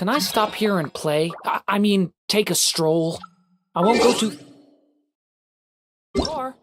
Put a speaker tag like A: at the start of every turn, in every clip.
A: can I stop here and play? I mean, take a stroll. I won't go too far.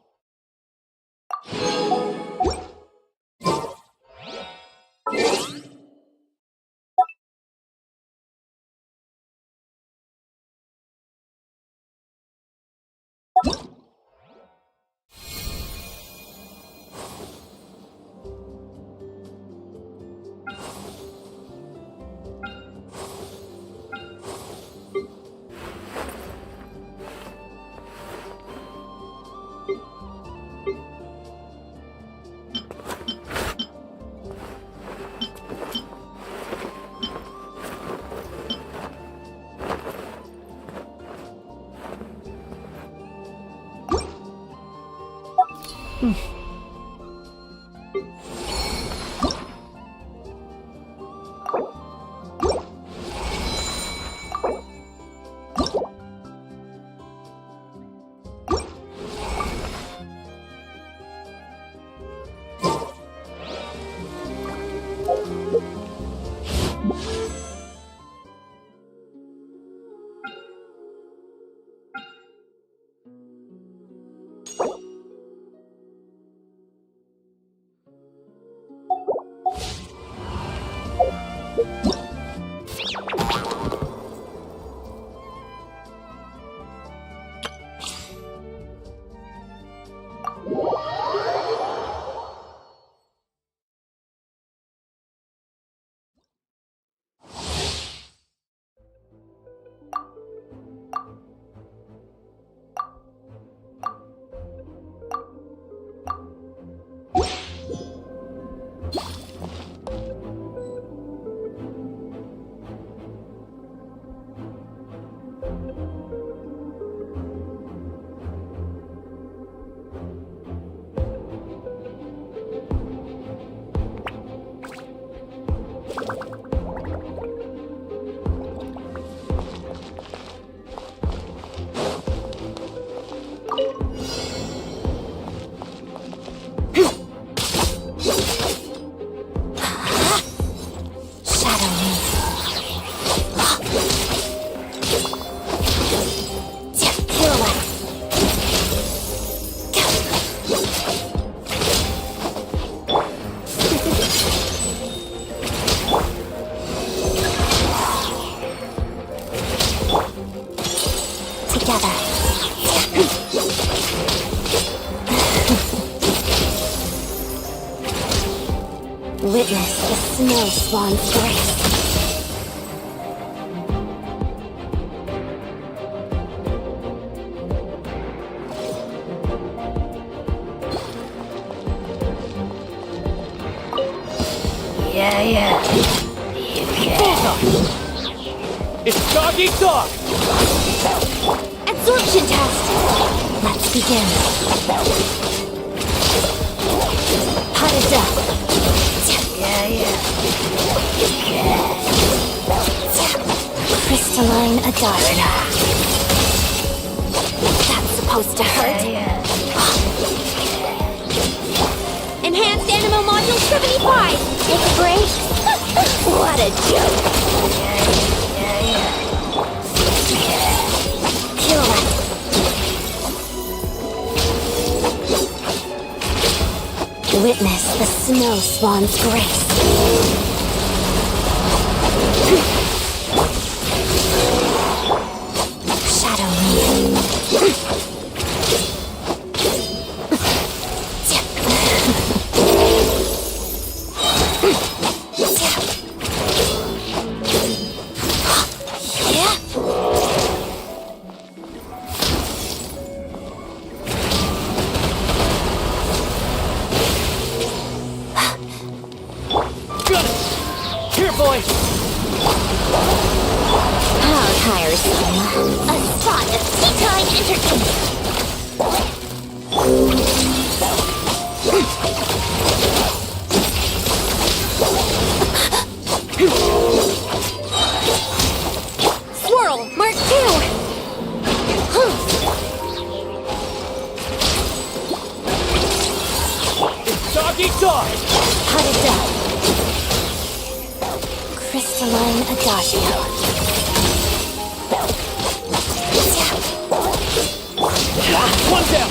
B: Witness the snow swan's grace. Yeah. You can.
A: It's dog eat dog!
B: Absorption test. Let's begin. Hot as death. Crystalline Adagina. That's supposed to hurt. Enhanced Animal Module 75. Take a break. What a joke. Kill it. Witness the snow swan's grace. Shadow me. A spot of tea-time entertainment. Swirl, Mark 2.
A: It's dog eat dog!
B: How did that? Crystal Crystalline Adagio.
A: One down!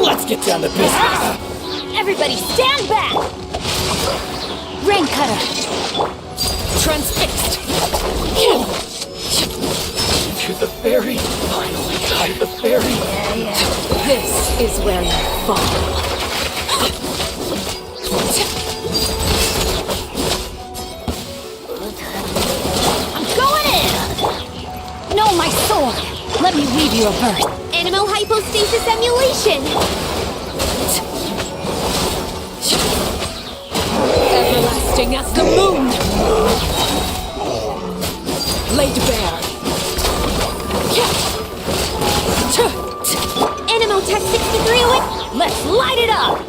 A: Let's get down to business!
B: Everybody stand back! Rain Cutter!
A: Transfixed! To the ferry! Finally got the ferry!
B: This is where you fall. I'm going in! No, my sword! Let me weave you a verse. Animo hypostasis emulation! Everlasting as the moon! Laid bare. Animo Tech 6308, let's light it up!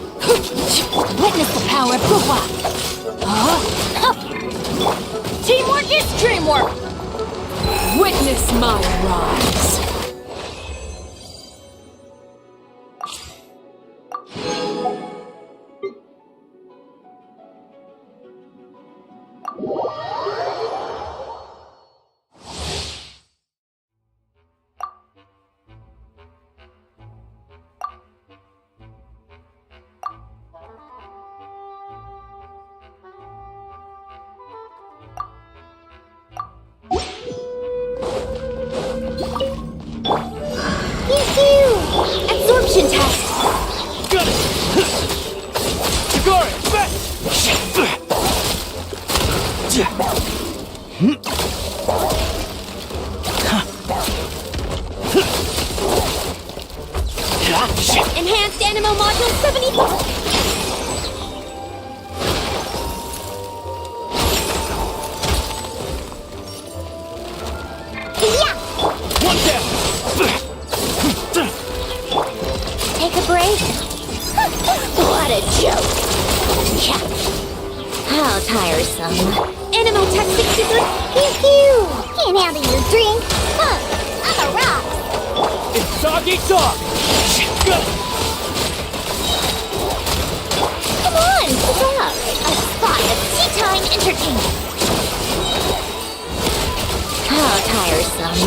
B: Witness the power of Guhua! Teamwork is dreamwork! Witness my rise! Absorption test!
A: Got it! Sigari, back!
B: Enhanced Animo Module 74! Yeah!
A: One down!
B: Take a break? What a joke! How tiresome. Animo Tech 63! Pew! Can't handle your drink! Huh! I'm a rock!
A: It's dog eat dog! Got it!
B: Come on, sit up! A spot of tea time entertainment! How tiresome.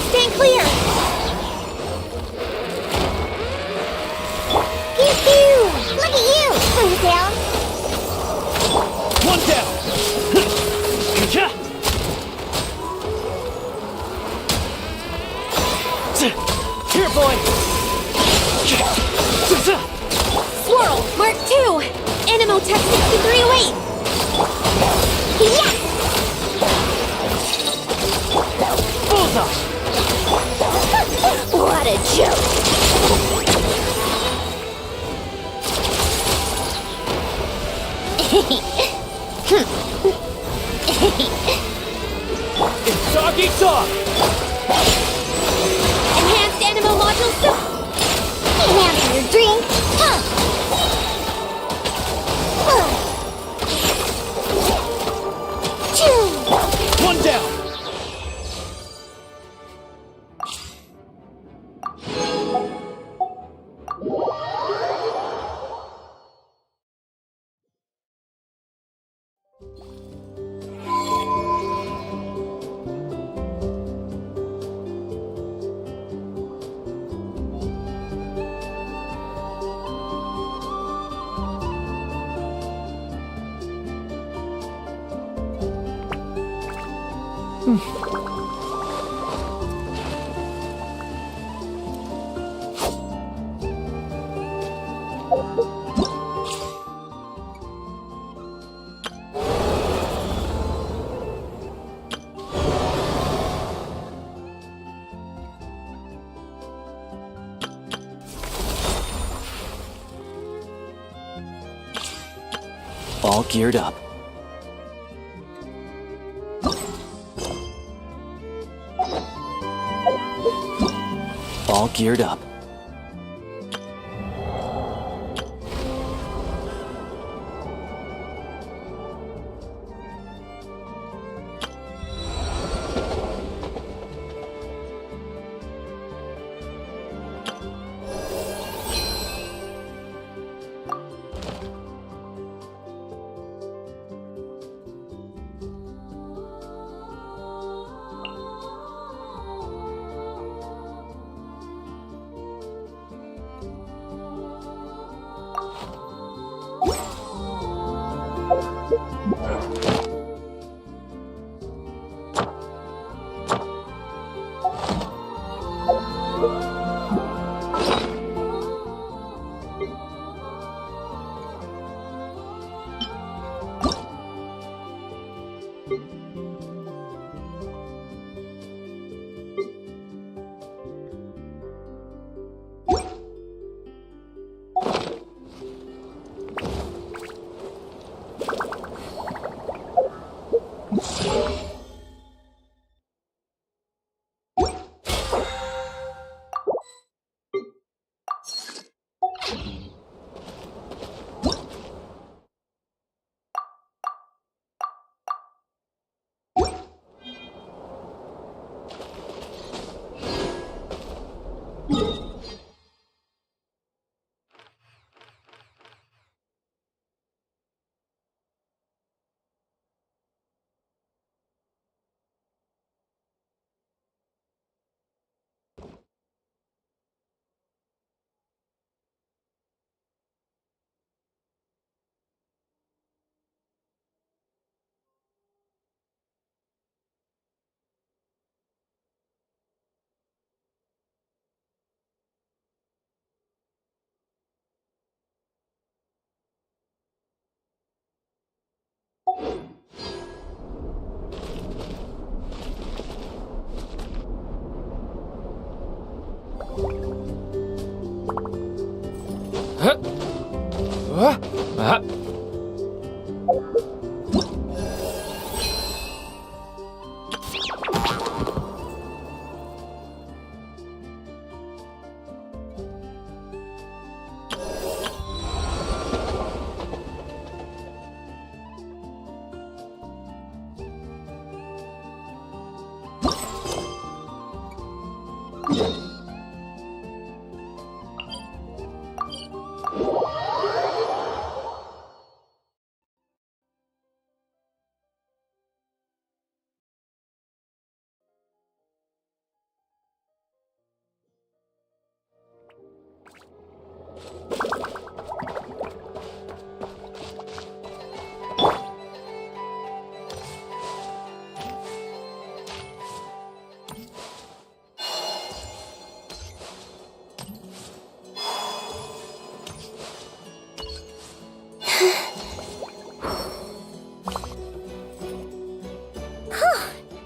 B: Stand clear! Pew pew! Look at you! Who's down?
A: One down! Here, boy!
B: Swirl, Mark 2! Animo Tech 6308! Yeah!
A: Bullseye!
B: What a joke!
A: It's dog eat dog!
B: Enhanced Animo Module 7! Can't handle your drink! Huh! Choo!
A: One down! All geared up.
C: all geared up.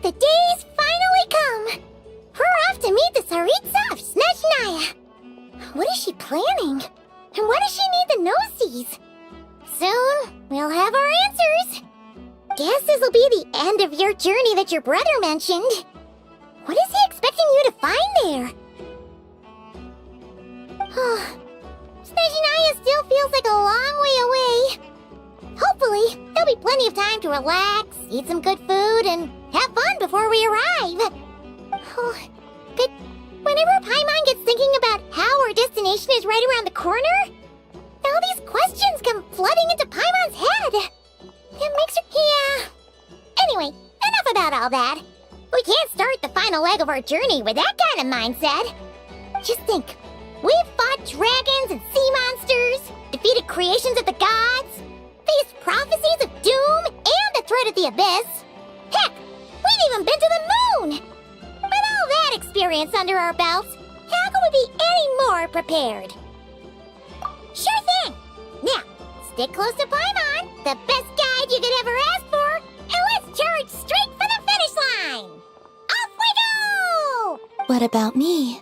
B: The day's finally come! We're off to meet the Tsaritsa of Snezhnaya! What is she planning? And why does she need the gnosies? Soon, we'll have our answers! Guess this'll be the end of your journey that your brother mentioned. What is he expecting you to find there? Snezhnaya still feels like a long way away. Hopefully, there'll be plenty of time to relax, eat some good food, and have fun before we arrive. But whenever Paimon gets thinking about how our destination is right around the corner, all these questions come flooding into Paimon's head. It makes her... Yeah. Anyway, enough about all that. We can't start the final leg of our journey with that kind of mindset. Just think. We've fought dragons and sea monsters, defeated creations of the gods, faced prophecies of doom and the threat of the abyss. Heck, we've even been to the moon! With all that experience under our belts, how can we be any more prepared? Sure thing! Now, stick close to Paimon, the best guide you could ever ask for, and let's charge straight for the finish line! Off we go!
D: What about me?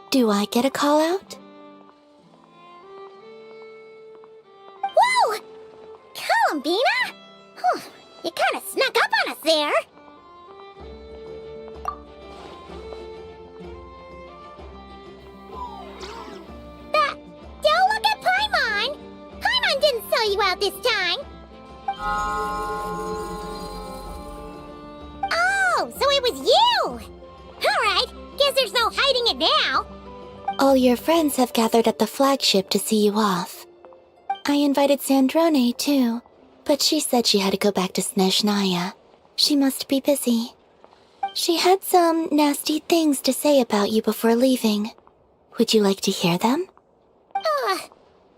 D: Do I get a call out?
B: Whoa! Columbina? You kinda snuck up on us there. about this time. Oh, so it was you! Alright, guess there's no hiding it now.
D: All your friends have gathered at the flagship to see you off. I invited Snezhnaya too, but she said she had to go back to Snezhnaya. She must be busy. She had some nasty things to say about you before leaving. Would you like to hear them?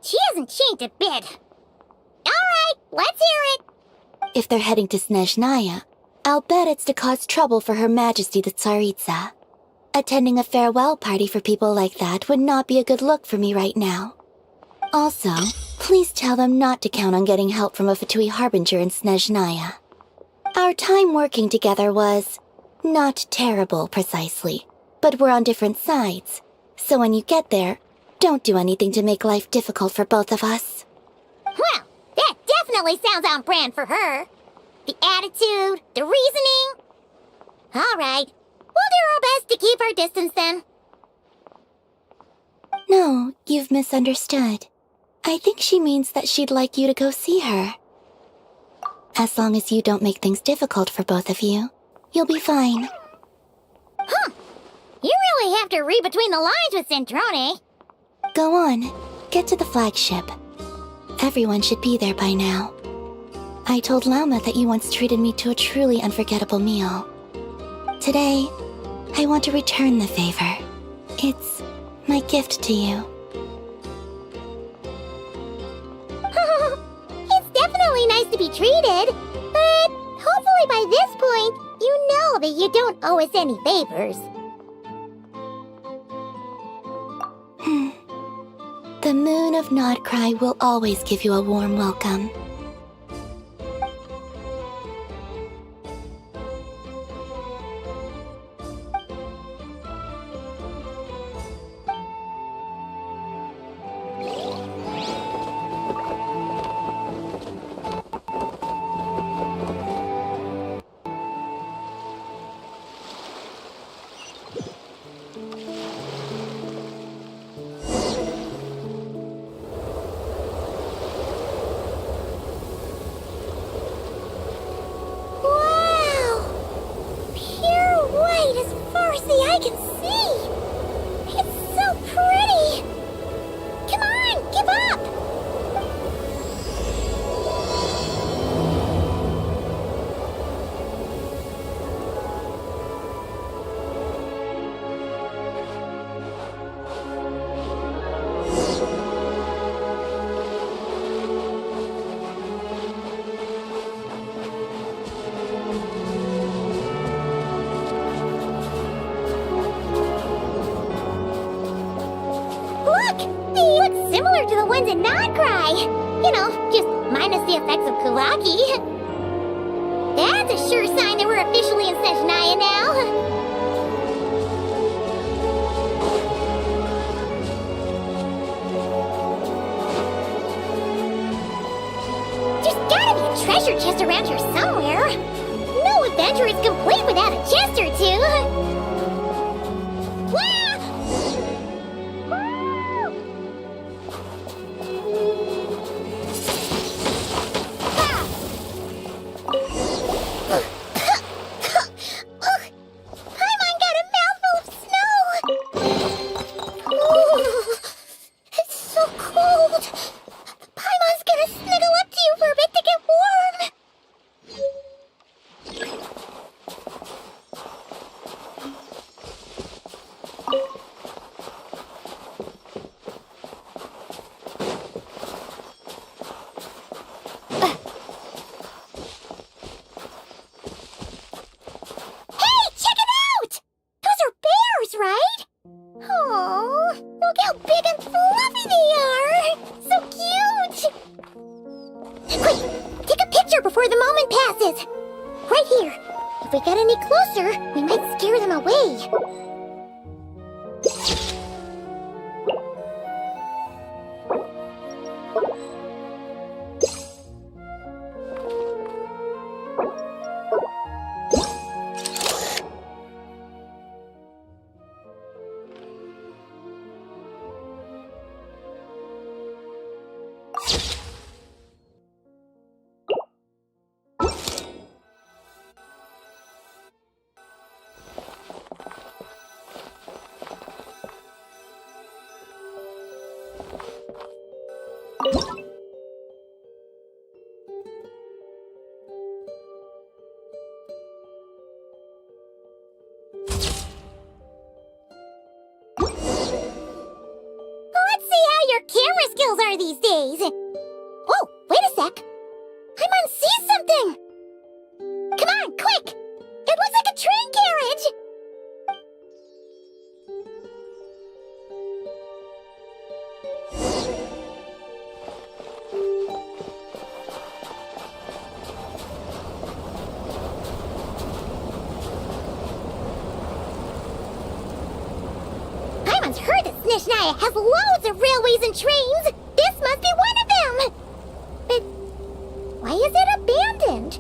B: She hasn't changed a bit. Alright, let's hear it.
D: If they're heading to Snezhnaya, I'll bet it's to cause trouble for Her Majesty the Tsaritsa. Attending a farewell party for people like that would not be a good look for me right now. Also, please tell them not to count on getting help from a Fatui Harbinger in Snezhnaya. Our time working together was not terrible, precisely, but we're on different sides. So when you get there, don't do anything to make life difficult for both of us.
B: Well, that definitely sounds on brand for her. The attitude, the reasoning. Alright, we'll do our best to keep our distance then.
D: No, you've misunderstood. I think she means that she'd like you to go see her. As long as you don't make things difficult for both of you, you'll be fine.
B: Huh. You really have to read between the lines with Centrone.
D: Go on, get to the flagship. Everyone should be there by now. I told Lauma that you once treated me to a truly unforgettable meal. Today, I want to return the favor. It's my gift to you.
B: It's definitely nice to be treated, but hopefully by this point, you know that you don't owe us any favors.
D: The moon of Nodcry will always give you a warm welcome.
B: Wow! Pure white as far as the eye can see! It's so pretty! Come on, give up! Look! They look similar to the ones in Nodcry! You know, just minus the effects of Kulaki. That's a sure sign that we're officially in Snezhnaya now. There's gotta be a treasure chest around here somewhere. No adventure is complete without a chest or two. Wow! Paimon got a mouthful of snow! Ooh, it's so cold! Paimon's gonna snuggle up to you for a bit to get warm! Hey, check it out! Those are bears, right? Oh, look how big and fluffy they are! So cute! Quick, take a picture before the moment passes. Right here. If we get any closer, we might scare them away. Let's see how your camera skills are these days. Whoa, wait a sec. Paimon sees something. Come on, quick! It looks like a train carriage! Paimon's heard that Snezhnaya has loads of railways and trains! This must be one of them! But why is it abandoned?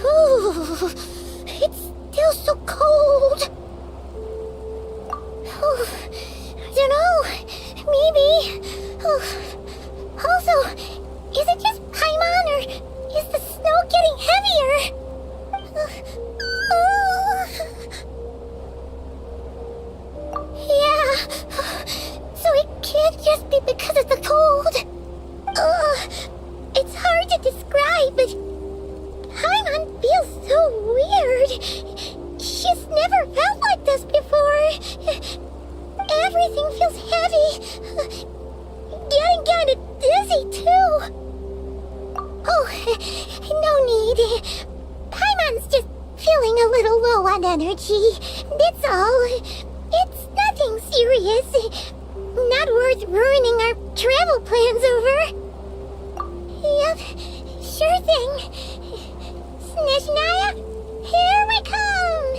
B: Ooh, it's still so cold. Ooh, I don't know. Maybe. Ooh. Also, is it just Paimon or is the snow getting heavier? Yeah. So it can't just be because of the cold. It's hard to describe, but Paimon feels so weird. She's never felt like this before. Everything feels heavy. Getting kind of dizzy, too. Oh, no need. Paimon's just feeling a little low on energy. That's all. It's nothing serious. Not worth ruining our travel plans over. Yep, sure thing. Snezhnaya, here we come!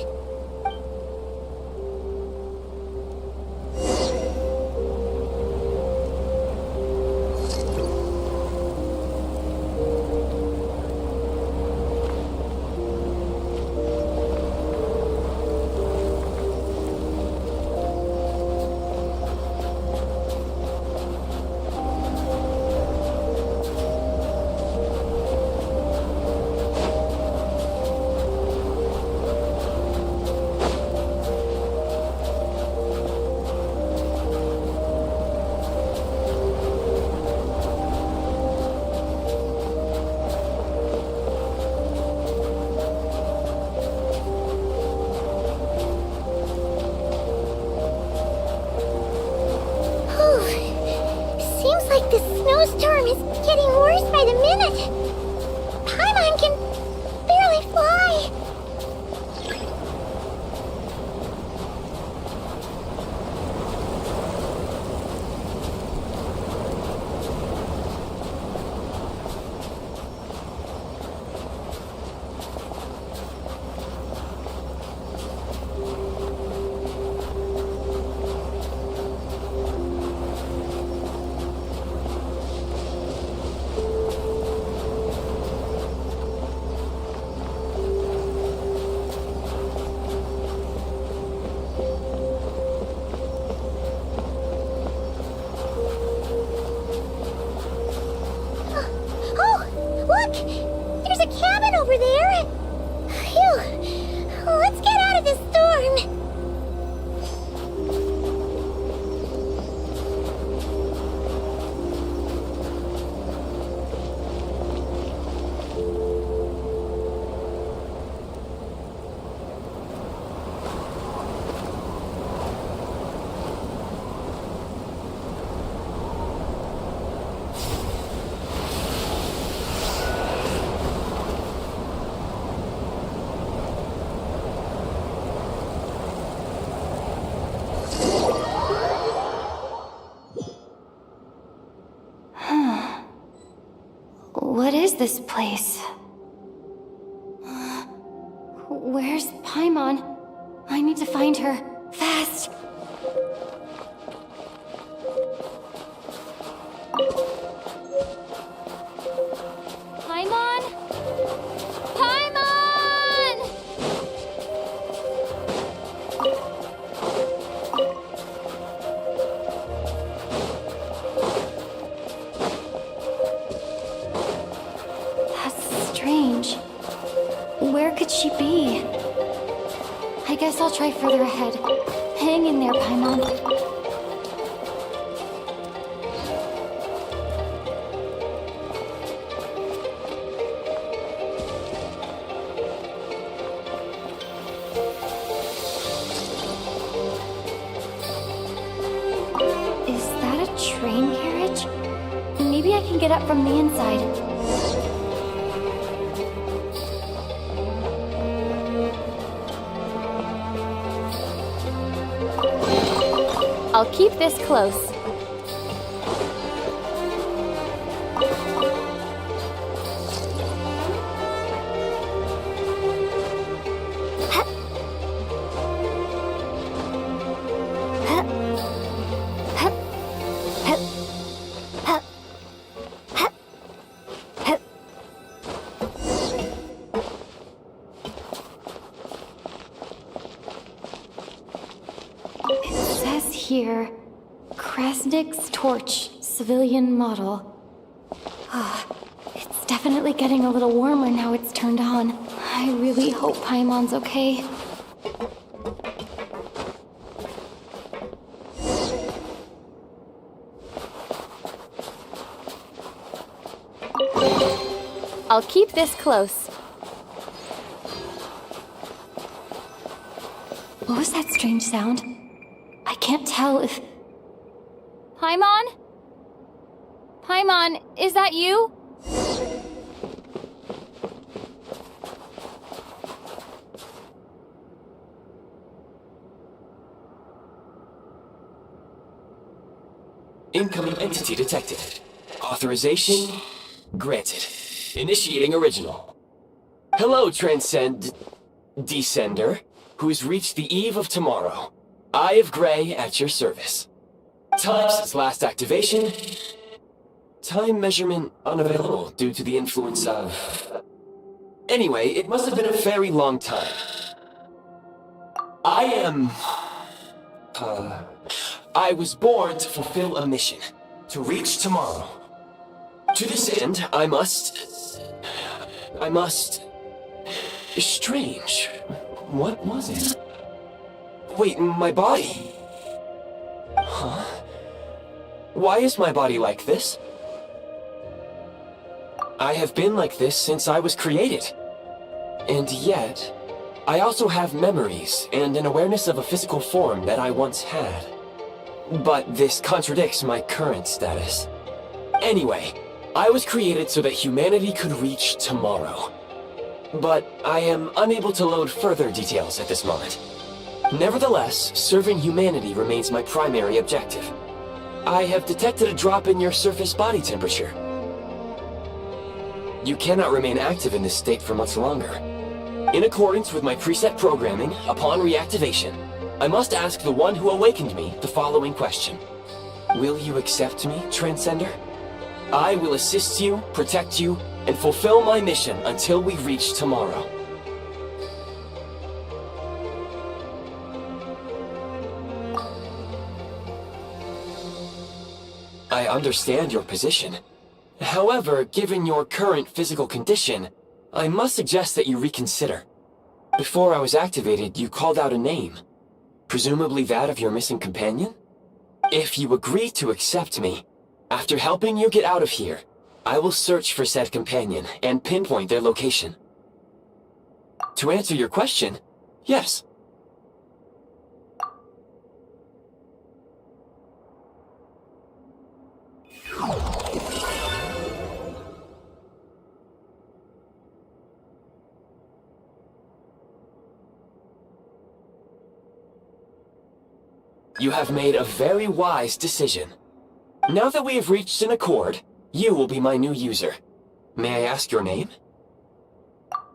B: Snowstorm is getting worse by the minute. Paimon can barely fly. There's a cabin over there! Phew! Let's get out of this storm!
D: What is this place? Where's Paimon? I need to find her. Fast! Paimon? Paimon! That's strange. Where could she be? I guess I'll try further ahead. Hang in there, Paimon. can get up from the inside. I'll keep this close. Here, Krasnik's torch, civilian model. It's definitely getting a little warmer now it's turned on. I really hope Paimon's okay. I'll keep this close. What was that strange sound? I can't tell if... Paimon? Paimon, is that you?
C: Incoming entity detected. Authorization granted. Initiating original. Hello, Descender, who's reached the eve of tomorrow. Eye of Grey at your service. Time since last activation. Time measurement unavailable due to the influence of... Anyway, it must have been a very long time. I was born to fulfill a mission. To reach tomorrow. To this end, I must... Strange. What was it? Wait, my body? Huh? Why is my body like this? I have been like this since I was created. And yet, I also have memories and an awareness of a physical form that I once had. But this contradicts my current status. Anyway, I was created so that humanity could reach tomorrow. But I am unable to load further details at this moment. Nevertheless, serving humanity remains my primary objective. I have detected a drop in your surface body temperature. You cannot remain active in this state for much longer. In accordance with my preset programming, upon reactivation, I must ask the one who awakened me the following question. Will you accept me, Transcender? I will assist you, protect you, and fulfill my mission until we reach tomorrow. I understand your position. However, given your current physical condition, I must suggest that you reconsider. Before I was activated, you called out a name. Presumably that of your missing companion? If you agree to accept me, after helping you get out of here, I will search for said companion and pinpoint their location. To answer your question, yes. You have made a very wise decision. Now that we have reached an accord, you will be my new user. May I ask your name?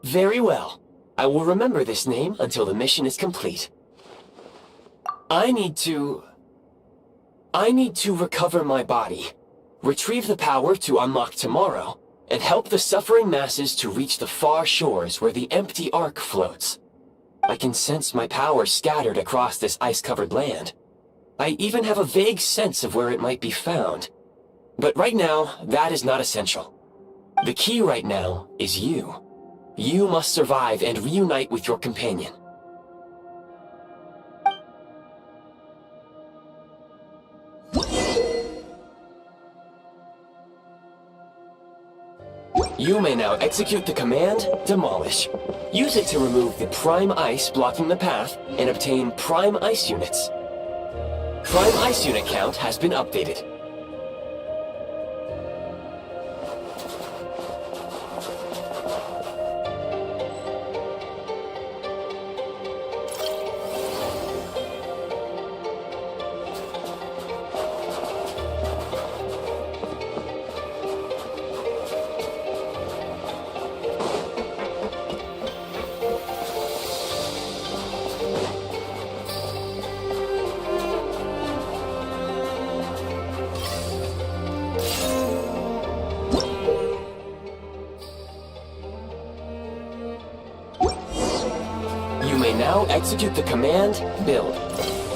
C: Very well. I will remember this name until the mission is complete. I need to recover my body, retrieve the power to unlock tomorrow, and help the suffering masses to reach the far shores where the empty Ark floats. I can sense my power scattered across this ice-covered land. I even have a vague sense of where it might be found. But right now, that is not essential. The key right now is you. You must survive and reunite with your companion. You may now execute the command, Demolish. Use it to remove the prime ice blocking the path and obtain prime ice units. Prime ice unit count has been updated. now execute the command, build.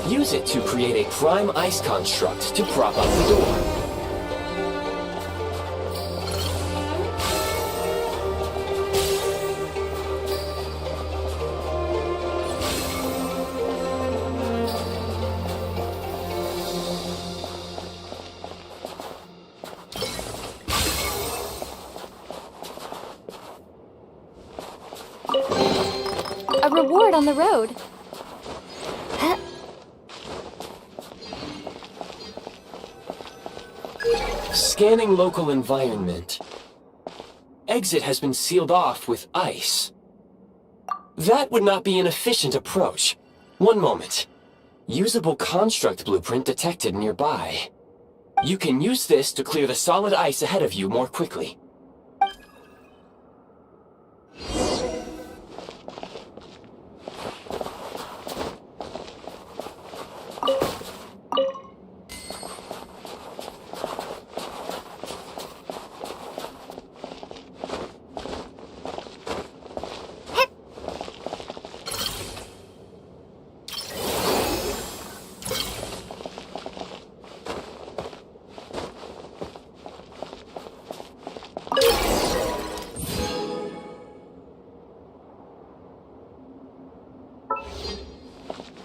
C: Use it to create a prime ice construct to prop up the door.
E: A reward on the road.
C: Scanning local environment. Exit has been sealed off with ice. That would not be an efficient approach. One moment. Usable construct blueprint detected nearby. You can use this to clear the solid ice ahead of you more quickly.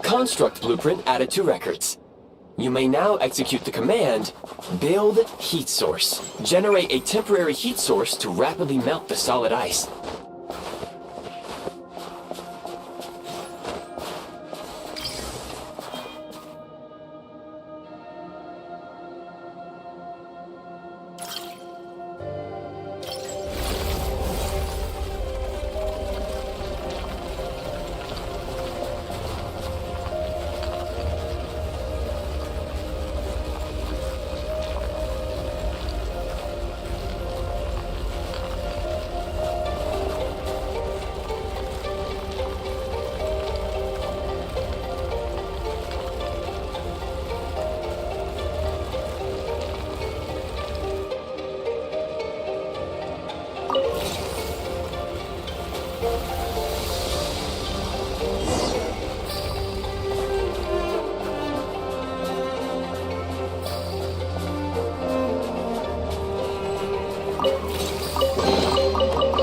C: Construct blueprint added to records. You may now execute the command, build heat source. Generate a temporary heat source to rapidly melt the solid ice.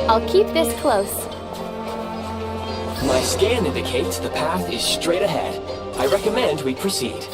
E: I'll keep this close.
C: My scan indicates the path is straight ahead. I recommend we proceed.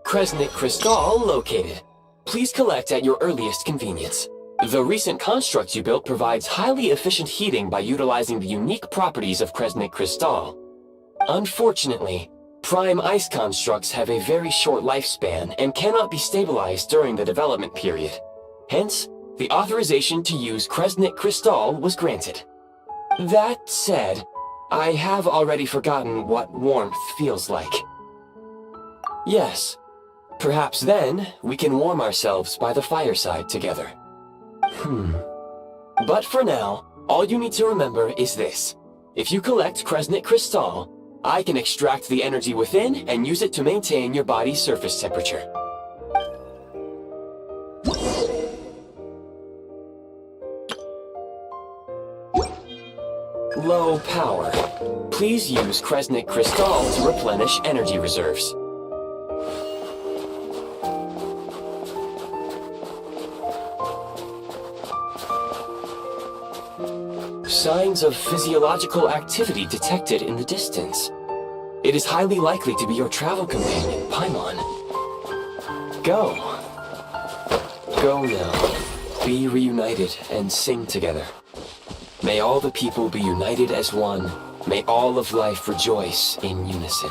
C: Kresnik Crystal located. Please collect at your earliest convenience. The recent construct you built provides highly efficient heating by utilizing the unique properties of Kresnik Crystal. Unfortunately, prime ice constructs have a very short lifespan and cannot be stabilized during the development period. Hence, the authorization to use Kresnik Crystal was granted. That said, I have already forgotten what warmth feels like. Yes. Perhaps then, we can warm ourselves by the fireside together. But for now, all you need to remember is this. If you collect Kresnik Crystal, I can extract the energy within and use it to maintain your body's surface temperature. Low power. Please use Kresnik Crystal to replenish energy reserves. Signs of physiological activity detected in the distance. It is highly likely to be your travel companion, Paimon. Go. Go now. be reunited and sing together. May all the people be united as one. May all of life rejoice in unison.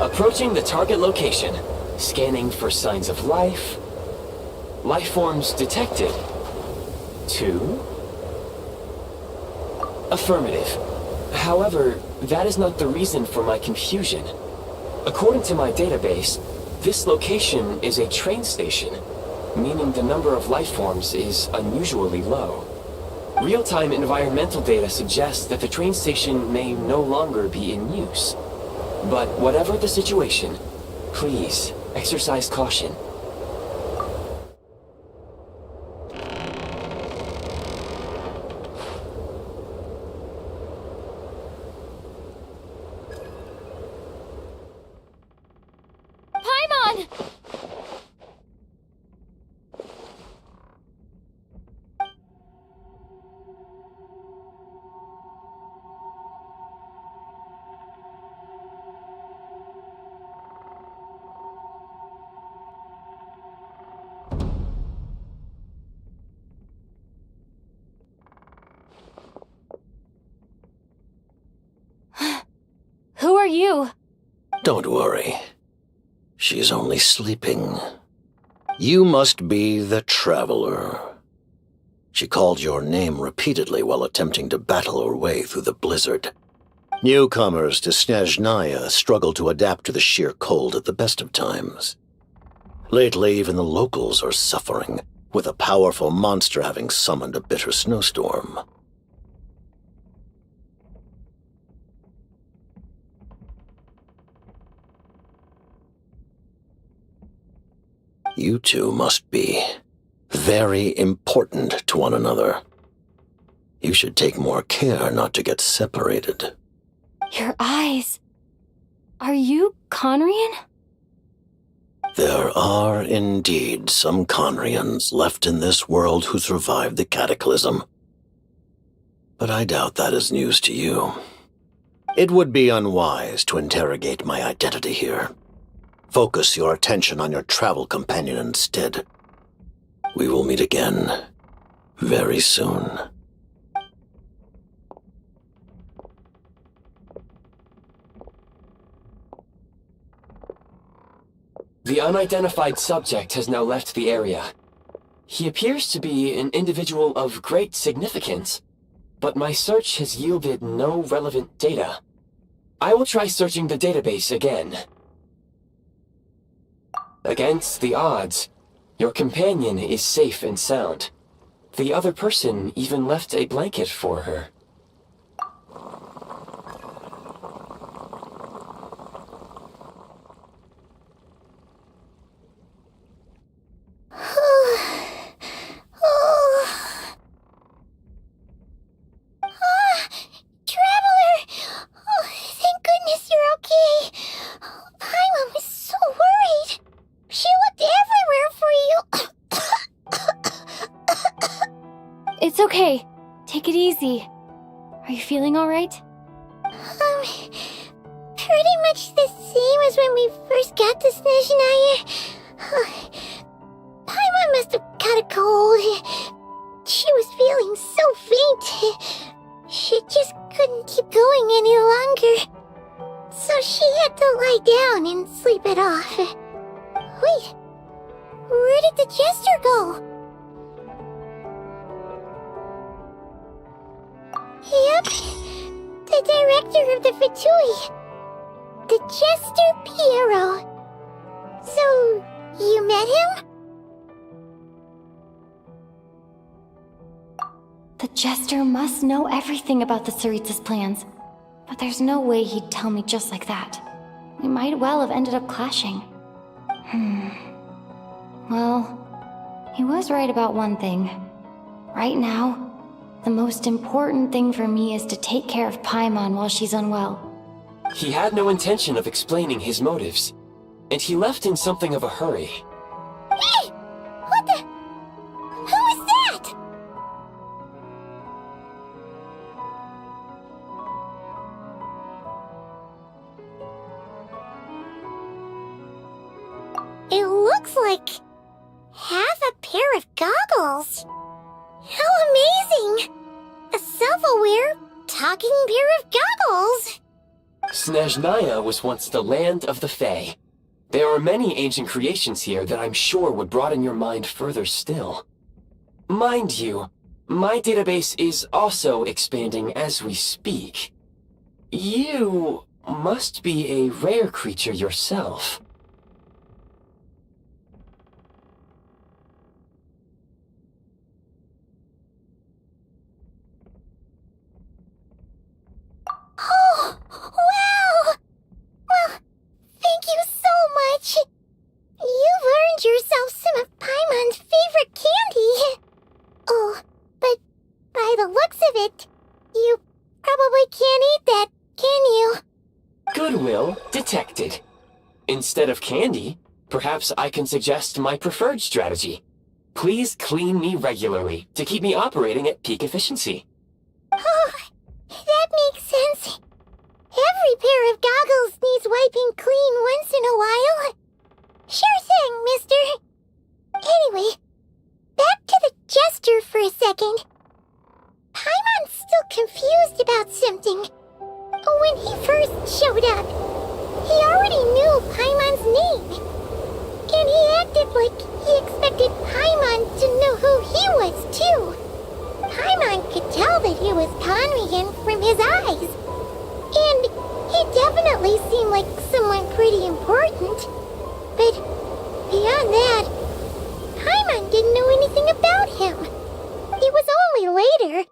C: Approaching the target location. Scanning for signs of life. Life forms detected. 2. Affirmative. However, that is not the reason for my confusion. According to my database, this location is a train station, meaning the number of life forms is unusually low. Real-time environmental data suggests that the train station may no longer be in use. But whatever the situation, please exercise caution.
E: Paimon! Who are you?
F: Don't worry. She's only sleeping. You must be the Traveler. She called your name repeatedly while attempting to battle her way through the blizzard. Newcomers to Snezhnaya struggle to adapt to the sheer cold at the best of times. Lately, even the locals are suffering, with a powerful monster having summoned a bitter snowstorm. You two must be very important to one another. You should take more care not to get separated.
E: Your eyes. Are you Conrian?
F: There are indeed some Conrians left in this world who survived the cataclysm. But I doubt that is news to you. It would be unwise to interrogate my identity here. Focus your attention on your travel companion instead. We will meet again very soon.
C: The unidentified subject has now left the area. He appears to be an individual of great significance, but my search has yielded no relevant data. I will try searching the database again. Against the odds, your companion is safe and sound. The other person even left a blanket for her.
B: Traveler! Oh, thank goodness you're okay. Paimon was so worried. She looked everywhere for you.
E: It's okay. Take it easy. Are you feeling alright?
B: Pretty much the same as when we first got to Snezhnaya. Paimon must have caught a cold. She was feeling so faint. She just couldn't keep going any longer. So she had to lie down and sleep it off. Wait, where did the jester go? Yep, the director of the Fatui. The Jester Piero. So, you met him?
E: The Jester must know everything about the Tsaritsa's plans. But there's no way he'd tell me just like that. We might well have ended up clashing. Well, he was right about one thing. Right now, the most important thing for me is to take care of Paimon while she's unwell.
C: He had no intention of explaining his motives, and he left in something of a hurry.
B: Hey! What the... Who is that? looks like half a pair of goggles. How amazing! A self-aware, talking pair of goggles!
C: Snezhnaya was once the land of the Fae. There are many ancient creations here that I'm sure would broaden your mind further still. Mind you, my database is also expanding as we speak. You must be a rare creature yourself.
B: Oh, wow! Well, thank you so much. You've earned yourself some of Paimon's favorite candy. Oh, but by the looks of it, you probably can't eat that, can you?
C: Goodwill detected. Instead of candy, perhaps I can suggest my preferred strategy. Please clean me regularly to keep me operating at peak efficiency.
B: Oh, that makes sense. Every pair of goggles needs wiping clean once in a while. Sure thing, mister. Anyway, back to the jester for a second. Paimon's still confused about something. When he first showed up, he already knew Paimon's name. And he acted like he expected Paimon to know who he was, too. Paimon could tell that he was Conrian from his eyes. And he definitely seemed like someone pretty important. But beyond that, Paimon didn't know anything about him. It was only later,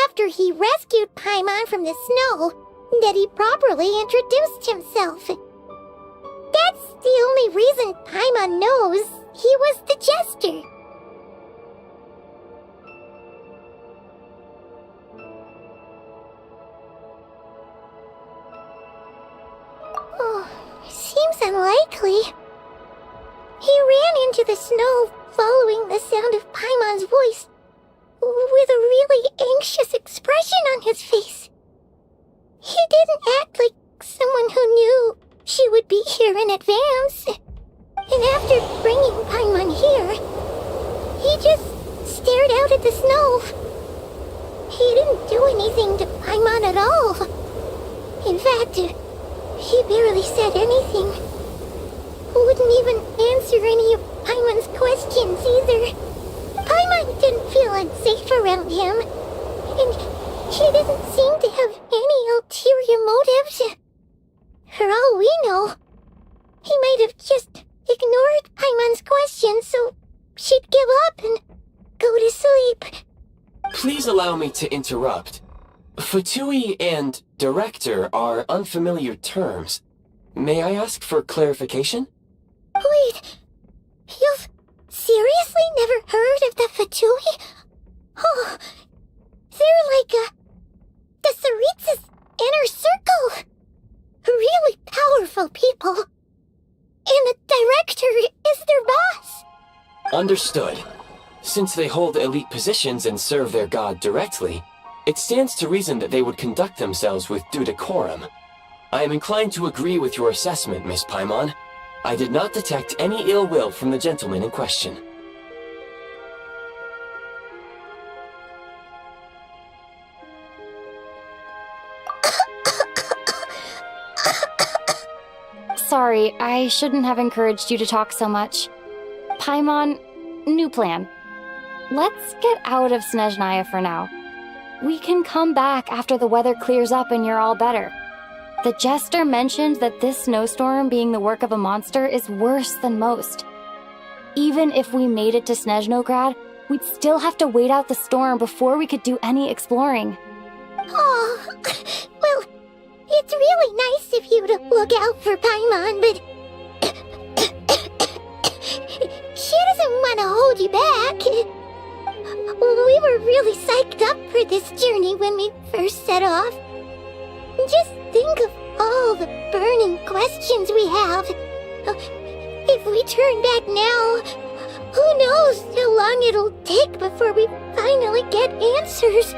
B: after he rescued Paimon from the snow, that he properly introduced himself. That's the only reason Paimon knows he was the jester. Oh, seems unlikely. He ran into the snow following the sound of Paimon's voice, with a really anxious expression on his face. He didn't act like someone who knew she would be here in advance. And after bringing Paimon here, he just stared out at the snow. He didn't do anything to Paimon at all. In fact, he barely said anything. Wouldn't even answer any of Paimon's questions either. Paimon didn't feel unsafe around him, and he didn't seem to have any ulterior motives. For all we know, he might have just ignored Paimon's questions so she'd give up and go to sleep.
C: Please allow me to interrupt. Fatui and director are unfamiliar terms. May I ask for clarification?
B: Wait, you've seriously never heard of the Fatui? Oh, they're like the Tsaritsa's inner circle. Really powerful people. And the director is their boss.
C: Understood. Since they hold elite positions and serve their god directly, it stands to reason that they would conduct themselves with due decorum. I am inclined to agree with your assessment, Miss Paimon. I did not detect any ill will from the gentleman in question.
E: Sorry, I shouldn't have encouraged you to talk so much. Paimon, new plan. Let's get out of Snezhnaya for now. We can come back after the weather clears up and you're all better. The jester mentioned that this snowstorm being the work of a monster is worse than most. Even if we made it to Snezhnograd, we'd still have to wait out the storm before we could do any exploring.
B: Oh, well, it's really nice of you to look out for Paimon, but she doesn't want to hold you back. We were really psyched up for this journey when we first set off. Just think of all the burning questions we have. If we turn back now, who knows how long it'll take before we finally get answers.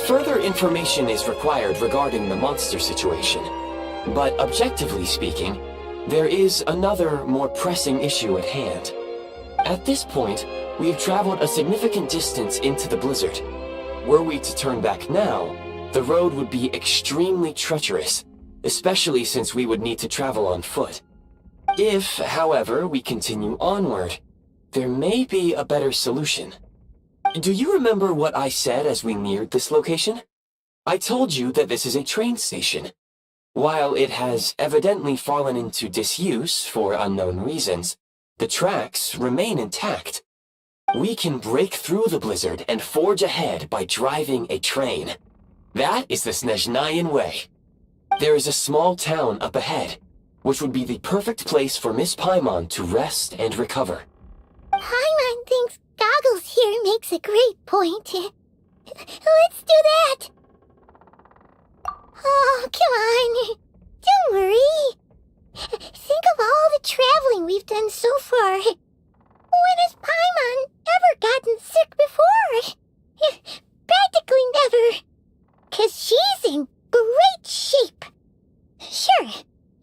C: Further information is required regarding the monster situation. But objectively speaking, there is another, more pressing issue at hand. At this point, we have traveled a significant distance into the blizzard. Were we to turn back now, the road would be extremely treacherous, especially since we would need to travel on foot. If, however, we continue onward, there may be a better solution. Do you remember what I said as we neared this location? I told you that this is a train station. While it has evidently fallen into disuse for unknown reasons, the tracks remain intact. We can break through the blizzard and forge ahead by driving a train. That is the Snezhnayan way. There is a small town up ahead, which would be the perfect place for Miss Paimon to rest and recover.
B: Paimon thinks Goggles here makes a great point. Let's do that! Oh, come on. Don't worry. Think of all the traveling we've done so far. When has Paimon ever gotten sick before? Practically never. 'Cause she's in great shape. Sure,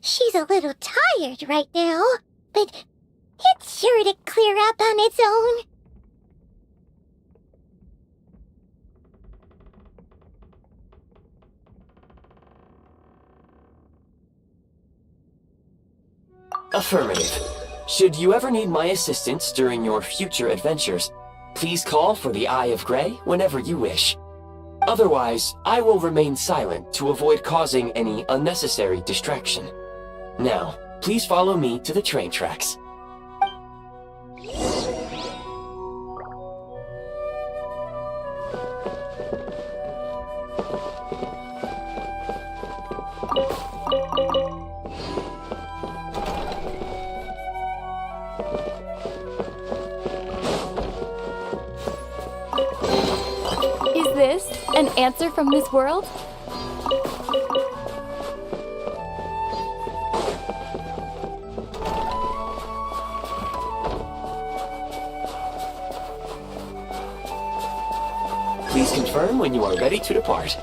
B: she's a little tired right now, but it's sure to clear up on its own.
C: Affirmative. Should you ever need my assistance during your future adventures, please call for the Eye of Grey whenever you wish. Otherwise, I will remain silent to avoid causing any unnecessary distraction. Now, please follow me to the train tracks.
E: Is this an answer from this world?
C: Please confirm when you are ready to depart.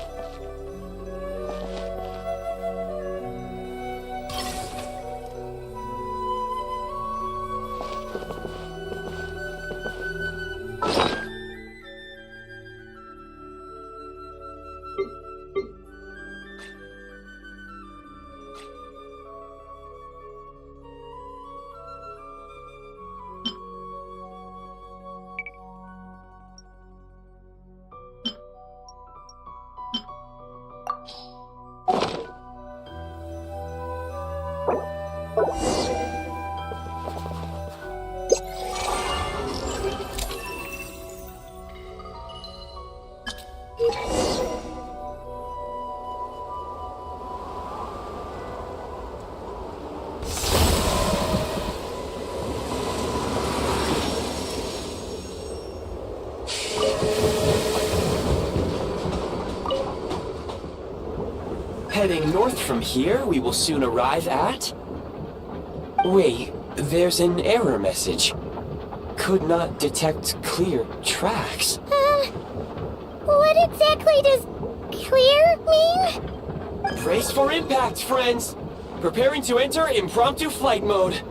C: Heading north from here, we will soon arrive at... Wait, there's an error message. Could not detect clear tracks.
B: What exactly does clear mean?
C: Brace for impact, friends! Preparing to enter impromptu flight mode.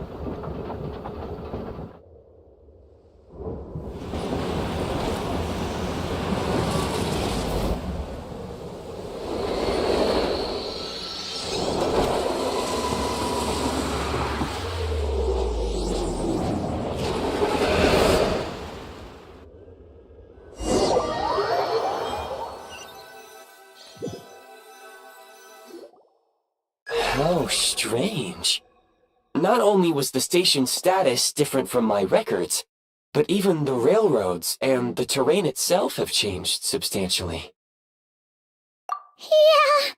C: How strange. Not only was the station's status different from my records, but even the railroads and the terrain itself have changed substantially.
B: Yeah.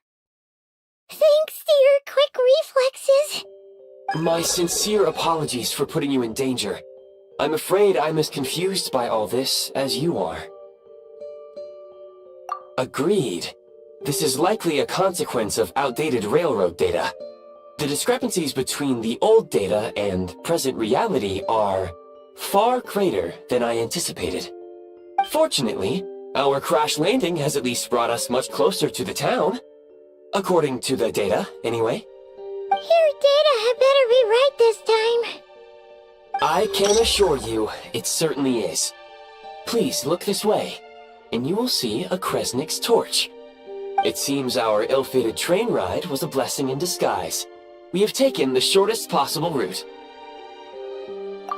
B: Thanks to your quick reflexes.
C: My sincere apologies for putting you in danger. I'm afraid I'm as confused by all this as you are. Agreed. This is likely a consequence of outdated railroad data. The discrepancies between the old data and present reality are far greater than I anticipated. Fortunately, our crash landing has at least brought us much closer to the town. According to the data, anyway.
B: Your data had better be right this time.
C: I can assure you, it certainly is. Please look this way, and you will see a Kresnik's torch. It seems our ill-fated train ride was a blessing in disguise. We have taken the shortest possible route.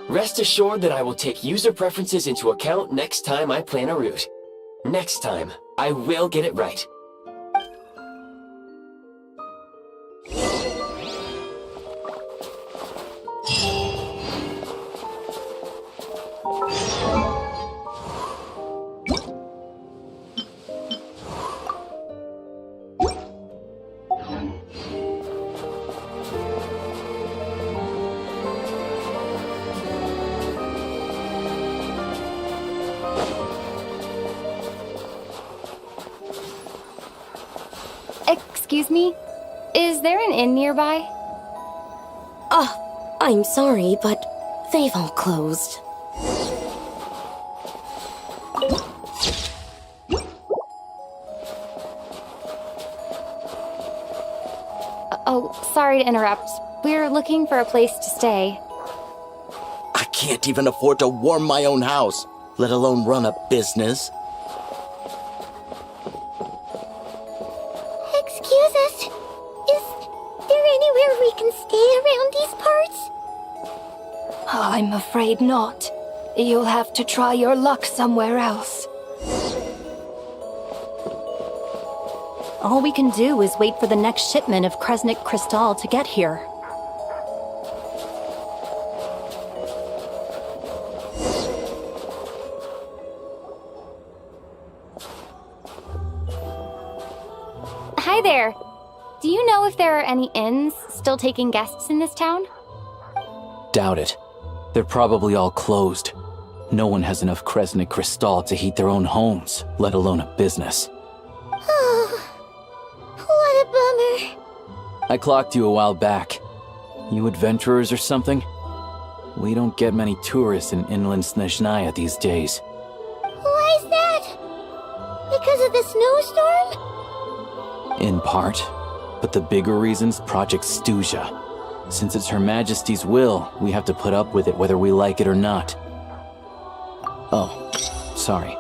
C: Rest assured that I will take user preferences into account next time I plan a route. Next time, I will get it right.
E: Excuse me? Is there an inn nearby?
G: Oh, I'm sorry, but they've all closed.
E: Oh, sorry to interrupt. We're looking for a place to stay.
H: I can't even afford to warm my own house, let alone run a business.
B: Excuse us. Is there anywhere we can stay around these parts?
G: I'm afraid not. You'll have to try your luck somewhere else.
I: All we can do is wait for the next shipment of Kresnik Crystal to get here.
E: Hi there. Do you know if there are any inns still taking guests in this town?
A: Doubt it. They're probably all closed. No one has enough Kresnik Crystal to heat their own homes, let alone a business.
B: Oh, what a bummer.
A: I clocked you a while back. You adventurers or something? We don't get many tourists in inland Snezhnaya these days.
B: Why is that? Because of the snowstorm?
A: In part. But the bigger reason's Project Stuzha. Since it's Her Majesty's will, we have to put up with it whether we like it or not. Oh, sorry.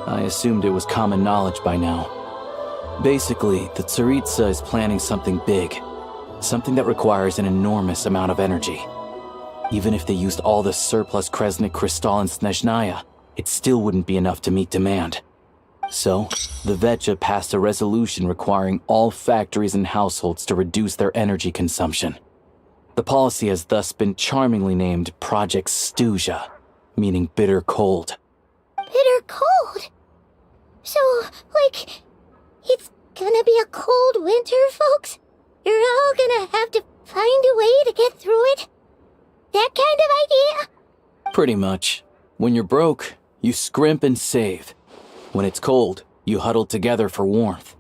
A: I assumed it was common knowledge by now. Basically, the Tsaritsa is planning something big. Something that requires an enormous amount of energy. Even if they used all the surplus Kresnik Crystal in Snezhnaya, it still wouldn't be enough to meet demand. So, the Vecha passed a resolution requiring all factories and households to reduce their energy consumption. The policy has thus been charmingly named Project Stuzha, meaning bitter cold.
B: Bitter cold? So, like, it's gonna be a cold winter, folks? You're all gonna have to find a way to get through it? That kind of idea?
A: Pretty much. When you're broke, you scrimp and save. When it's cold, you huddle together for warmth.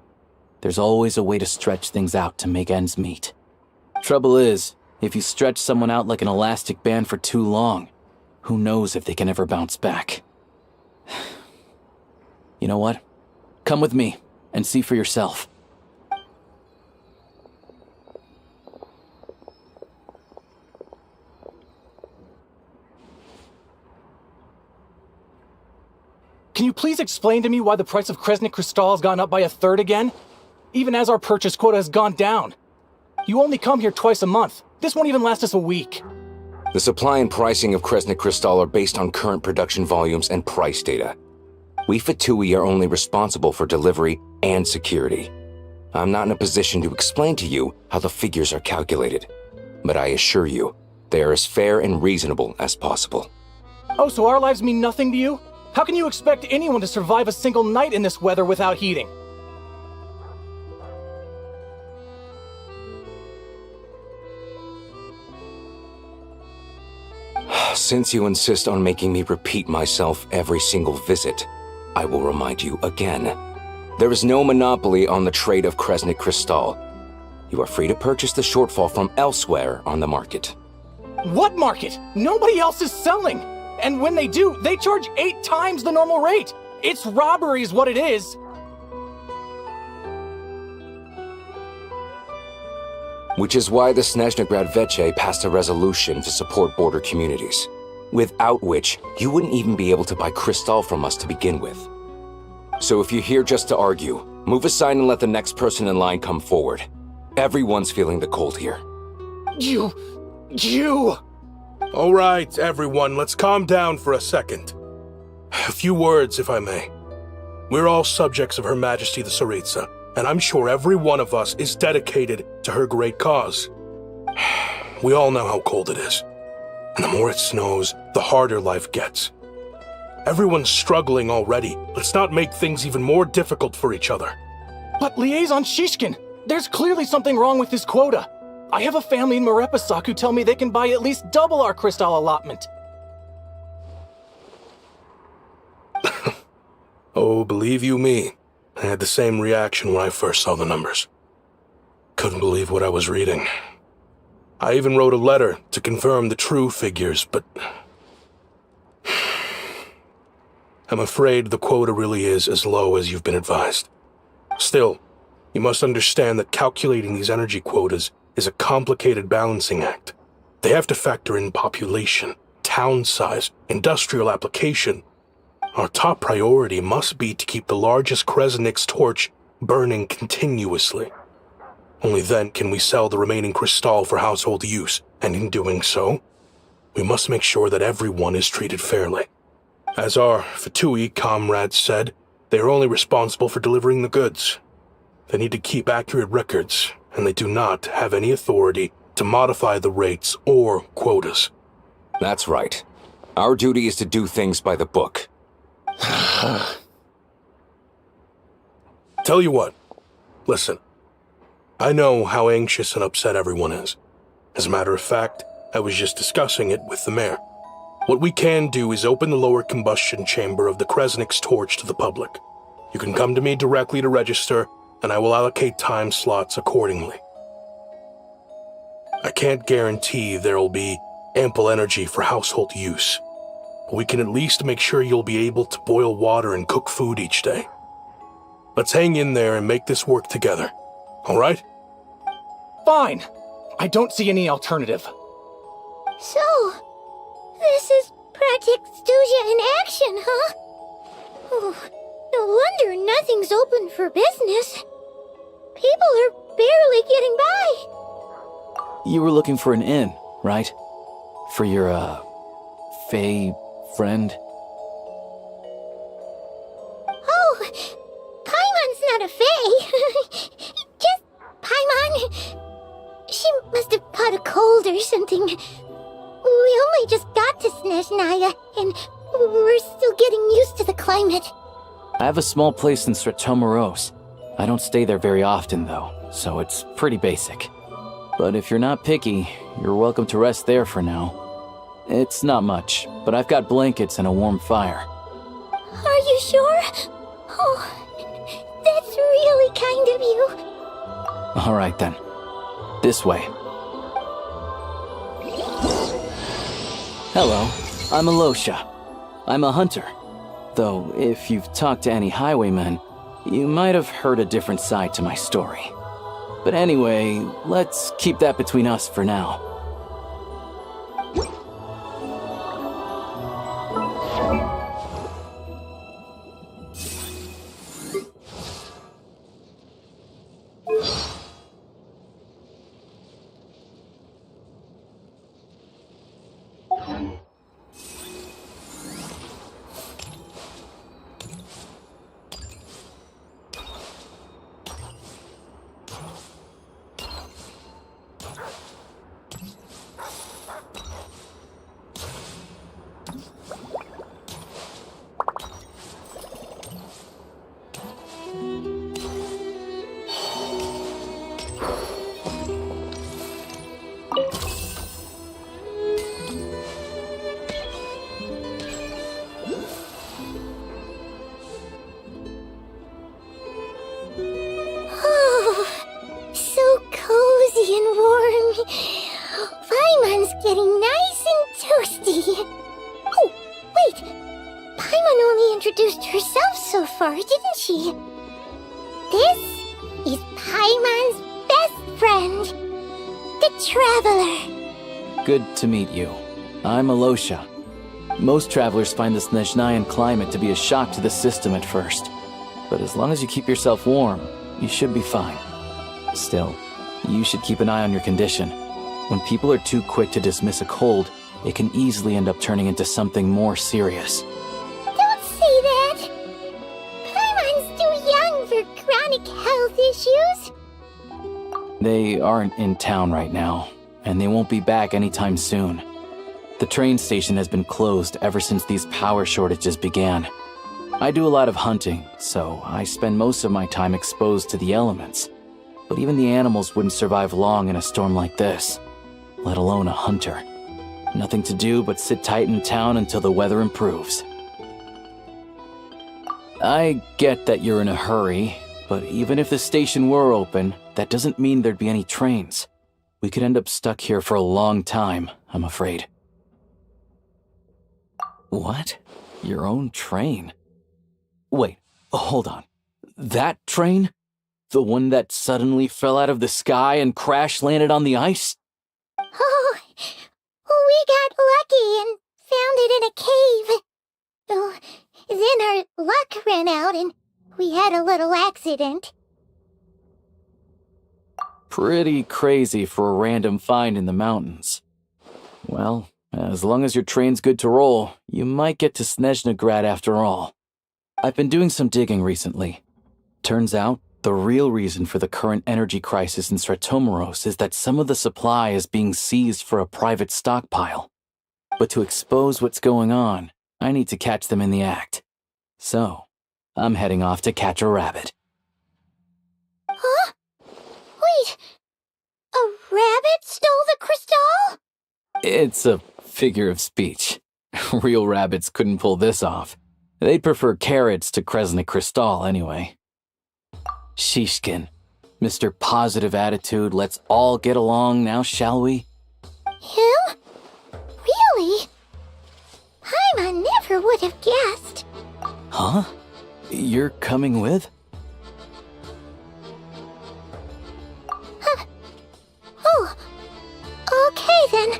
A: There's always a way to stretch things out to make ends meet. Trouble is, if you stretch someone out like an elastic band for too long, who knows if they can ever bounce back. You know what? Come with me and see for yourself.
J: Can you please explain to me why the price of Kresnik Crystal has gone up by 1/3 again? Even as our purchase quota has gone down. You only come here twice a month. This won't even last us a week.
K: The supply and pricing of Kresnik Crystal are based on current production volumes and price data. We Fatui are only responsible for delivery and security. I'm not in a position to explain to you how the figures are calculated, but I assure you, they are as fair and reasonable as possible.
J: Oh, so our lives mean nothing to you? How can you expect anyone to survive a single night in this weather without heating?
K: Since you insist on making me repeat myself every single visit, I will remind you again. There is no monopoly on the trade of Kresnik Crystal. You are free to purchase the shortfall from elsewhere on the market.
J: What market? Nobody else is selling! And when they do, they charge 8 times the normal rate! It's robbery is what it is!
K: Which is why the Snezhnagrad Veche passed a resolution to support border communities, without which you wouldn't even be able to buy crystal from us to begin with. So if you're here just to argue, move aside and let the next person in line come forward. Everyone's feeling the cold here.
L: You... All right, everyone, let's calm down for a second. A few words, if I may. We're all subjects of Her Majesty the Tsaritsa, and I'm sure every one of us is dedicated to her great cause. We all know how cold it is, and the more it snows, the harder life gets. Everyone's struggling already. Let's not make things even more difficult for each other.
J: But Liaison Shishkin, there's clearly something wrong with this quota. I have a family in Marepasak who tell me they can buy at least double our crystal allotment.
L: Oh, believe you me, I had the same reaction when I first saw the numbers. Couldn't believe what I was reading. I even wrote a letter to confirm the true figures, but... I'm afraid the quota really is as low as you've been advised. Still, you must understand that calculating these energy quotas is a complicated balancing act. They have to factor in population, town size, industrial application. Our top priority must be to keep the largest Kresnik's torch burning continuously. Only then can we sell the remaining crystal for household use, and in doing so, we must make sure that everyone is treated fairly. As our Fatui comrades said, they are only responsible for delivering the goods. They need to keep accurate records, and they do not have any authority to modify the rates or quotas.
K: That's right. Our duty is to do things by the book.
L: Tell you what, listen. I know how anxious and upset everyone is. As a matter of fact, I was just discussing it with the mayor. What we can do is open the lower combustion chamber of the Kresnik's torch to the public. You can come to me directly to register, and I will allocate time slots accordingly. I can't guarantee there will be ample energy for household use, but we can at least make sure you'll be able to boil water and cook food each day. Let's hang in there and make this work together, all right?
J: Fine. I don't see any alternative.
B: So, this is Project Stuja in action, huh? Oh, no wonder nothing's open for business. People are barely getting by.
A: You were looking for an inn, right? For your, Fae friend?
B: Oh, Paimon's not a fae. Just Paimon. She must have caught a cold or something. We only just got to Snezhnaya, and we're still getting used to the climate.
A: I have a small place in Stratomaros. I don't stay there very often, though, so it's pretty basic. But if you're not picky, you're welcome to rest there for now. It's not much, but I've got blankets and a warm fire.
B: Are you sure? Oh, that's really kind of you.
A: All right, then. This way. Hello, I'm Alosha. I'm a hunter. Though, if you've talked to any highwaymen, you might have heard a different side to my story. But anyway, let's keep that between us for now.
B: Paimon's getting nice and toasty. Oh, wait. Paimon only introduced herself so far, didn't she? This is Paimon's best friend, the Traveler.
A: Good to meet you. I'm Alosha. Most travelers find the Snezhnayan climate to be a shock to the system at first. But as long as you keep yourself warm, you should be fine. Still, you should keep an eye on your condition. When people are too quick to dismiss a cold, it can easily end up turning into something more serious.
B: Don't say that. Paimon's too young for chronic health issues.
A: They aren't in town right now, and they won't be back anytime soon. The train station has been closed ever since these power shortages began. I do a lot of hunting, so I spend most of my time exposed to the elements. But even the animals wouldn't survive long in a storm like this, let alone a hunter. Nothing to do but sit tight in town until the weather improves. I get that you're in a hurry, but even if the station were open, that doesn't mean there'd be any trains. We could end up stuck here for a long time, I'm afraid. What? Your own train? Wait, hold on. That train? The one that suddenly fell out of the sky and crash-landed on the ice?
B: Oh, we got lucky and found it in a cave. Oh, then our luck ran out and we had a little accident.
A: Pretty crazy for a random find in the mountains. Well, as long as your train's good to roll, you might get to Snezhnagrad after all. I've been doing some digging recently. Turns out, the real reason for the current energy crisis in Stratomeros is that some of the supply is being seized for a private stockpile. But to expose what's going on, I need to catch them in the act. So, I'm heading off to catch a rabbit.
B: Huh? Wait, a rabbit stole the crystal?
A: It's a figure of speech. Real rabbits couldn't pull this off. They'd prefer carrots to Kresnik Crystal anyway. Shishkin, Mr. Positive Attitude, let's all get along now, shall we?
B: Him? Really? Paimon never would have guessed.
A: Huh? You're coming with?
B: Oh, okay then.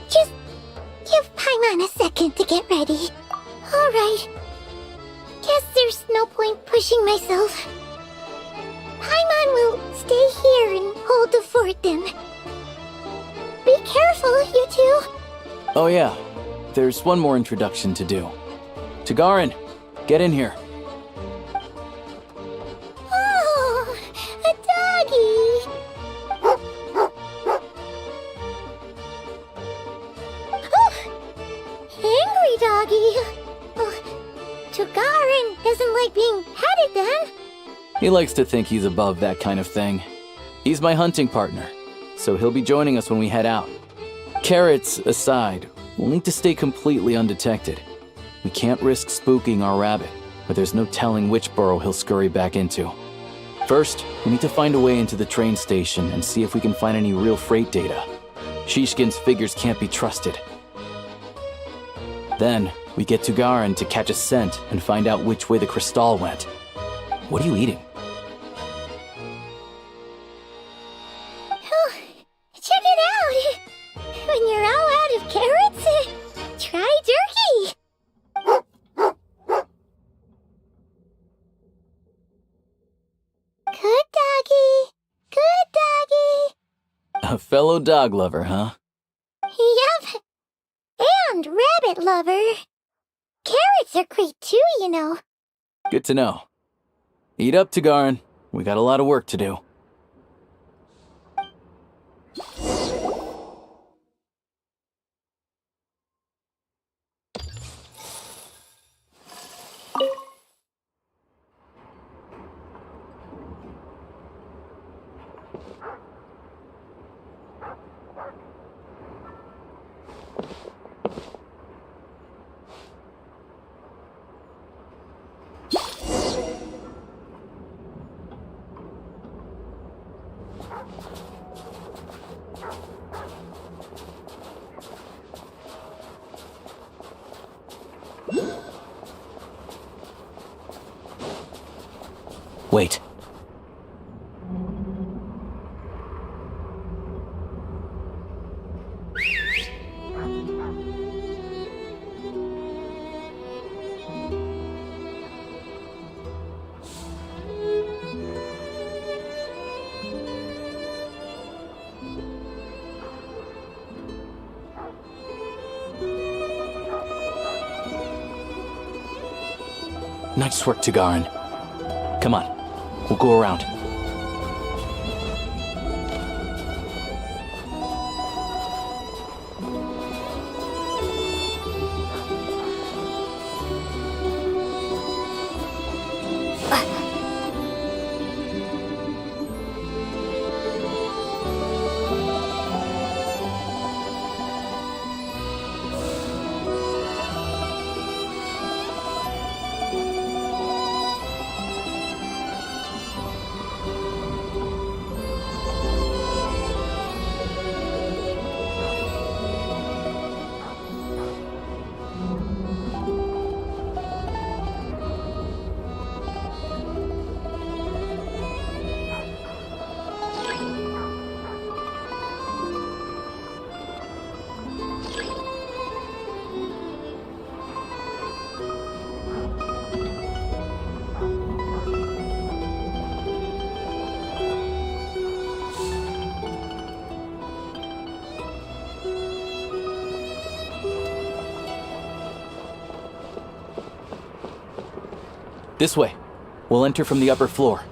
B: Just give Paimon a second to get ready. Alright. Guess there's no point pushing myself. Paimon will stay here and hold the fort then. Be careful, you two.
A: Oh yeah, there's one more introduction to do. Tagarin, get in here.
B: Oh, a doggy. Oh, angry doggy. Oh, Tagarin doesn't like being petted then.
A: He likes to think he's above that kind of thing. He's my hunting partner, so he'll be joining us when we head out. Carrots aside, we'll need to stay completely undetected. We can't risk spooking our rabbit, but there's no telling which burrow he'll scurry back into. First, we need to find a way into the train station and see if we can find any real freight data. Shishkin's figures can't be trusted. Then, we get Tugarin to catch a scent and find out which way the crystal went. What are you eating?
B: Oh, check it out. When you're all out of carrots, try jerky. Good doggy. Good doggy.
A: A fellow dog lover, huh?
B: Yep. And rabbit lover. Carrots are great too, you know.
A: Good to know. Eat up, Tagarin. We got a lot of work to do. Wait. Nice work, Tagarin. Come on, we'll go around. This way. We'll enter from the upper floor.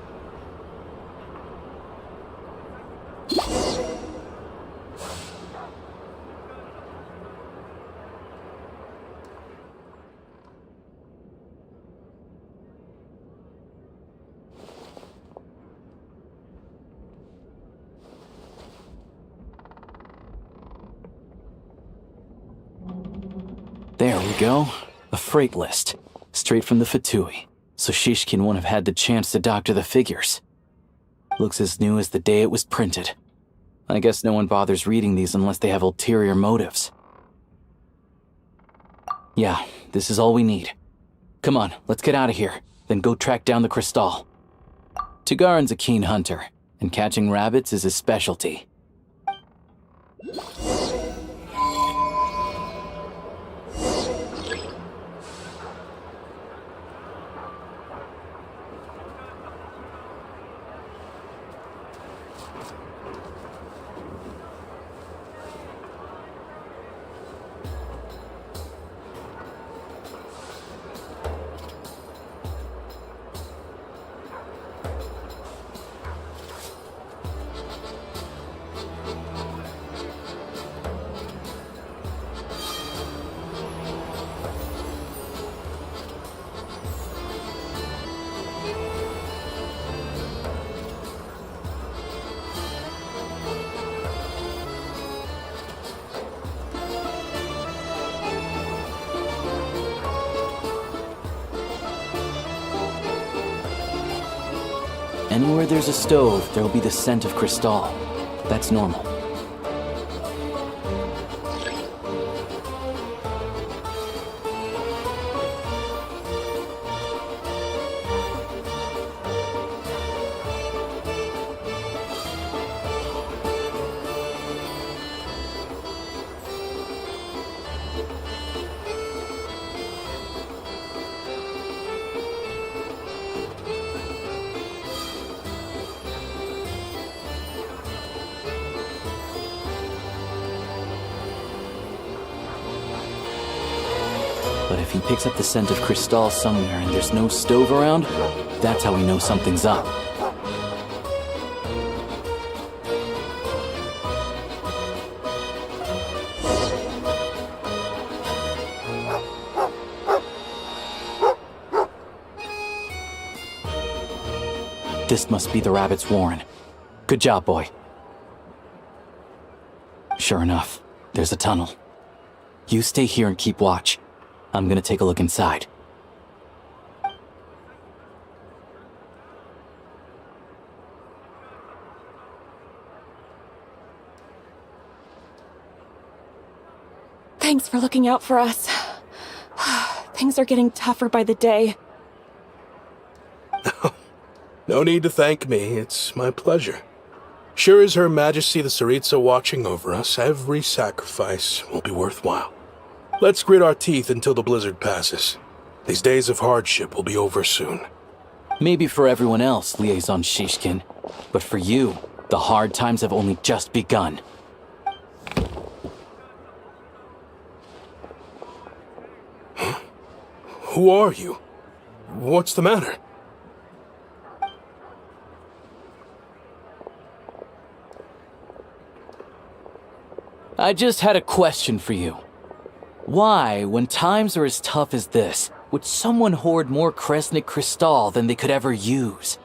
A: There we go. A freight list. Straight from the Fatui. So Shishkin won't have had the chance to doctor the figures. Looks as new as the day it was printed. I guess no one bothers reading these unless they have ulterior motives. Yeah, this is all we need. Come on, let's get out of here, then go track down the Crystal. Tagarin's a keen hunter, and catching rabbits is his specialty. Anywhere there's a stove, there'll be the scent of Crystal. That's normal. But if he picks up the scent of Crystal somewhere and there's no stove around, that's how we know something's up. This must be the rabbit's warren. Good job, boy. Sure enough, there's a tunnel. You stay here and keep watch. I'm gonna take a look inside.
M: Thanks for looking out for us. Things are getting tougher by the day.
L: No need to thank me. It's my pleasure. Sure as Her Majesty the Tsaritsa watching over us, every sacrifice will be worthwhile. Let's grit our teeth until the blizzard passes. These days of hardship will be over soon.
A: Maybe for everyone else, Liaison Shishkin. But for you, the hard times have only just begun.
L: Huh? Who are you? What's the matter?
A: I just had a question for you. Why, when times are as tough as this, would someone hoard more Kresnik Crystal than they could ever use?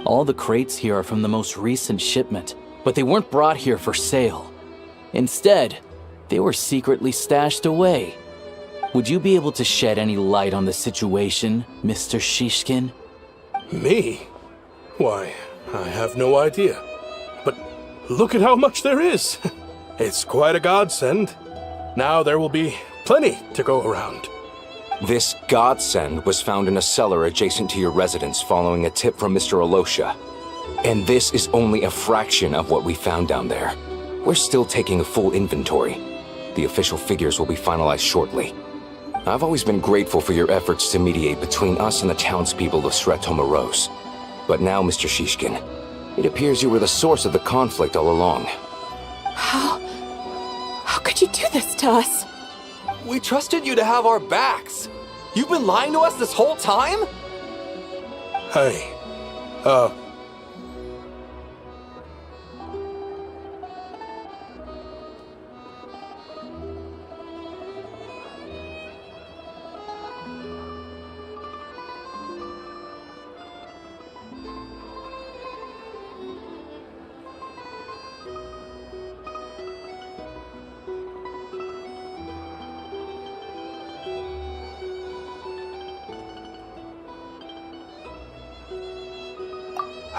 A: All the crates here are from the most recent shipment, but they weren't brought here for sale. Instead, they were secretly stashed away. Would you be able to shed any light on the situation, Mr. Shishkin?
L: Me? Why, I have no idea. But look at how much there is. It's quite a godsend. Now there will be plenty to go around.
K: This godsend was found in a cellar adjacent to your residence following a tip from Mr. Alosha. And this is only a fraction of what we found down there. We're still taking a full inventory. The official figures will be finalized shortly. I've always been grateful for your efforts to mediate between us and the townspeople of Sretomaros. But now, Mr. Shishkin, it appears you were the source of the conflict all along.
M: How could you do this to us?
N: We trusted you to have our backs. You've been lying to us this whole time?
L: Hey,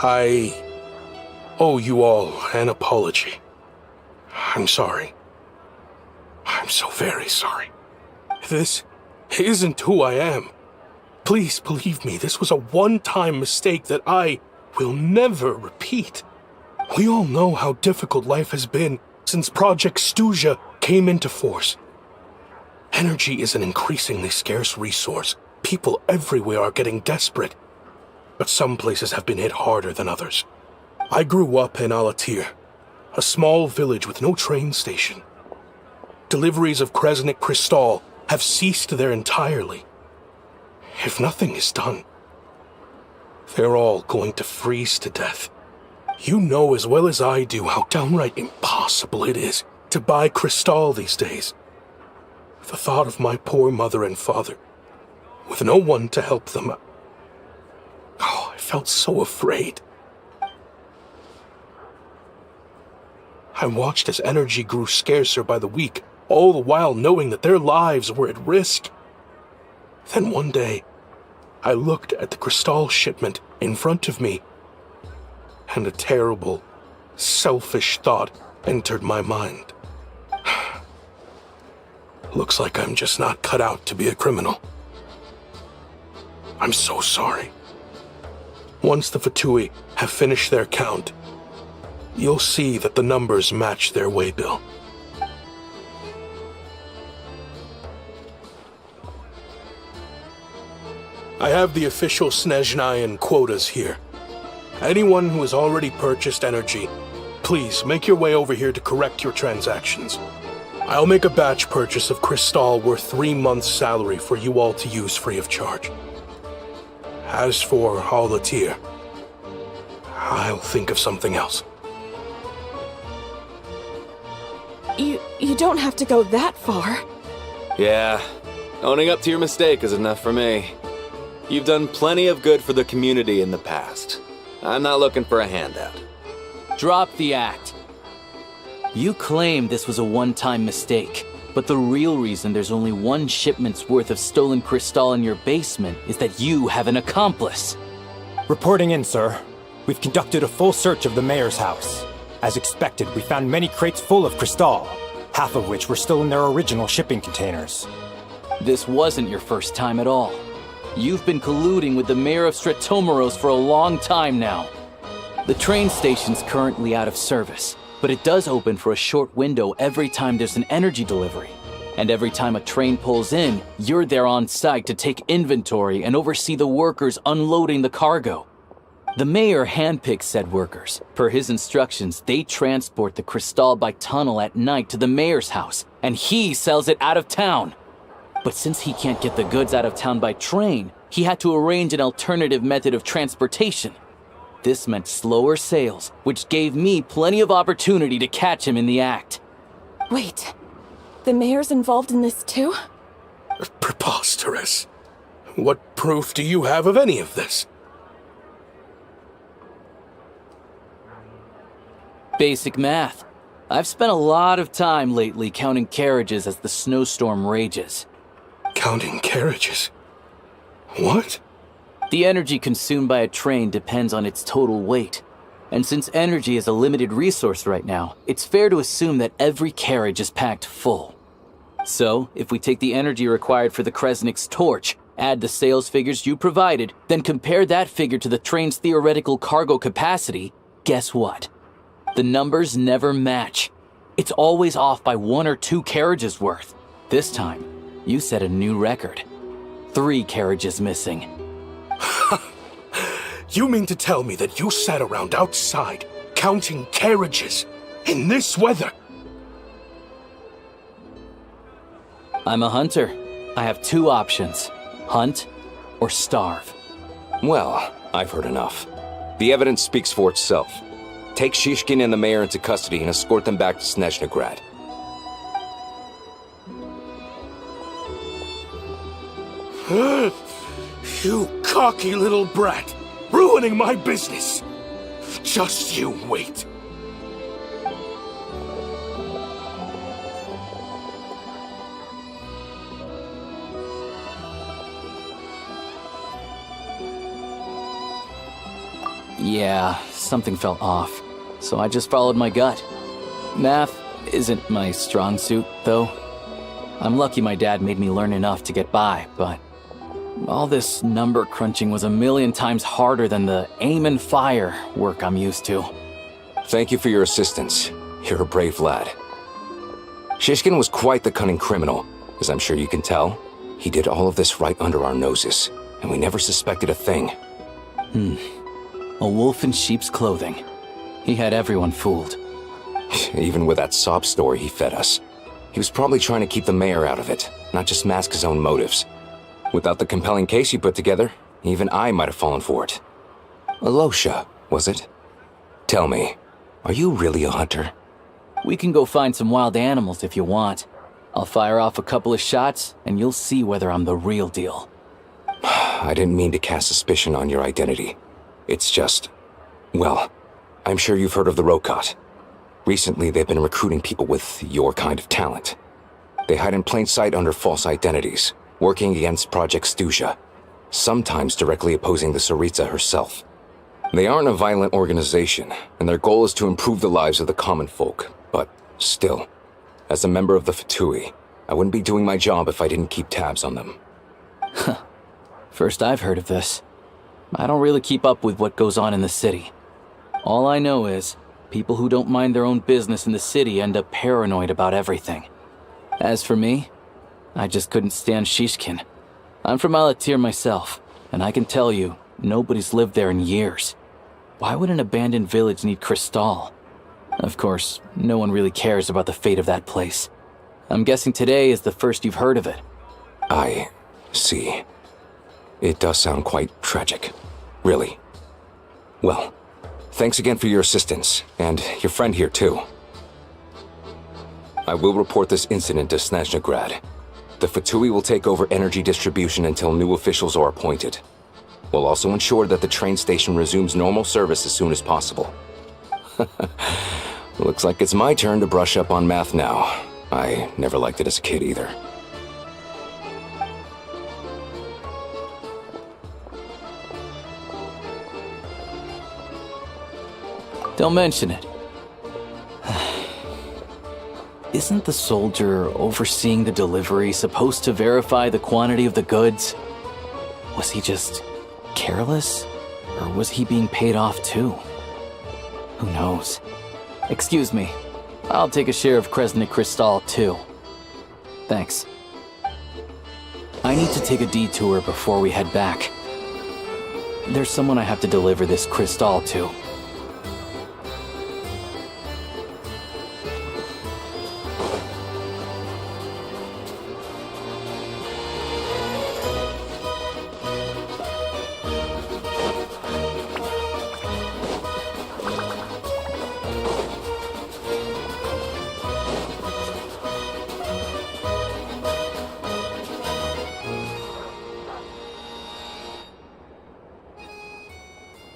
L: I owe you all an apology. I'm sorry. I'm so very sorry. This isn't who I am. Please believe me, this was a one-time mistake that I will never repeat. We all know how difficult life has been since Project Stuzha came into force. Energy is an increasingly scarce resource. People everywhere are getting desperate. But some places have been hit harder than others. I grew up in Alatir, a small village with no train station. Deliveries of Kresnik Crystal have ceased there entirely. If nothing is done, they're all going to freeze to death. You know as well as I do how downright impossible it is to buy Crystal these days. The thought of my poor mother and father, with no one to help them, I felt so afraid. I watched as energy grew scarcer by the week, all the while knowing that their lives were at risk. Then one day, I looked at the Crystal shipment in front of me, and a terrible, selfish thought entered my mind. Looks like I'm just not cut out to be a criminal. I'm so sorry. Once the Fatui have finished their count, you'll see that the numbers match their waybill. I have the official Snezhnayan quotas here. Anyone who has already purchased energy, please make your way over here to correct your transactions. I'll make a batch purchase of Crystal worth 3 months' salary for you all to use free of charge. As for Alatir, I'll think of something else.
M: You don't have to go that far.
N: Yeah, owning up to your mistake is enough for me. You've done plenty of good for the community in the past. I'm not looking for a handout.
A: Drop the act. You claim this was a one-time mistake, but the real reason there's only 1 shipment's worth of stolen Crystal in your basement is that you have an accomplice.
O: Reporting in, sir. We've conducted a full search of the mayor's house. As expected, we found many crates full of Crystal, half of which were still in their original shipping containers.
A: This wasn't your first time at all. You've been colluding with the mayor of Sretomaros for a long time now. The train station's currently out of service, but it does open for a short window every time there's an energy delivery. And every time a train pulls in, you're there on site to take inventory and oversee the workers unloading the cargo. The mayor handpicks said workers. Per his instructions, they transport the Crystal by tunnel at night to the mayor's house, and he sells it out of town. But since he can't get the goods out of town by train, he had to arrange an alternative method of transportation. This meant slower sales, which gave me plenty of opportunity to catch him in the act.
M: Wait, the mayor's involved in this too?
L: Preposterous. What proof do you have of any of this?
A: Basic math. I've spent a lot of time lately counting carriages as the snowstorm rages.
L: Counting carriages? What?
A: The energy consumed by a train depends on its total weight. And since energy is a limited resource right now, it's fair to assume that every carriage is packed full. So, if we take the energy required for the Kresnik's torch, add the sales figures you provided, then compare that figure to the train's theoretical cargo capacity, guess what? The numbers never match. It's always off by 1 or 2 carriages worth. This time, you set a new record. 3 carriages missing.
L: You mean to tell me that you sat around outside, counting carriages, in this weather?
A: I'm a hunter. I have 2 options. Hunt or starve.
K: Well, I've heard enough. The evidence speaks for itself. Take Shishkin and the mayor into custody and escort them back to Snezhnaya.
L: You cocky little brat! Ruining my business! Just you wait.
A: Yeah, something felt off. So I just followed my gut. Math isn't my strong suit, though. I'm lucky my dad made me learn enough to get by, but all this number crunching was a million times harder than the aim and fire work I'm used to.
K: Thank you for your assistance. You're a brave lad. Shishkin was quite the cunning criminal, as I'm sure you can tell. He did all of this right under our noses, and we never suspected a thing.
A: A wolf in sheep's clothing. He had everyone fooled.
K: Even with that sob story he fed us. He was probably trying to keep the mayor out of it, not just mask his own motives. Without the compelling case you put together, even I might have fallen for it. Alosha, was it? Tell me, are you really a hunter?
A: We can go find some wild animals if you want. I'll fire off a couple of shots, and you'll see whether I'm the real deal.
K: I didn't mean to cast suspicion on your identity. It's just... well, I'm sure you've heard of the Rokot. Recently, they've been recruiting people with your kind of talent. They hide in plain sight under false identities, working against Project Stuzha, sometimes directly opposing the Tsaritsa herself. They aren't a violent organization, and their goal is to improve the lives of the common folk. But still, as a member of the Fatui, I wouldn't be doing my job if I didn't keep tabs on them.
A: First I've heard of this. I don't really keep up with what goes on in the city. All I know is, people who don't mind their own business in the city end up paranoid about everything. As for me, I just couldn't stand Shishkin. I'm from Alatir myself, and I can tell you, nobody's lived there in years. Why would an abandoned village need Crystal? Of course, no one really cares about the fate of that place. I'm guessing today is the first you've heard of it.
K: I see. It does sound quite tragic. Really. Well, thanks again for your assistance, and your friend here too. I will report this incident to Snezhnaya. The Fatui will take over energy distribution until new officials are appointed. We'll also ensure that the train station resumes normal service as soon as possible. Looks like it's my turn to brush up on math now. I never liked it as a kid either.
A: Don't mention it. Isn't the soldier overseeing the delivery supposed to verify the quantity of the goods? Was he just careless? Or was he being paid off too? Who knows? Excuse me. I'll take a share of Kresnik Crystal too. Thanks. I need to take a detour before we head back. There's someone I have to deliver this crystal to.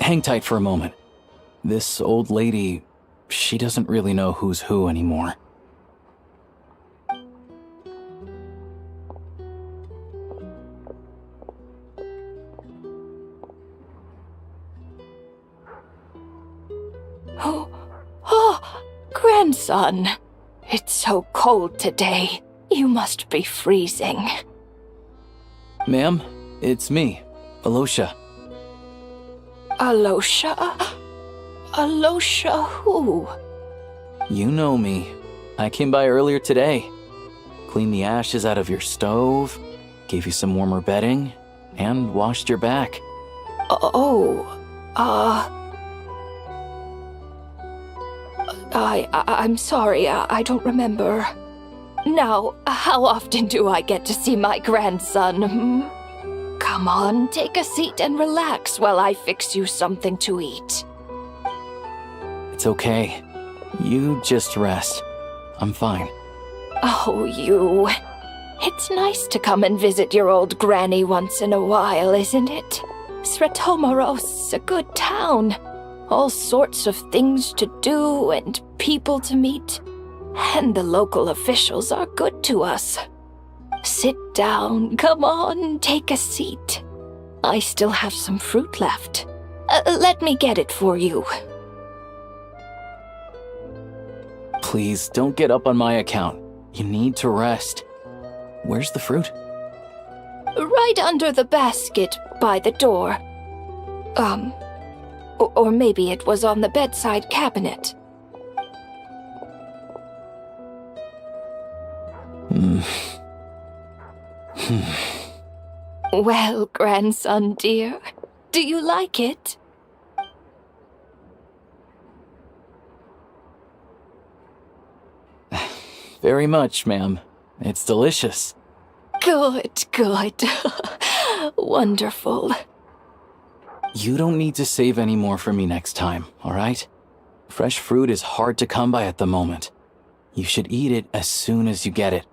A: hang tight for a moment. This old lady, she doesn't really know who's who anymore.
G: Oh, grandson. It's so cold today. You must be freezing.
A: Ma'am, it's me, Alosha.
G: Alosha? Alosha who?
A: You know me. I came by earlier today. Cleaned the ashes out of your stove, gave you some warmer bedding, and washed your back.
G: I'm sorry, I don't remember. Now, how often do I get to see my grandson? Come on, take a seat and relax while I fix you something to eat.
A: It's okay. You just rest. I'm fine.
G: Oh, you. It's nice to come and visit your old granny once in a while, isn't it? Sretomaros's a good town. All sorts of things to do and people to meet. And the local officials are good to us. Sit down, come on, take a seat. I still have some fruit left. Let me get it for you.
A: Please, don't get up on my account. You need to rest. Where's the fruit?
G: Right under the basket by the door. Or maybe it was on the bedside cabinet. Well, grandson dear, do you like it?
A: Very much, ma'am. It's delicious.
G: Good, good. Wonderful.
A: You don't need to save any more for me next time, all right? Fresh fruit is hard to come by at the moment. You should eat it as soon as you get it.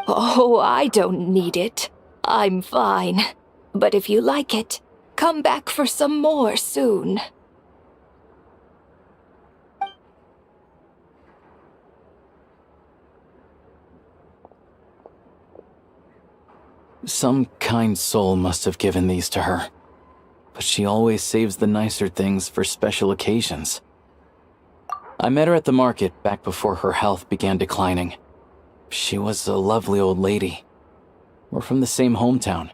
G: Oh, I don't need it. I'm fine. But if you like it, come back for some more soon.
A: Some kind soul must have given these to her. But she always saves the nicer things for special occasions. I met her at the market back before her health began declining. She was a lovely old lady. We're from the same hometown.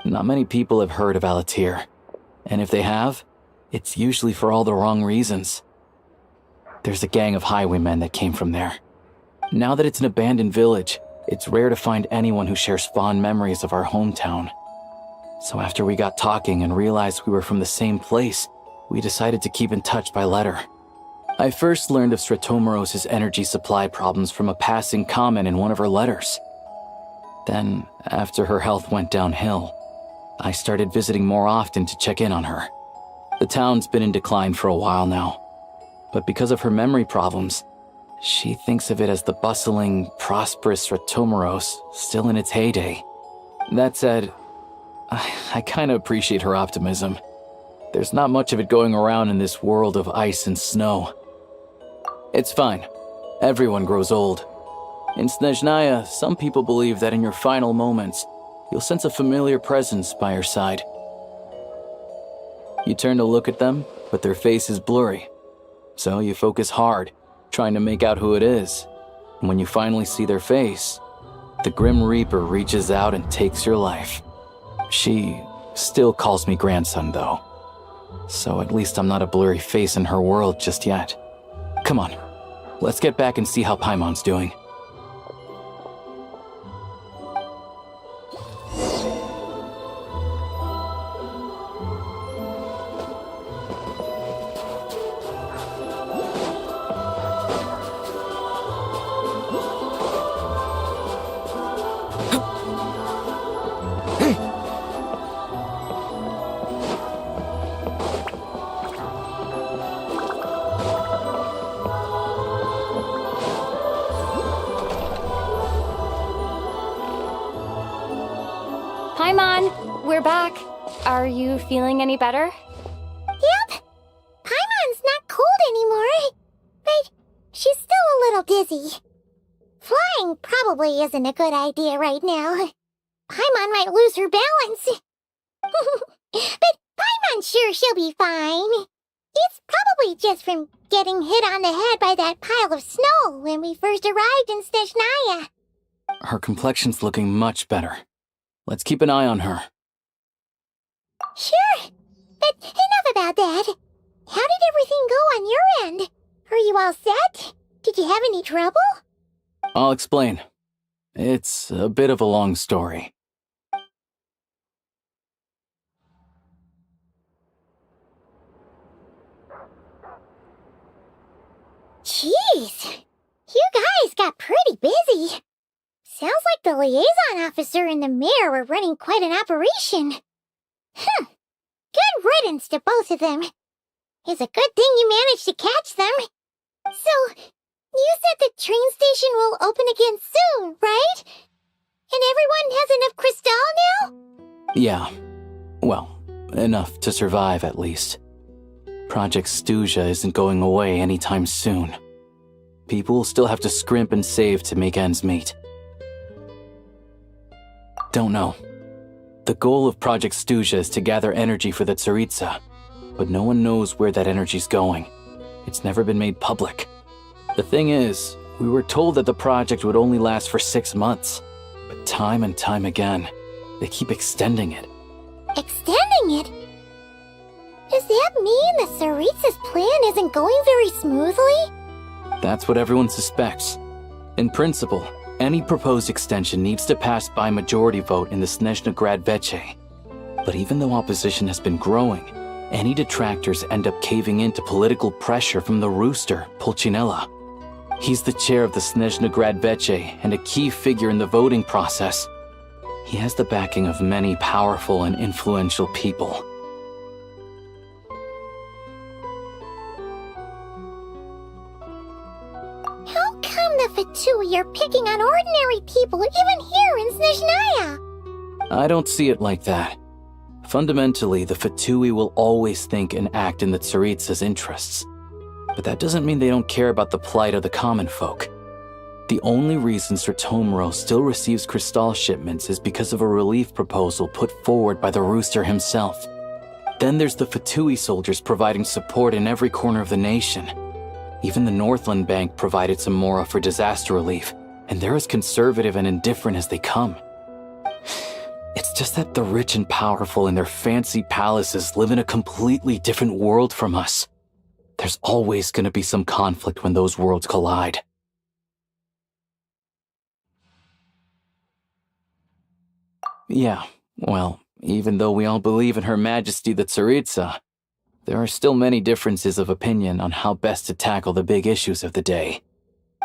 A: Not many people have heard of Alatir. And if they have, it's usually for all the wrong reasons. There's a gang of highwaymen that came from there. Now that it's an abandoned village, it's rare to find anyone who shares fond memories of our hometown. So after we got talking and realized we were from the same place, we decided to keep in touch by letter. I first learned of Sretomaros's energy supply problems from a passing comment in one of her letters. Then, after her health went downhill, I started visiting more often to check in on her. The town's been in decline for a while now, but because of her memory problems, she thinks of it as the bustling, prosperous Sretomaros still in its heyday. That said, I kinda appreciate her optimism. There's not much of it going around in this world of ice and snow. It's fine. Everyone grows old. In Snezhnaya, some people believe that in your final moments, you'll sense a familiar presence by your side. You turn to look at them, but their face is blurry. So you focus hard, trying to make out who it is. And when you finally see their face, the Grim Reaper reaches out and takes your life. She still calls me grandson, though. So at least I'm not a blurry face in her world just yet. Come on, let's get back and see how Paimon's doing.
E: Paimon, we're back. Are you feeling any better?
B: Yep, cold anymore. But she's still a little dizzy. Flying probably isn't a good idea right now. Paimon might lose her balance. But Paimon's sure she'll be fine. It's probably just from getting hit on the head by that pile of snow when we first arrived in Snezhnaya.
A: Her complexion's looking much better. Let's keep an eye on her.
B: Sure, but enough about that. How did everything go on your end? Are you all set? Did you have any trouble?
A: I'll explain. It's a bit of a long story.
B: Jeez, you guys got pretty busy. Sounds like the liaison officer and the mayor were running quite an operation. Good riddance to both of them. It's a good thing you managed to catch them. So, you said the train station will open again soon, right? And everyone has enough crystal now?
A: Yeah. Well, enough to survive at least. Project Stuzha isn't going away anytime soon. People will still have to scrimp and save to make ends meet. Don't know. The goal of Project Stuzha is to gather energy for the Tsaritsa, but no one knows where that energy's going. It's never been made public. The thing is, we were told that the project would only last for 6 months, but time and time again, they keep extending it.
B: Extending it? Does that mean the Tsaritsa's plan isn't going very smoothly?
A: That's what everyone suspects. In principle, any proposed extension needs to pass by majority vote in the Snezhnaya Veche. But even though opposition has been growing, any detractors end up caving in to political pressure from the rooster, Pulcinella. He's the chair of the Snezhnaya Veche and a key figure in the voting process. He has the backing of many powerful and influential people.
B: How come the Fatui are picking on ordinary people even here in Snezhnaya?
A: I don't see it like that. Fundamentally, the Fatui will always think and act in the Tsaritsa's interests. But that doesn't mean they don't care about the plight of the common folk. The only reason Sir Tomoro still receives crystal shipments is because of a relief proposal put forward by the rooster himself. Then there's the Fatui soldiers providing support in every corner of the nation. Even the Northland Bank provided some mora for disaster relief, and they're as conservative and indifferent as they come. It's just that the rich and powerful in their fancy palaces live in a completely different world from us. There's always going to be some conflict when those worlds collide. Yeah, well, even though we all believe in Her Majesty the Tsaritsa, there are still many differences of opinion on how best to tackle the big issues of the day.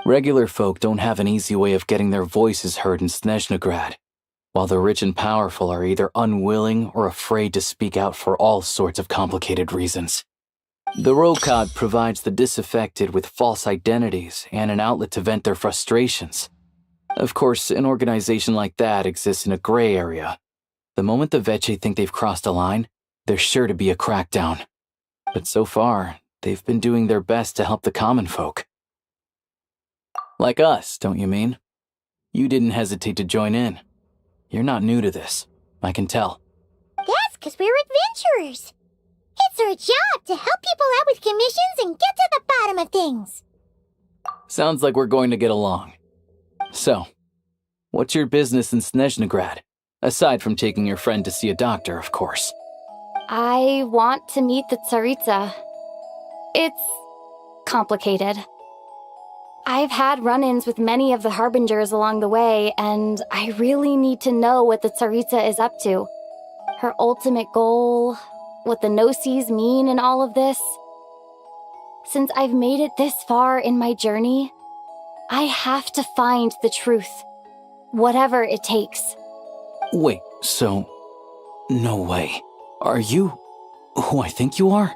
A: Regular folk don't have an easy way of getting their voices heard in Snezhnaya, while the rich and powerful are either unwilling or afraid to speak out for all sorts of complicated reasons. The Rokad provides the disaffected with false identities and an outlet to vent their frustrations. Of course, an organization like that exists in a gray area. The moment the Veche think they've crossed a line, there's sure to be a crackdown. But so far, they've been doing their best to help the common folk. Like us, don't you mean? You didn't hesitate to join in. You're not new to this, I can tell.
B: That's because we're adventurers. It's our job to help people out with commissions and get to the bottom of things.
A: Sounds like we're going to get along. So, what's your business in Snezhnaya? Aside from taking your friend to see a doctor, of course.
E: I want to meet the Tsaritsa. It's complicated. I've had run-ins with many of the Harbingers along the way, and I really need to know what the Tsaritsa is up to. Her ultimate goal, what the Gnosis mean in all of this. Since I've made it this far in my journey, I have to find the truth, whatever it takes.
A: Wait, so... no way. Are you who I think you are?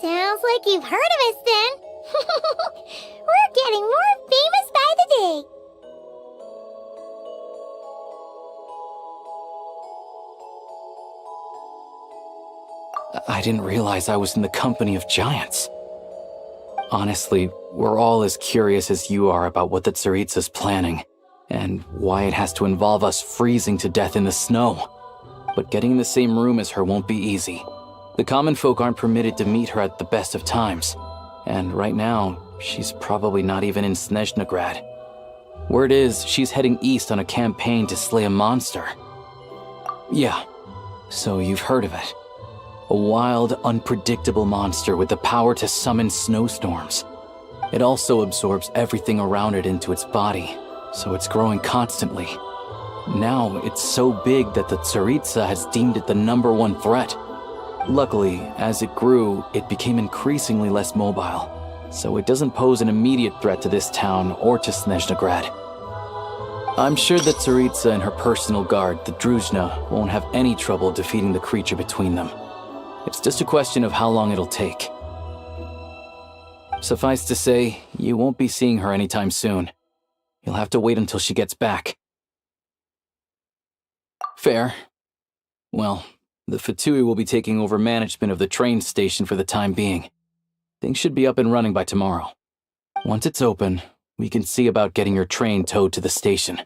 B: Sounds like you've heard of us then. We're getting more famous by the day.
A: I didn't realize I was in the company of giants. Honestly, we're all as curious as you are about what the Tsaritsa's planning, and why it has to involve us freezing to death in the snow. But getting in the same room as her won't be easy. The common folk aren't permitted to meet her at the best of times, and right now, she's probably not even in Snezhnagrad. Word is, she's heading east on a campaign to slay a monster. Yeah, so you've heard of it. A wild, unpredictable monster with the power to summon snowstorms. It also absorbs everything around it into its body, so it's growing constantly. Now, it's so big that the Tsaritsa has deemed it the #1 threat. Luckily, as it grew, it became increasingly less mobile, so it doesn't pose an immediate threat to this town or to Snezhnagrad. I'm sure that Tsaritsa and her personal guard, the Druzhna, won't have any trouble defeating the creature between them. It's just a question of how long it'll take. Suffice to say, you won't be seeing her anytime soon. You'll have to wait until she gets back. Fair. Well, the Fatui will be taking over management of the train station for the time being. Things should be up and running by tomorrow. Once it's open, we can see about getting your train towed to the station.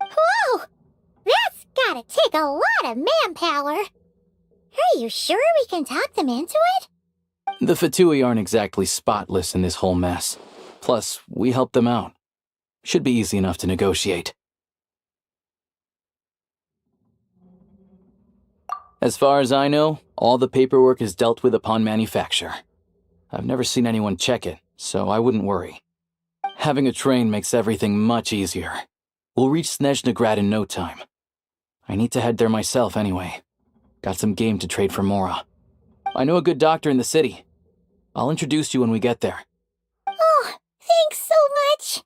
B: Whoa! That's gotta take a lot of manpower. Are you sure we can talk them into it?
A: The Fatui aren't exactly spotless in this whole mess. Plus, we helped them out. Should be easy enough to negotiate. As far as I know, all the paperwork is dealt with upon manufacture. I've never seen anyone check it, so I wouldn't worry. Having a train makes everything much easier. We'll reach Snezhnagrad in no time. I need to head there myself anyway. Got some game to trade for Mora. I know a good doctor in the city. I'll introduce you when we get there.
B: Oh, thanks so much.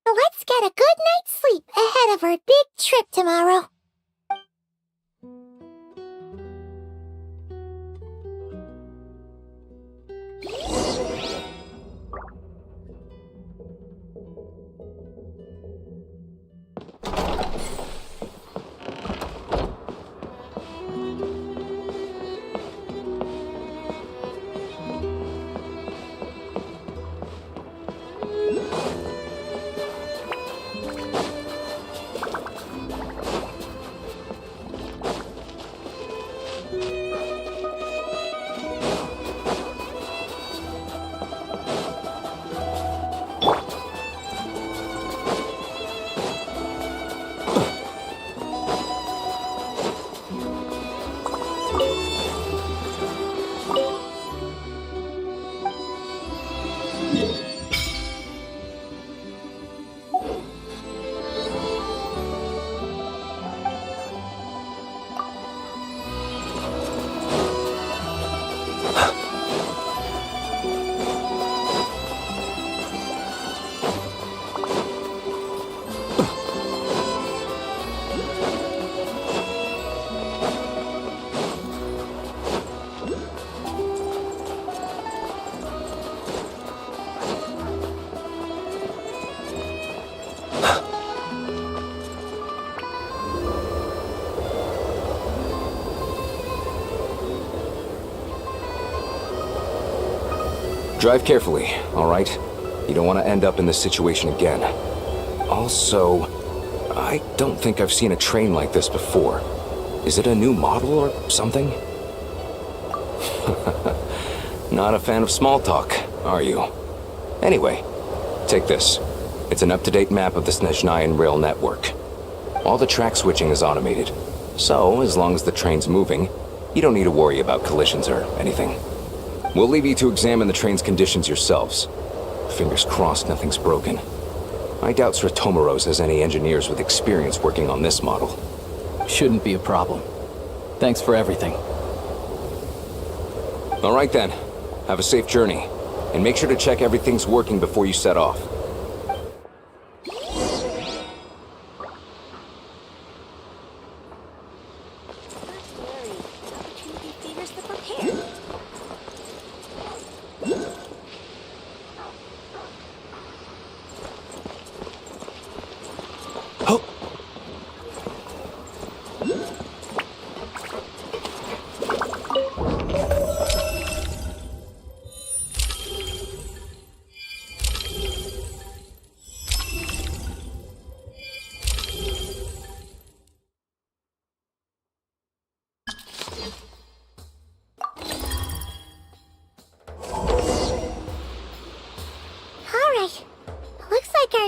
B: Let's get a good night's sleep ahead of our big trip tomorrow.
K: Drive carefully, all right? You don't want to end up in this situation again. Also, I don't think I've seen a train like this before. Is it a new model or something? Not a fan of small talk, are you? Anyway, take this. It's an up-to-date map of the Snezhnayan rail network. All the track switching is automated, so as long as the train's moving, you don't need to worry about collisions or anything. We'll leave you to examine the train's conditions yourselves. Fingers crossed nothing's broken. I doubt Sratomaros has any engineers with experience working on this model.
A: Shouldn't be a problem. Thanks for everything.
K: All right then. Have a safe journey. And make sure to check everything's working before you set off.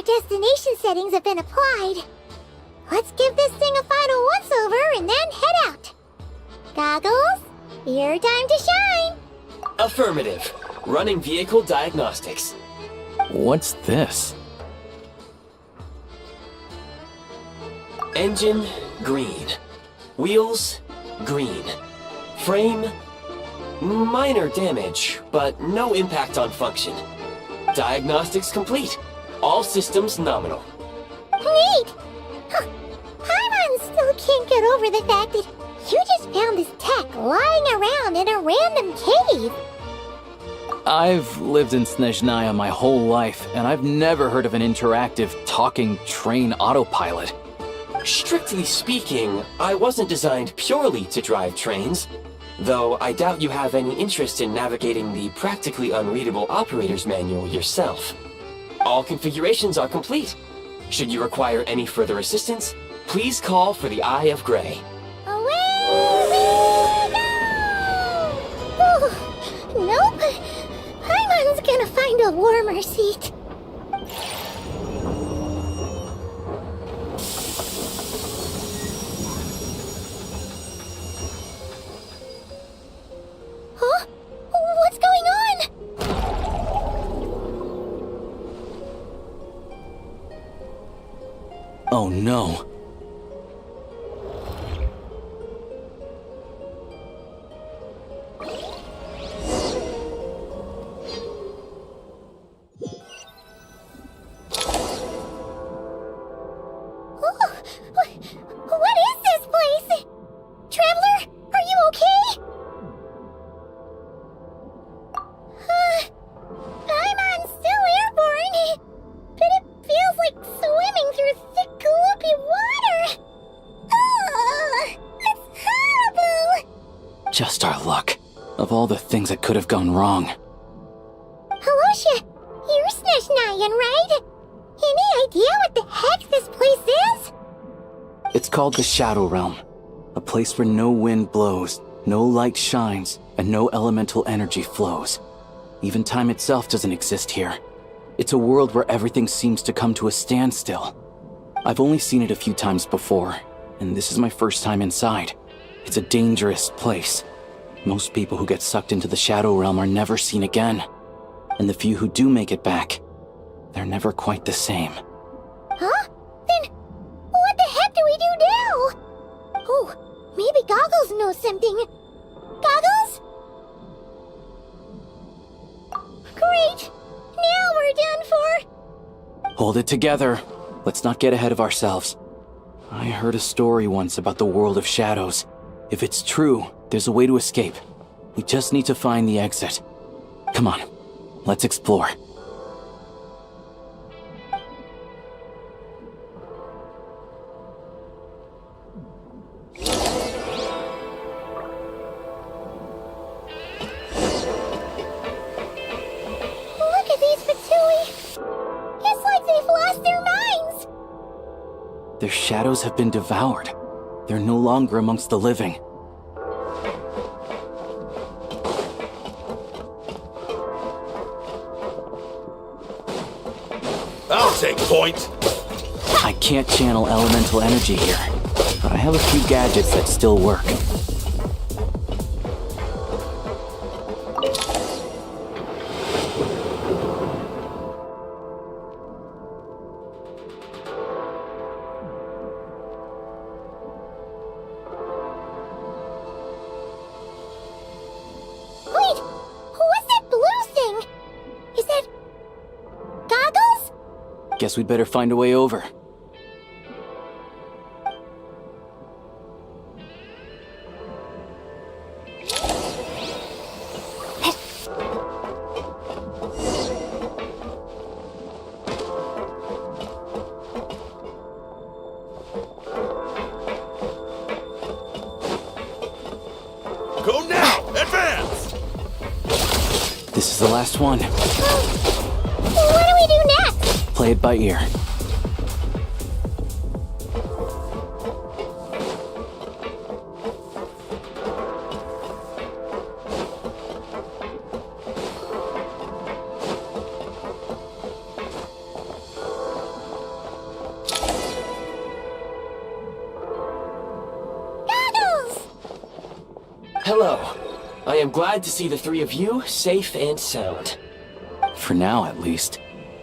B: our destination settings have been applied. Let's give this thing a final once-over and then head out. Goggles, your time to shine.
C: Affirmative. Running vehicle diagnostics.
A: What's this?
C: Engine, green. Wheels, green. Frame, minor damage, but no impact on function. Diagnostics complete. All systems nominal.
B: Neat! Huh. Paimon still can't get over the fact that you just found this tech lying around in a random cave.
A: I've lived in Snezhnaya my whole life, and I've never heard of an interactive, talking train autopilot.
C: Strictly speaking, I wasn't designed purely to drive trains, though I doubt you have any interest in navigating the practically unreadable operator's manual yourself. All configurations are complete. Should you require any further assistance, please call for the Eye of Grey.
B: Away we go! Nope. Paimon's gonna find a warmer seat. Huh? What's going on?
A: Oh no.
B: What is this place? Traveler, are you okay? Paimon's still airborne, but it feels like swimming through thick, gloopy water. That's horrible.
A: Just our luck. Of all the things that could have gone wrong.
B: Halosha, you're Snezhnayan, right? Any idea what the heck this place is?
A: It's called the Shadow Realm. A place where no wind blows, no light shines, and no elemental energy flows. Even time itself doesn't exist here. It's a world where everything seems to come to a standstill. I've only seen it a few times before, and this is my first time inside. It's a dangerous place. Most people who get sucked into the Shadow Realm are never seen again. And the few who do make it back, they're never quite the same.
B: Huh? Then what the heck do we do now? Oh, maybe Goggles knows something. Goggles? Great! Now we're done for!
A: Hold it together. Let's not get ahead of ourselves. I heard a story once about the world of shadows. If it's true, there's a way to escape. We just need to find the exit. Come on, let's explore.
B: Look at these Fatui! It's like they've lost their minds!
A: Their shadows have been devoured. They're no longer amongst the living.
P: I'll take point.
A: I can't channel elemental energy here, but I have a few gadgets that still work.
B: Wait! What's that blue thing? Is that... Goggles?
A: Guess we'd better find a way over.
P: Go now! Advance!
A: This is the last one.
B: What do we do next?
A: Play it by ear.
C: Hello. I am glad to see the three of you safe and sound.
A: For now, at least.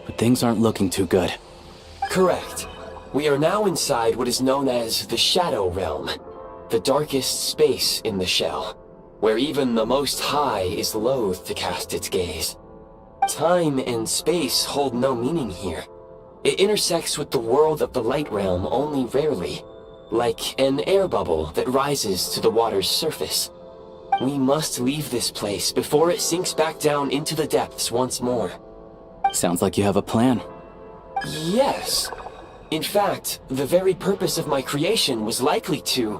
A: But things aren't looking too good.
C: Correct. We are now inside what is known as the Shadow Realm, the darkest space in the shell, where even the Most High is loath to cast its gaze. Time and space hold no meaning here. It intersects with the world of the Light Realm only rarely, like an air bubble that rises to the water's surface. We must leave this place before it sinks back down into the depths once more.
A: Sounds like you have a plan.
C: Yes. In fact, the very purpose of my creation was likely to...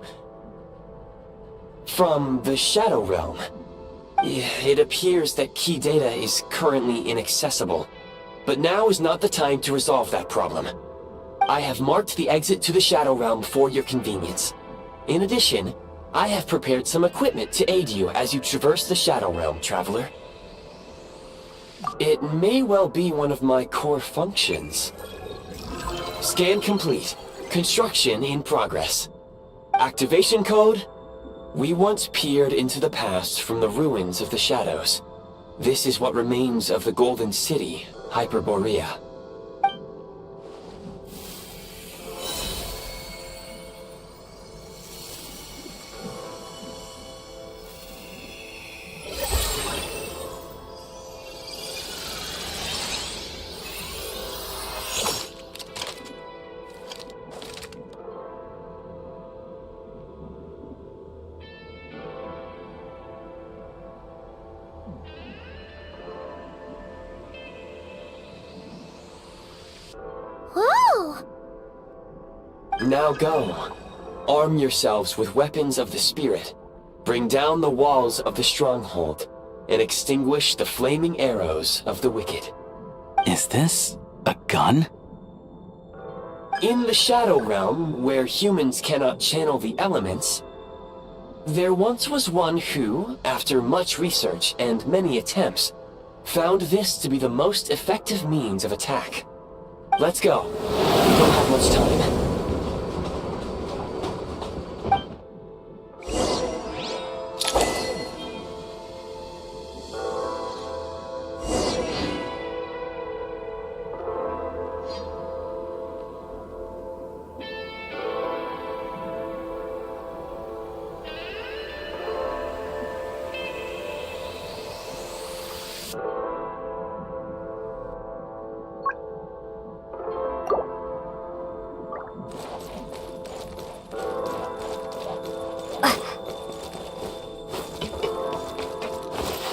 C: from the Shadow Realm. It appears that key data is currently inaccessible, but now is not the time to resolve that problem. I have marked the exit to the Shadow Realm for your convenience. In addition, I have prepared some equipment to aid you as you traverse the Shadow Realm, Traveler. It may well be one of my core functions. Scan complete. Construction in progress. Activation code? We once peered into the past from the ruins of the shadows. This is what remains of the Golden City, Hyperborea.
B: Whoa!
C: Now go. Arm yourselves with weapons of the spirit. Bring down the walls of the stronghold, and extinguish the flaming arrows of the wicked.
A: Is this a gun?
C: In the Shadow Realm, where humans cannot channel the elements, there once was one who, after much research and many attempts, found this to be the most effective means of attack. Let's go. We don't have much time.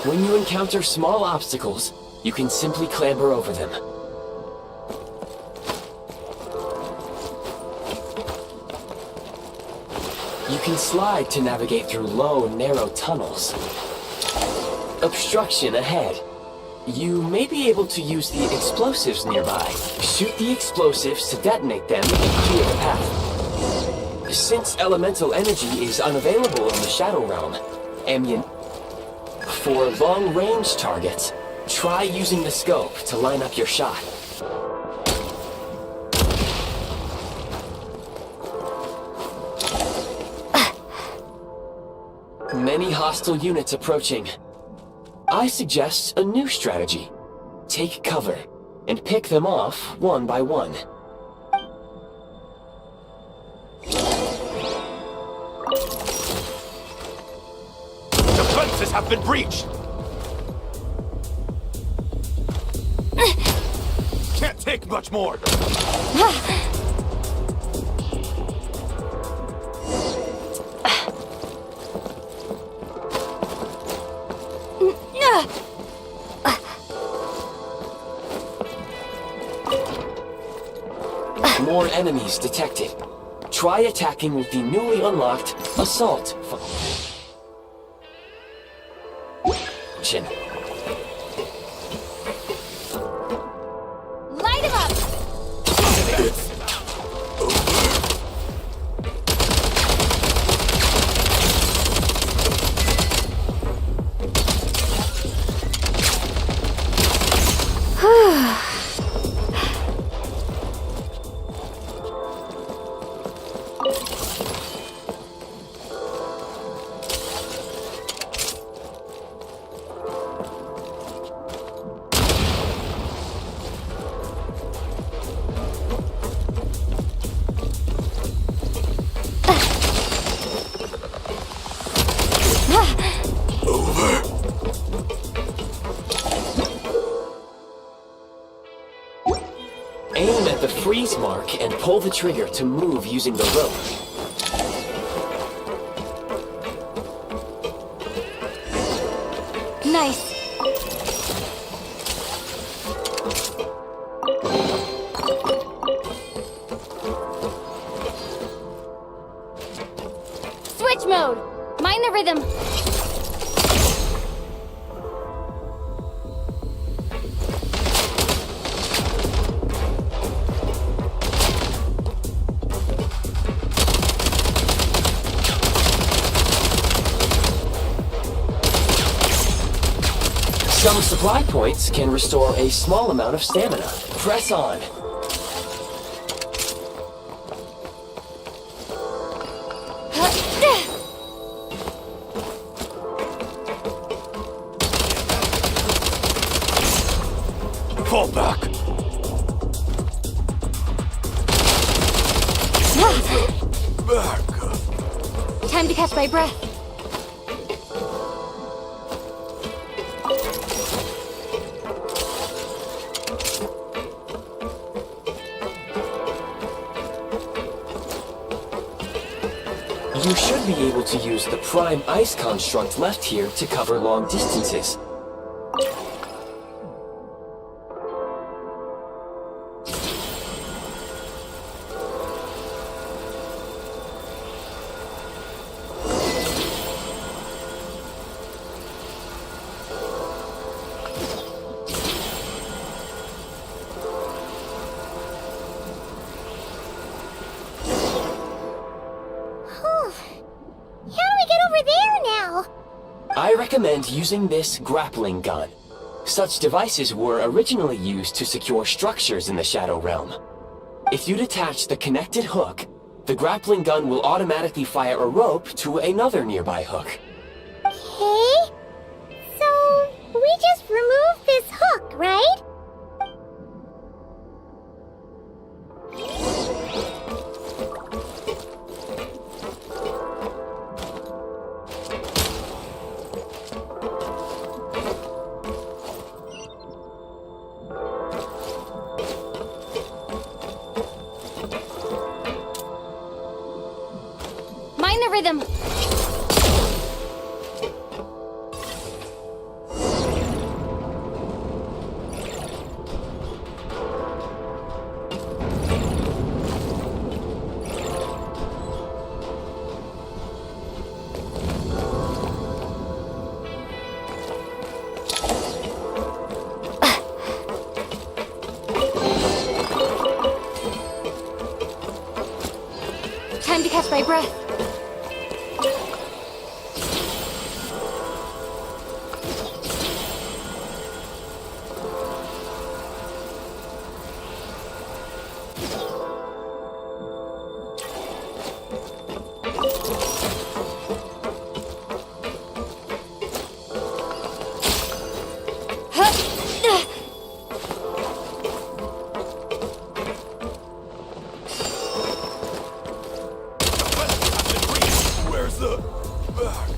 C: When you encounter small obstacles, you can simply clamber over them. You can slide to navigate through low, narrow tunnels. Obstruction ahead. You may be able to use the explosives nearby. Shoot the explosives to detonate them and clear the path. Since elemental energy is unavailable in the Shadow Realm, for long-range targets, try using the scope to line up your shot. Many hostile units approaching. I suggest a new strategy. Take cover, and pick them off one by one.
P: Defenses have been breached! Can't take much more!
C: More enemies detected. Try attacking with the newly unlocked Assault function.
B: Light him up!
C: the freeze mark and pull the trigger to move using the rope.
E: Nice. Switch mode! Mind the rhythm!
C: Some supply points can restore a small amount of stamina. Press on.
P: Fall back. Back.
E: Time to catch my breath.
C: You should be able to use the prime ice construct left here to cover long distances. I recommend using this grappling gun. Such devices were originally used to secure structures in the Shadow Realm. If you detach the connected hook, the grappling gun will automatically fire a rope to another nearby hook.
B: Okay. So, we just removed this hook, right?
E: Mind the rhythm! Time to catch my breath.
P: Where's the back?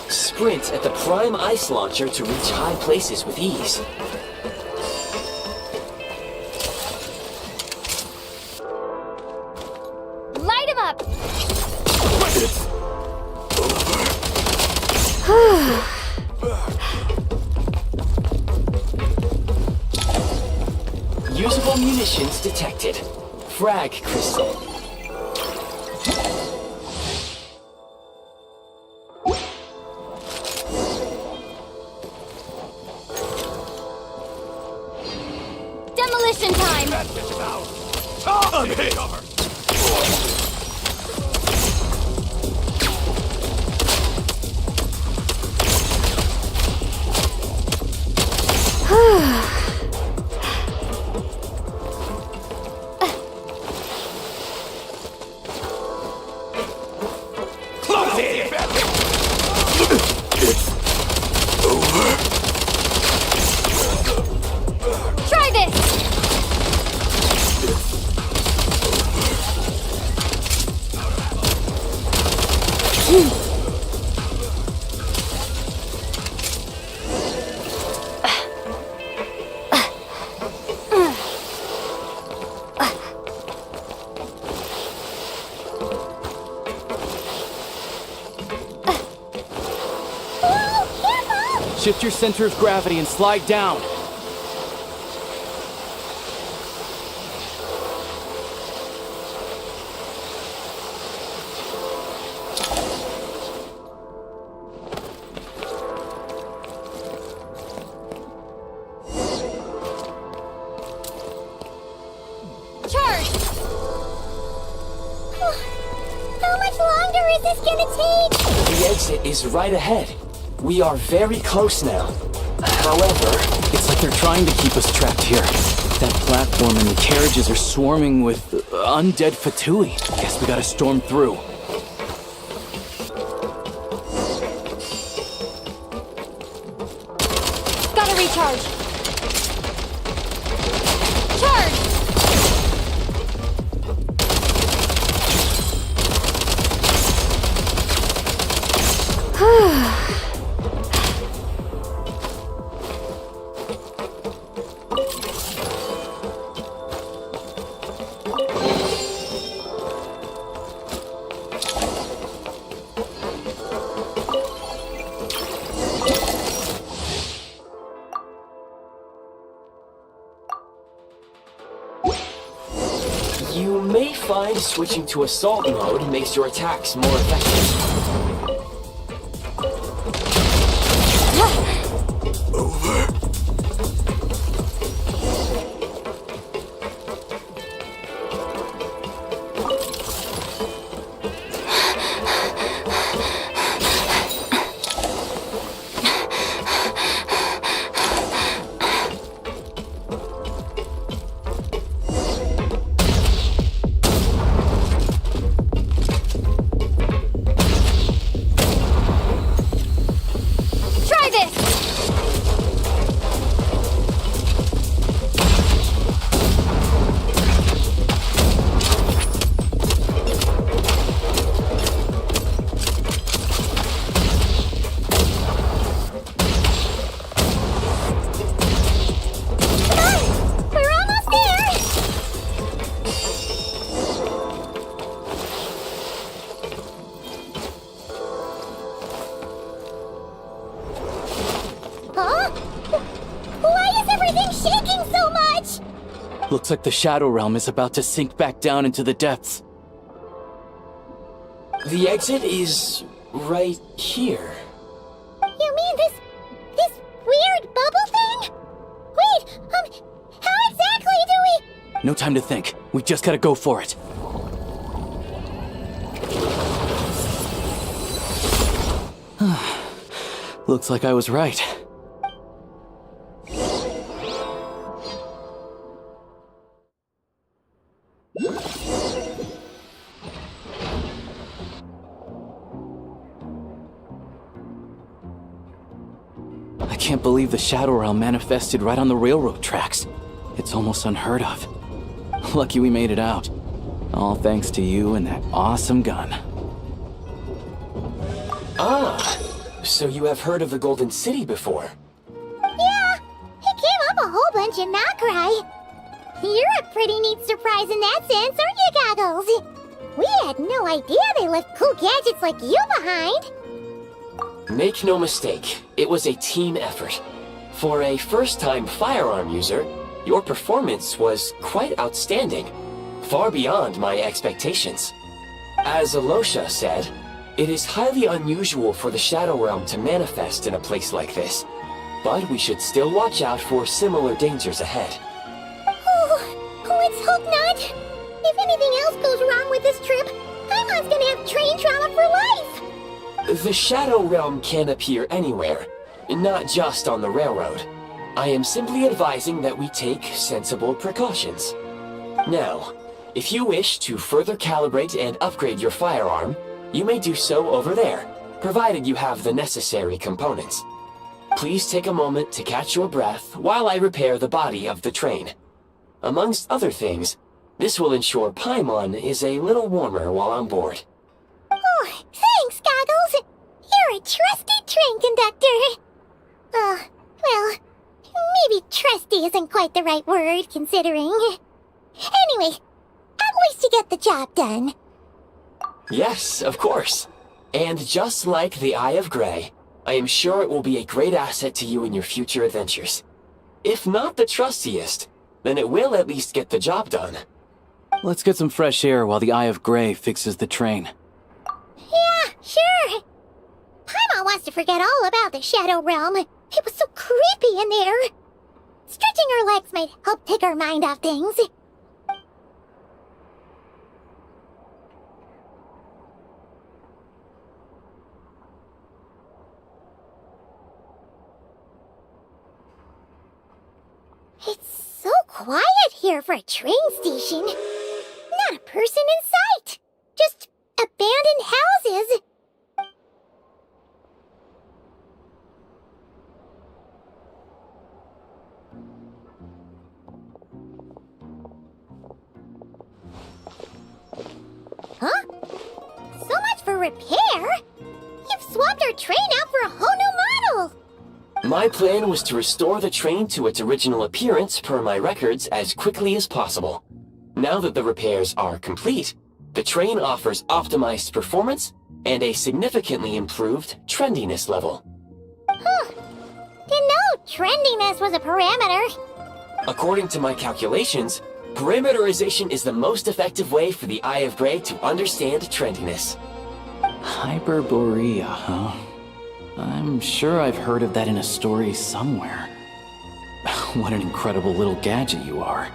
C: Sprint at the prime ice launcher to reach high places with ease.
E: Light him up!
C: Usable munitions detected. Frag crystal.
E: Demolition time!
P: Close it!
E: Try this!
A: Shift your center of gravity and slide down.
B: Charge! How much longer is this gonna take?
C: The exit is right ahead. We are very close now. However,
A: it's like they're trying to keep us trapped here. That platform and the carriages are swarming with undead Fatui. Guess we gotta storm through.
E: Gotta recharge. Charge!
C: you may find switching to assault mode makes your attacks more effective.
A: Looks like the Shadow Realm is about to sink back down into the depths.
C: The exit is right here.
B: You mean this weird bubble thing? Wait, how exactly do we...
A: No time to think. We just gotta go for it. Looks like I was right. I can't believe the Shadow Realm manifested right on the railroad tracks. It's almost unheard of. Lucky we made it out. All thanks to you and that awesome gun.
C: Ah, so you have heard of the Golden City before?
B: Yeah, it came up a whole bunch in Nokrai. You're a pretty neat surprise in that sense, aren't you, Goggles? We had no idea they left cool gadgets like you behind.
C: Make no mistake, it was a team effort. For a first-time firearm user, your performance was quite outstanding, far beyond my expectations. As Alosha said, it is highly unusual for the Shadow Realm to manifest in a place like this, but we should still watch out for similar dangers ahead.
B: Oh, let's hope not. If anything else goes wrong with this trip, Paimon's gonna have train trauma for life.
C: The Shadow Realm can appear anywhere, not just on the railroad. I am simply advising that we take sensible precautions. Now, if you wish to further calibrate and upgrade your firearm, you may do so over there, provided you have the necessary components. Please take a moment to catch your breath while I repair the body of the train. Amongst other things, this will ensure Paimon is a little warmer while on board.
B: Oh, thanks, Goggles. You're a trusty train conductor. Well, maybe trusty isn't quite the right word, considering. Anyway, at least you get the job done.
C: Yes, of course. And just like the Eye of Grey, I am sure it will be a great asset to you in your future adventures. If not the trustiest, then it will at least get the job done.
A: Let's get some fresh air while the Eye of Grey fixes the train.
B: Yeah, sure. Paimon wants to forget all about the Shadow Realm. It was so creepy in there. Stretching her legs might help take her mind off things. It's so quiet here for a train station. Not a person in sight. Just abandoned houses. Huh? So much for repair? You've swapped our train out for a whole new model!
C: My plan was to restore the train to its original appearance per my records as quickly as possible. Now that the repairs are complete, the train offers optimized performance and a significantly improved trendiness level.
B: Didn't know trendiness was a parameter.
C: According to my calculations, parameterization is the most effective way for the Eye of Grey to understand trendiness.
A: Hyperborea, huh? I'm sure I've heard of that in a story somewhere. What an incredible little gadget you are.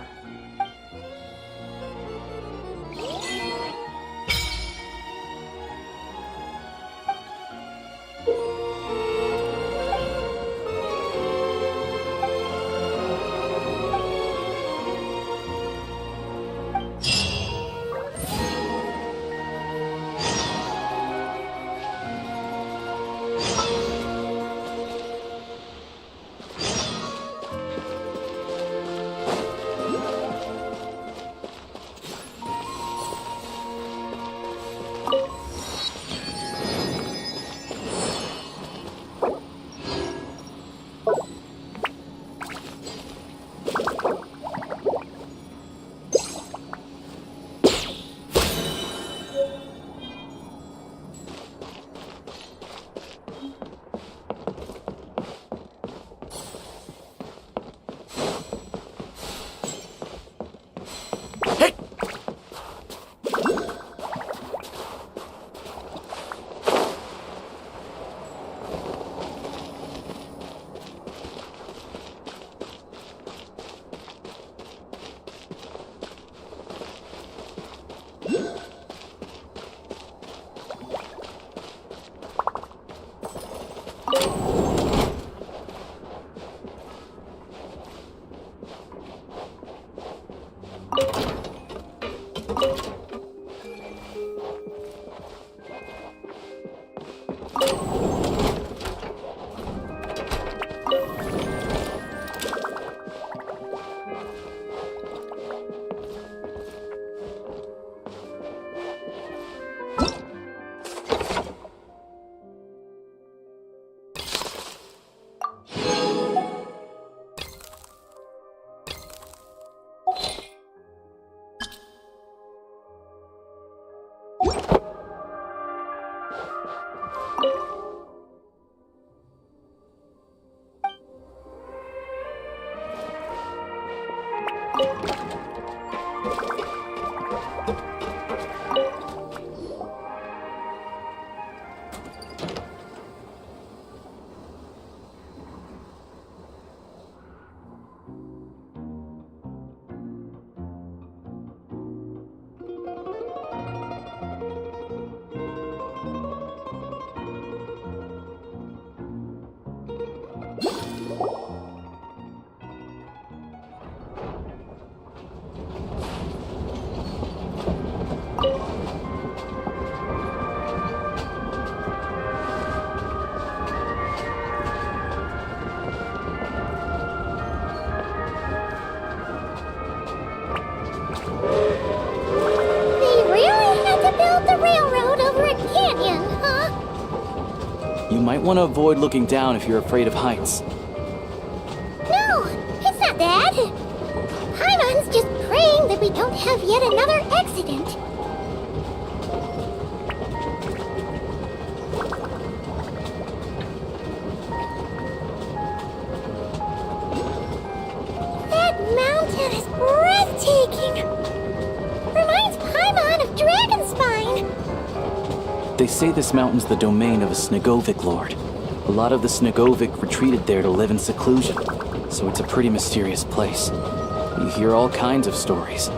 A: Might want to avoid looking down if you're afraid of heights.
B: No, it's not that. Paimon's just praying that we don't have yet another accident. breathtaking. Reminds Paimon of Dragonspine.
A: They say this mountain's the domain of a Snegovic lord. A lot of the Snegovic retreated there to live in seclusion, so it's a pretty mysterious place. You hear all kinds of stories.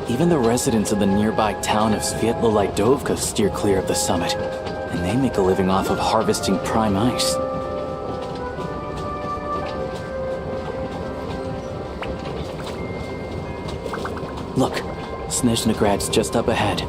A: Even the residents of the nearby town of Svietlolaidovka steer clear of the summit, and they make a living off of harvesting prime ice. Look, Snezhnagrad's just up ahead.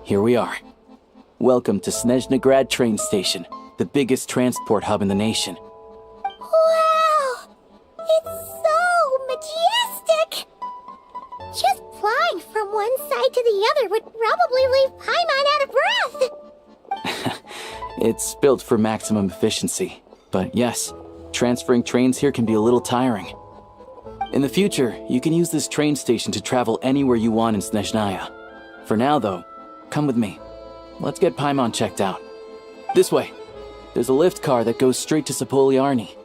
A: Here we are. Welcome to Snezhnagrad train station, the biggest transport hub in the nation.
B: Wow! It's so majestic! Just flying from one side to the other would probably leave Paimon out of breath!
A: It's built for maximum efficiency, but yes, transferring trains here can be a little tiring. In the future, you can use this train station to travel anywhere you want in Snezhnaya. For now, though, come with me. Let's get Paimon checked out. This way. There's a lift car that goes straight to Sapoliarny.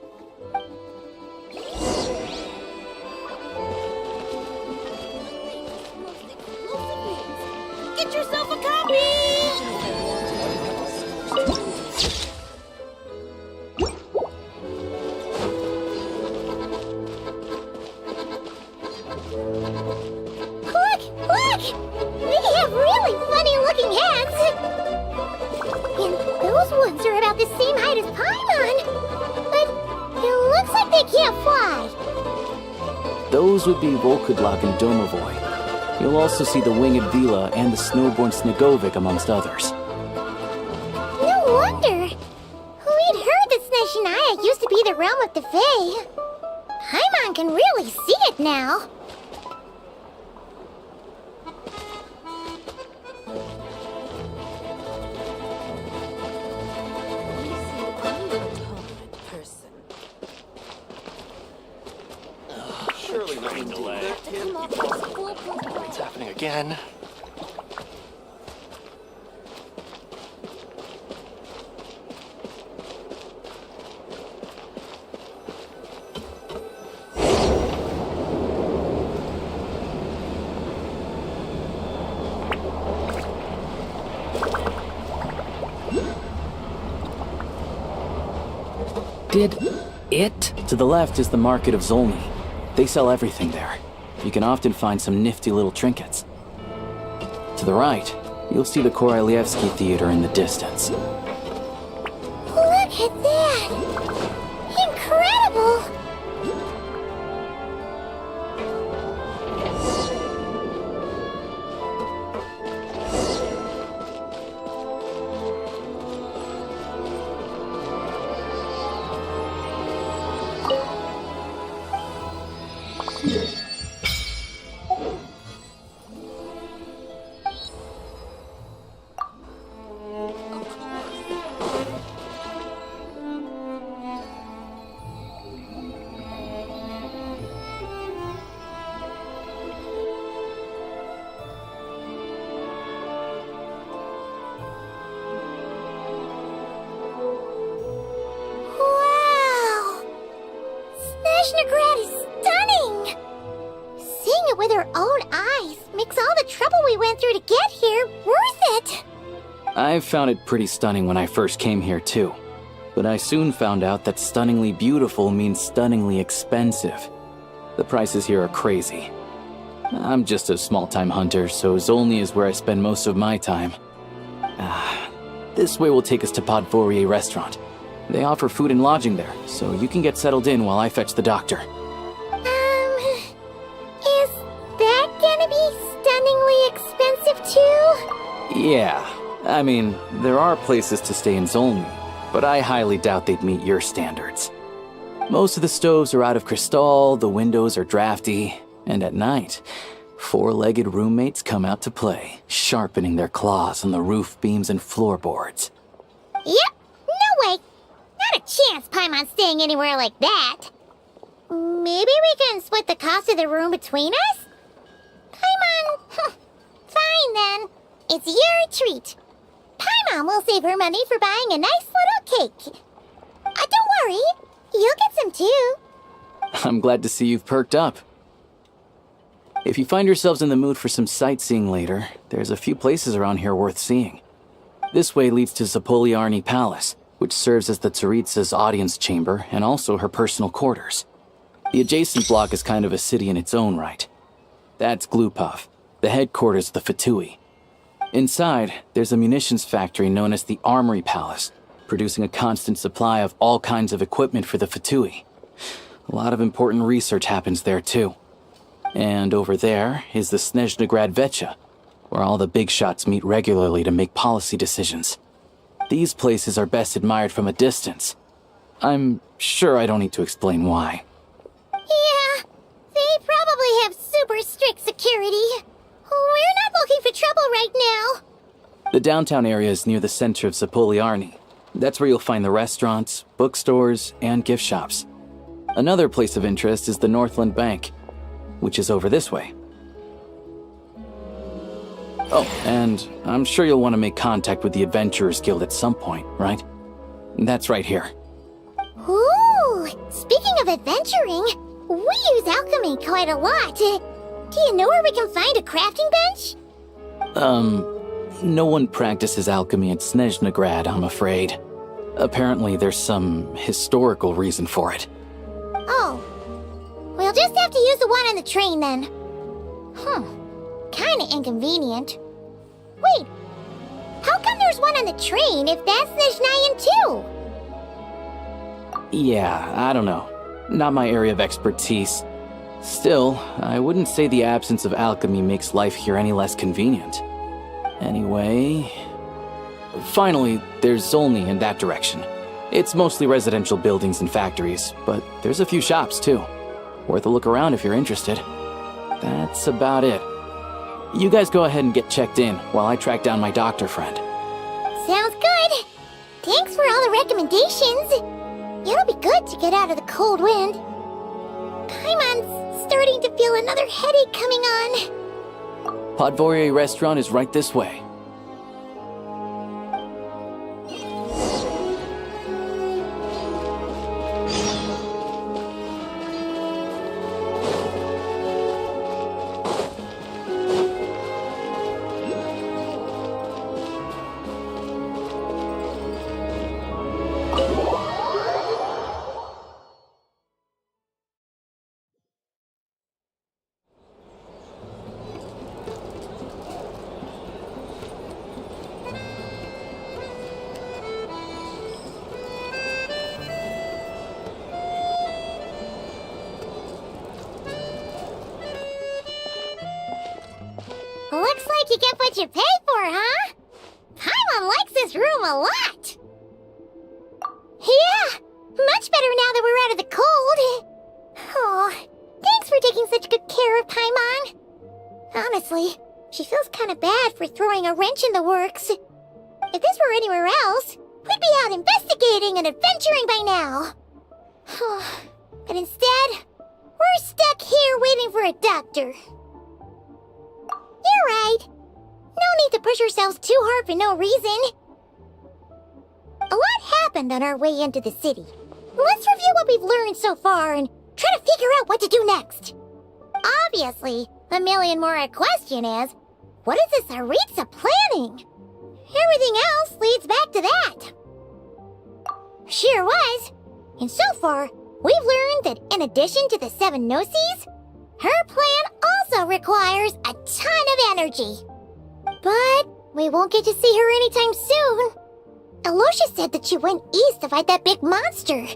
B: Get yourself a copy! Look! They have really funny-looking heads! And those ones are about the same height as Paimon! But it looks like they can't fly!
A: Those would be Volkudlak and Domovoy. You'll also see the Winged Vila and the Snowborn Snegovic amongst others.
B: No wonder! We'd heard that Snezhnaya used to be the realm of the Fae. Paimon can really see it now.
H: Surely nothing delay. It's happening again.
A: Did it? To the left is the market of Zolny. They sell everything there. You can often find some nifty little trinkets. To the right, you'll see the Korolyevsky Theater in the distance.
B: Look at that! Incredible! Snezhnagrad is stunning! Seeing it with our own eyes makes all the trouble we went through to get here worth it!
A: I found it pretty stunning when I first came here too. But I soon found out that stunningly beautiful means stunningly expensive. The prices here are crazy. I'm just a small-time hunter, so Zolny is where I spend most of my time. This way will take us to Podvorier Restaurant. They offer food and lodging there, so you can get settled in while I fetch the doctor.
B: Is that gonna be stunningly expensive too?
A: Yeah, I mean, there are places to stay in Zolny, but I highly doubt they'd meet your standards. Most of the stoves are out of crystal, the windows are drafty, and at night, four-legged roommates come out to play, sharpening their claws on the roof beams and floorboards.
B: Yep, no way. Not a chance Paimon's staying anywhere like that. Maybe we can split the cost of the room between us? Paimon, fine then. It's your treat. Paimon will save her money for buying a nice little cake. Don't worry, you'll get some too.
A: I'm glad to see you've perked up. If you find yourselves in the mood for some sightseeing later, there's a few places around here worth seeing. This way leads to Zapoliarny Palace, which serves as the Tsaritsa's audience chamber and also her personal quarters. The adjacent block is kind of a city in its own right. That's Glupov, the headquarters of the Fatui. Inside, there's a munitions factory known as the Armory Palace, producing a constant supply of all kinds of equipment for the Fatui. A lot of important research happens there too. And over there is the Snezhnaya Vecha, where all the big shots meet regularly to make policy decisions. These places are best admired from a distance. I'm sure I don't need to explain why.
B: Yeah, they probably have super strict security. We're not looking for trouble right now.
A: The downtown area is near the center of Zapoliarny. That's where you'll find the restaurants, bookstores, and gift shops. Another place of interest is the Northland Bank, which is over this way. Oh, and I'm sure you'll want to make contact with the Adventurers Guild at some point, right? That's right here.
B: Ooh, speaking of adventuring, we use alchemy quite a lot. Do you know where we can find a crafting bench?
A: No one practices alchemy at Snezhnaya, I'm afraid. Apparently there's some historical reason for it.
B: Oh. We'll just have to use the one on the train then. Kinda inconvenient. Wait, how come there's one on the train if that's Snezhnayan too?
A: Yeah, I don't know. Not my area of expertise. Still, I wouldn't say the absence of alchemy makes life here any less convenient. Anyway... Finally, there's Zolny in that direction. It's mostly residential buildings and factories, but there's a few shops too. Worth a look around if you're interested. That's about it. You guys go ahead and get checked in while I track down my doctor friend.
B: Sounds good. Thanks for all the recommendations. It'll be good to get out of the cold wind. Paimon's starting to feel another headache coming on.
A: Podvorier Restaurant is right this way.
B: Looks like you get what you pay for, huh? Paimon likes this room a lot. Yeah, much better now that we're out of the cold. Oh, thanks for taking such good care of Paimon. Honestly, she feels kind of bad for throwing a wrench in the works. If this were anywhere else, we'd be out investigating and adventuring by now. But instead, we're stuck here waiting for a doctor. You're right. No need to push ourselves too hard for no reason. A lot happened on our way into the city. Let's review what we've learned so far and try to figure out what to do next. Obviously, the million more question is, what is this Tsaritsa planning? Everything else leads back to that. Sure was. And so far, we've learned that in addition to the 7 Gnosis, her plan also also requires a ton of energy. But we won't get to see her anytime soon. Alosha said that she went east to fight that big monster.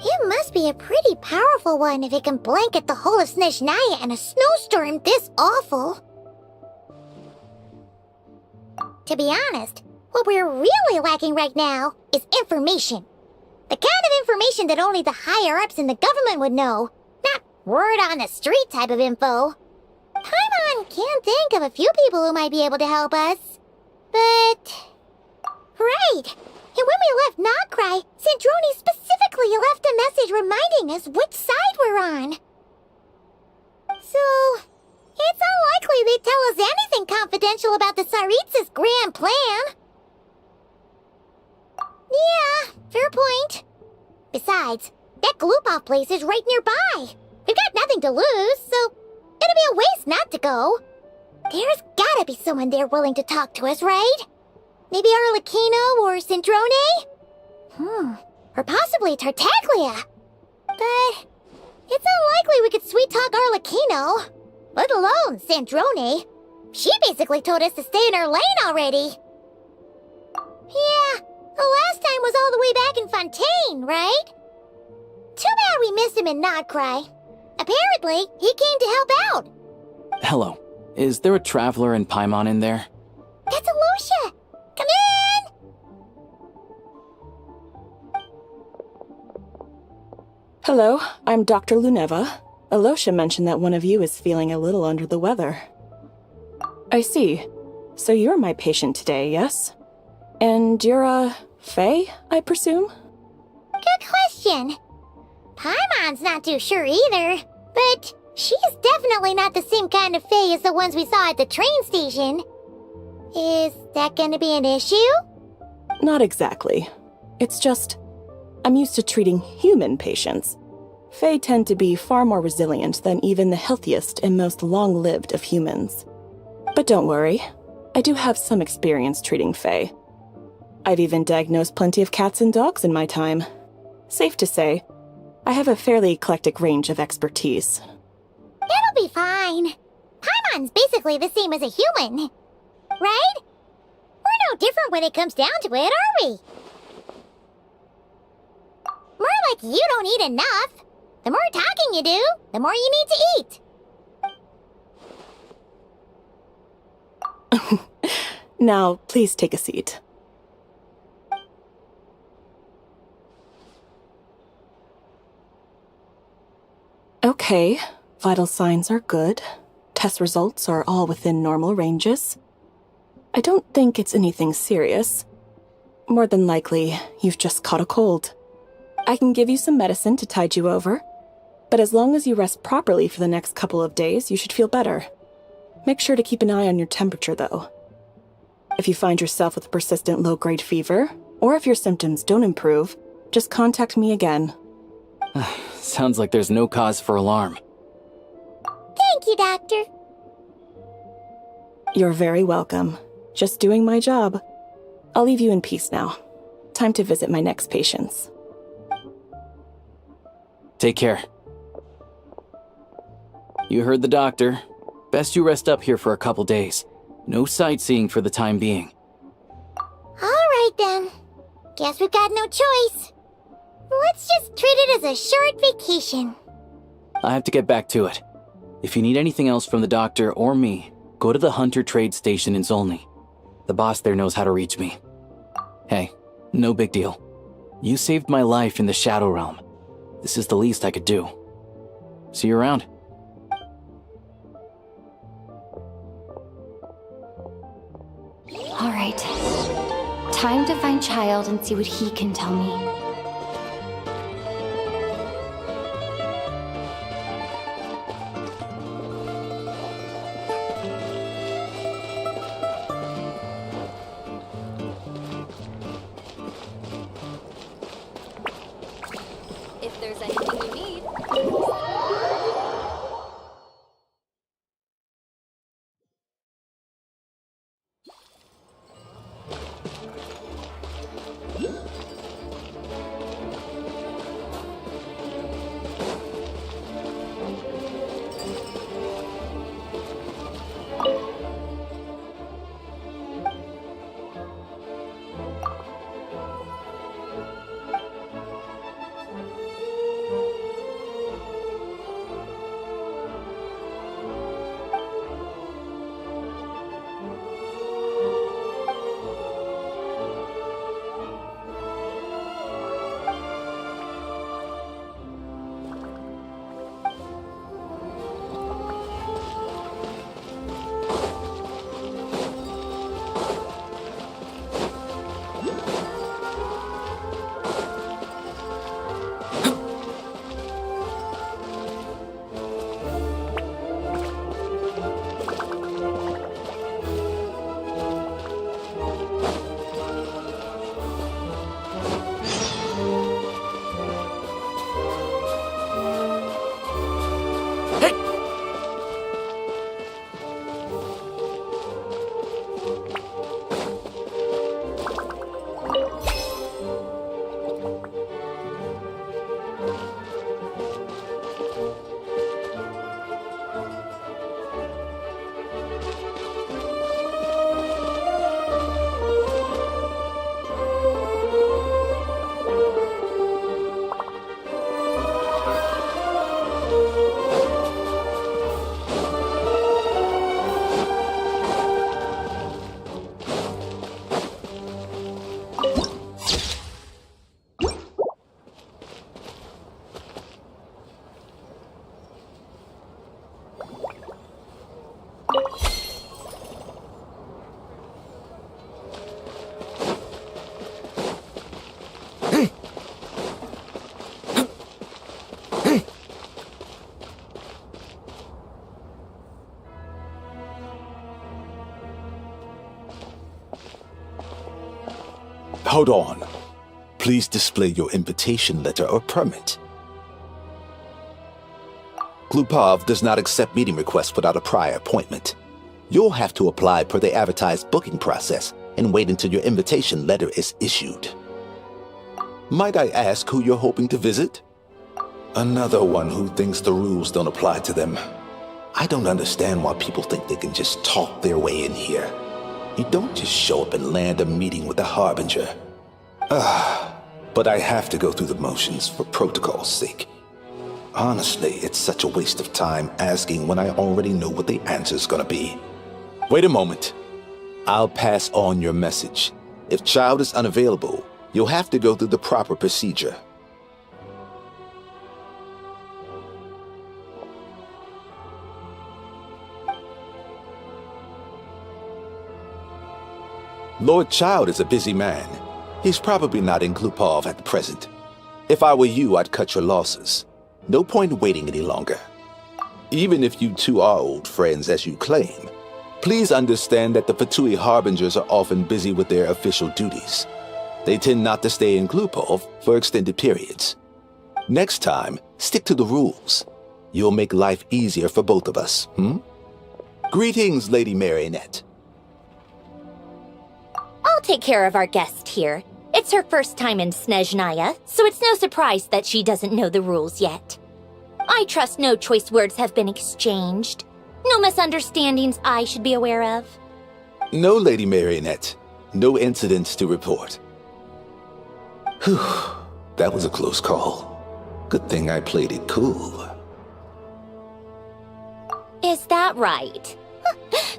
B: It must be a pretty powerful one if it can blanket the whole of Snezhnaya in a snowstorm this awful. To be honest, what we're really lacking right now is information. The kind of information that only the higher-ups in the government would know. Not word on the street type of info. Paimon can think of a few people who might be able to help us. But... Right! And when we left Nocry, Sandrone specifically left a message reminding us which side we're on. So, it's unlikely they'd tell us anything confidential about the Tsaritsa's grand plan. Yeah, fair point. Besides, that Glupov place is right nearby. We've got nothing to lose, so it'd be a waste not to go. There's gotta be someone there willing to talk to us, right? Maybe Arlecchino or Sandrone? Or possibly Tartaglia. But it's unlikely we could sweet-talk Arlecchino, let alone Sandrone. She basically told us to stay in her lane already. Yeah, the last time was all the way back in Fontaine, right? Too bad we missed him in Nocry. Apparently, he came to help out.
A: Hello. Is there a traveler in Paimon in there?
B: That's Alosha! Come in!
M: Hello, I'm Dr. Luneva. Alosha mentioned that one of you is feeling a little under the weather. I see. So you're my patient today, yes? And you're Faye, I presume?
B: Good question. Paimon's not too sure either, but she's definitely not the same kind of Faye as the ones we saw at the train station. Is that gonna be an issue?
M: Not exactly. It's just, I'm used to treating human patients. Fae tend to be far more resilient than even the healthiest and most long-lived of humans. But don't worry, I do have some experience treating Fae. I've even diagnosed plenty of cats and dogs in my time. Safe to say, I have a fairly eclectic range of expertise.
B: It'll be fine. Paimon's basically the same as a human. Right? We're no different when it comes down to it, are we? More like you don't eat enough. The more talking you do, the more you need to eat.
M: Now, please take a seat. Okay, vital signs are good. Test results are all within normal ranges. I don't think it's anything serious. More than likely, you've just caught a cold. I can give you some medicine to tide you over, but as long as you rest properly for the next couple of days, you should feel better. Make sure to keep an eye on your temperature, though. If you find yourself with persistent low-grade fever, or if your symptoms don't improve, just contact me again.
A: Sounds like there's no cause for alarm.
B: Thank you, Doctor.
M: You're very welcome. Just doing my job. I'll leave you in peace now. Time to visit my next patients.
A: Take care. You heard the doctor. Best you rest up here for a couple days. No sightseeing for the time being.
B: Alright then. Guess we've got no choice. Let's just treat it as a short vacation.
A: I have to get back to it. If you need anything else from the doctor or me, go to the Hunter Trade Station in Zolny. The boss there knows how to reach me. Hey, no big deal. You saved my life in the Shadow Realm. This is the least I could do. See you around.
E: All right. Time to find Child and see what he can tell me.
I: If there's anything you need.
Q: Hold on. Please display your invitation letter or permit. Glupov does not accept meeting requests without a prior appointment. You'll have to apply per the advertised booking process and wait until your invitation letter is issued. Might I ask who you're hoping to visit? Another one who thinks the rules don't apply to them. I don't understand why people think they can just talk their way in here. You don't just show up and land a meeting with the Harbinger. But I have to go through the motions for protocol's sake. Honestly, it's such a waste of time asking when I already know what the answer's gonna be. Wait a moment. I'll pass on your message. If Child is unavailable, you'll have to go through the proper procedure. Lord Child is a busy man. He's probably not in Glupov at present. If I were you, I'd cut your losses. No point waiting any longer. Even if you two are old friends as you claim, please understand that the Fatui Harbingers are often busy with their official duties. They tend not to stay in Glupov for extended periods. Next time, stick to the rules. You'll make life easier for both of us, Greetings, Lady Marionette.
B: I'll take care of our guest here. It's her first time in Snezhnaya, so it's no surprise that she doesn't know the rules yet. I trust no choice words have been exchanged. No misunderstandings I should be aware of.
Q: No, Lady Marionette. No incidents to report. Whew, that was a close call. Good thing I played it cool.
B: Is that right?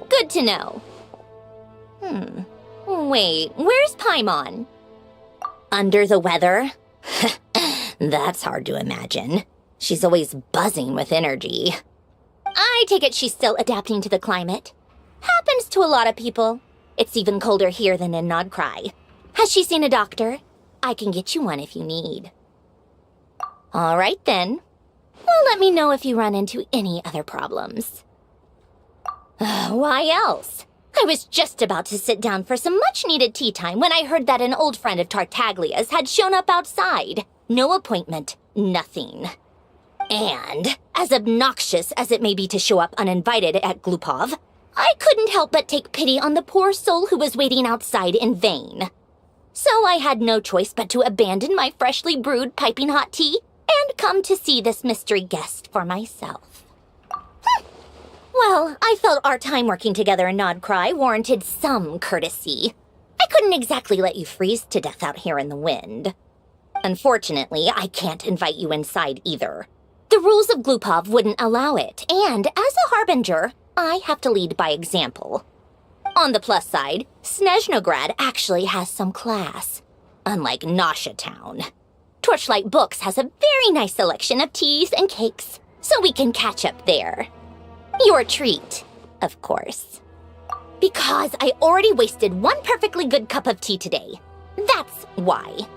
B: Good to know. Wait, where's Paimon? Under the weather? That's hard to imagine. She's always buzzing with energy. I take it she's still adapting to the climate. Happens to a lot of people. It's even colder here than in Nodcry. Has she seen a doctor? I can get you one if you need. All right then. Well, let me know if you run into any other problems. Why else? I was just about to sit down for some much-needed tea time when I heard that an old friend of Tartaglia's had shown up outside. No appointment, nothing. And, as obnoxious as it may be to show up uninvited at Glupov, I couldn't help but take pity on the poor soul who was waiting outside in vain. So I had no choice but to abandon my freshly brewed piping hot tea and come to see this mystery guest for myself. Well, I felt our time working together in Nodcry warranted some courtesy. I couldn't exactly let you freeze to death out here in the wind. Unfortunately, I can't invite you inside either. The rules of Glupov wouldn't allow it, and as a harbinger, I have to lead by example. On the plus side, Snezhnograd actually has some class, unlike Nasha Town. Torchlight Books has a very nice selection of teas and cakes, so we can catch up there. Your treat, of course. Because I already wasted one perfectly good cup of tea today. That's why.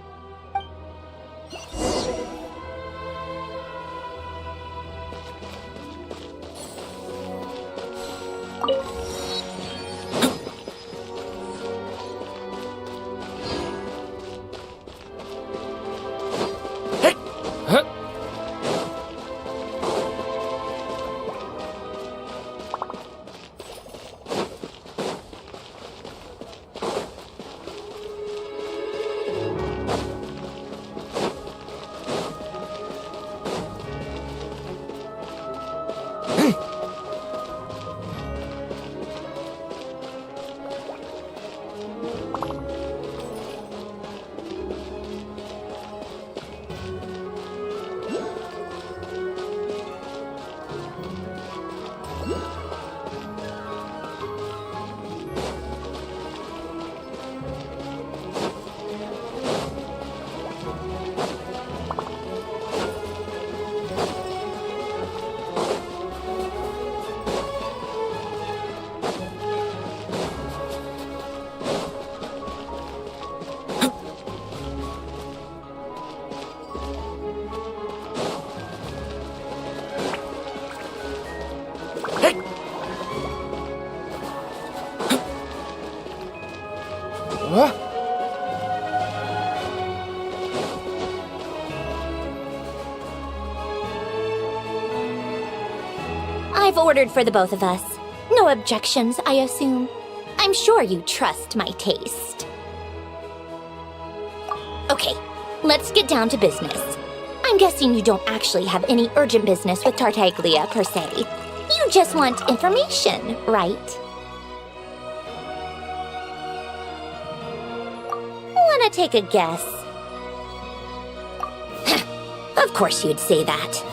B: I've ordered for the both of us. No objections, I assume. I'm sure you trust my taste. Okay, let's get down to business. I'm guessing you don't actually have any urgent business with Tartaglia, per se. You just want information, right? Wanna take a guess? Of course you'd say that.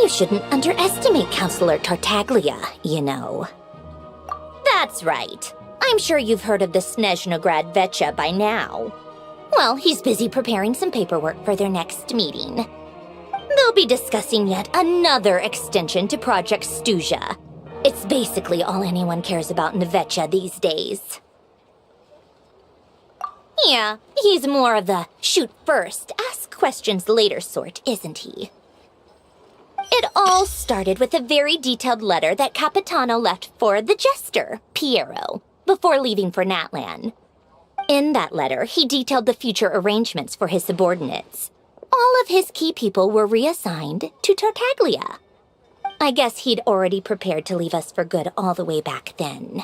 B: You shouldn't underestimate Counselor Tartaglia, you know. That's right. I'm sure you've heard of the Snezhnaya Vetcha by now. Well, he's busy preparing some paperwork for their next meeting. They'll be discussing yet another extension to Project Stuzha. It's basically all anyone cares about in the Vetcha these days. Yeah, he's more of the shoot first, ask questions later sort, isn't he? It all started with a very detailed letter that Capitano left for the jester, Piero, before leaving for Natlan. In that letter, he detailed the future arrangements for his subordinates. All of his key people were reassigned to Tartaglia. I guess he'd already prepared to leave us for good all the way back then.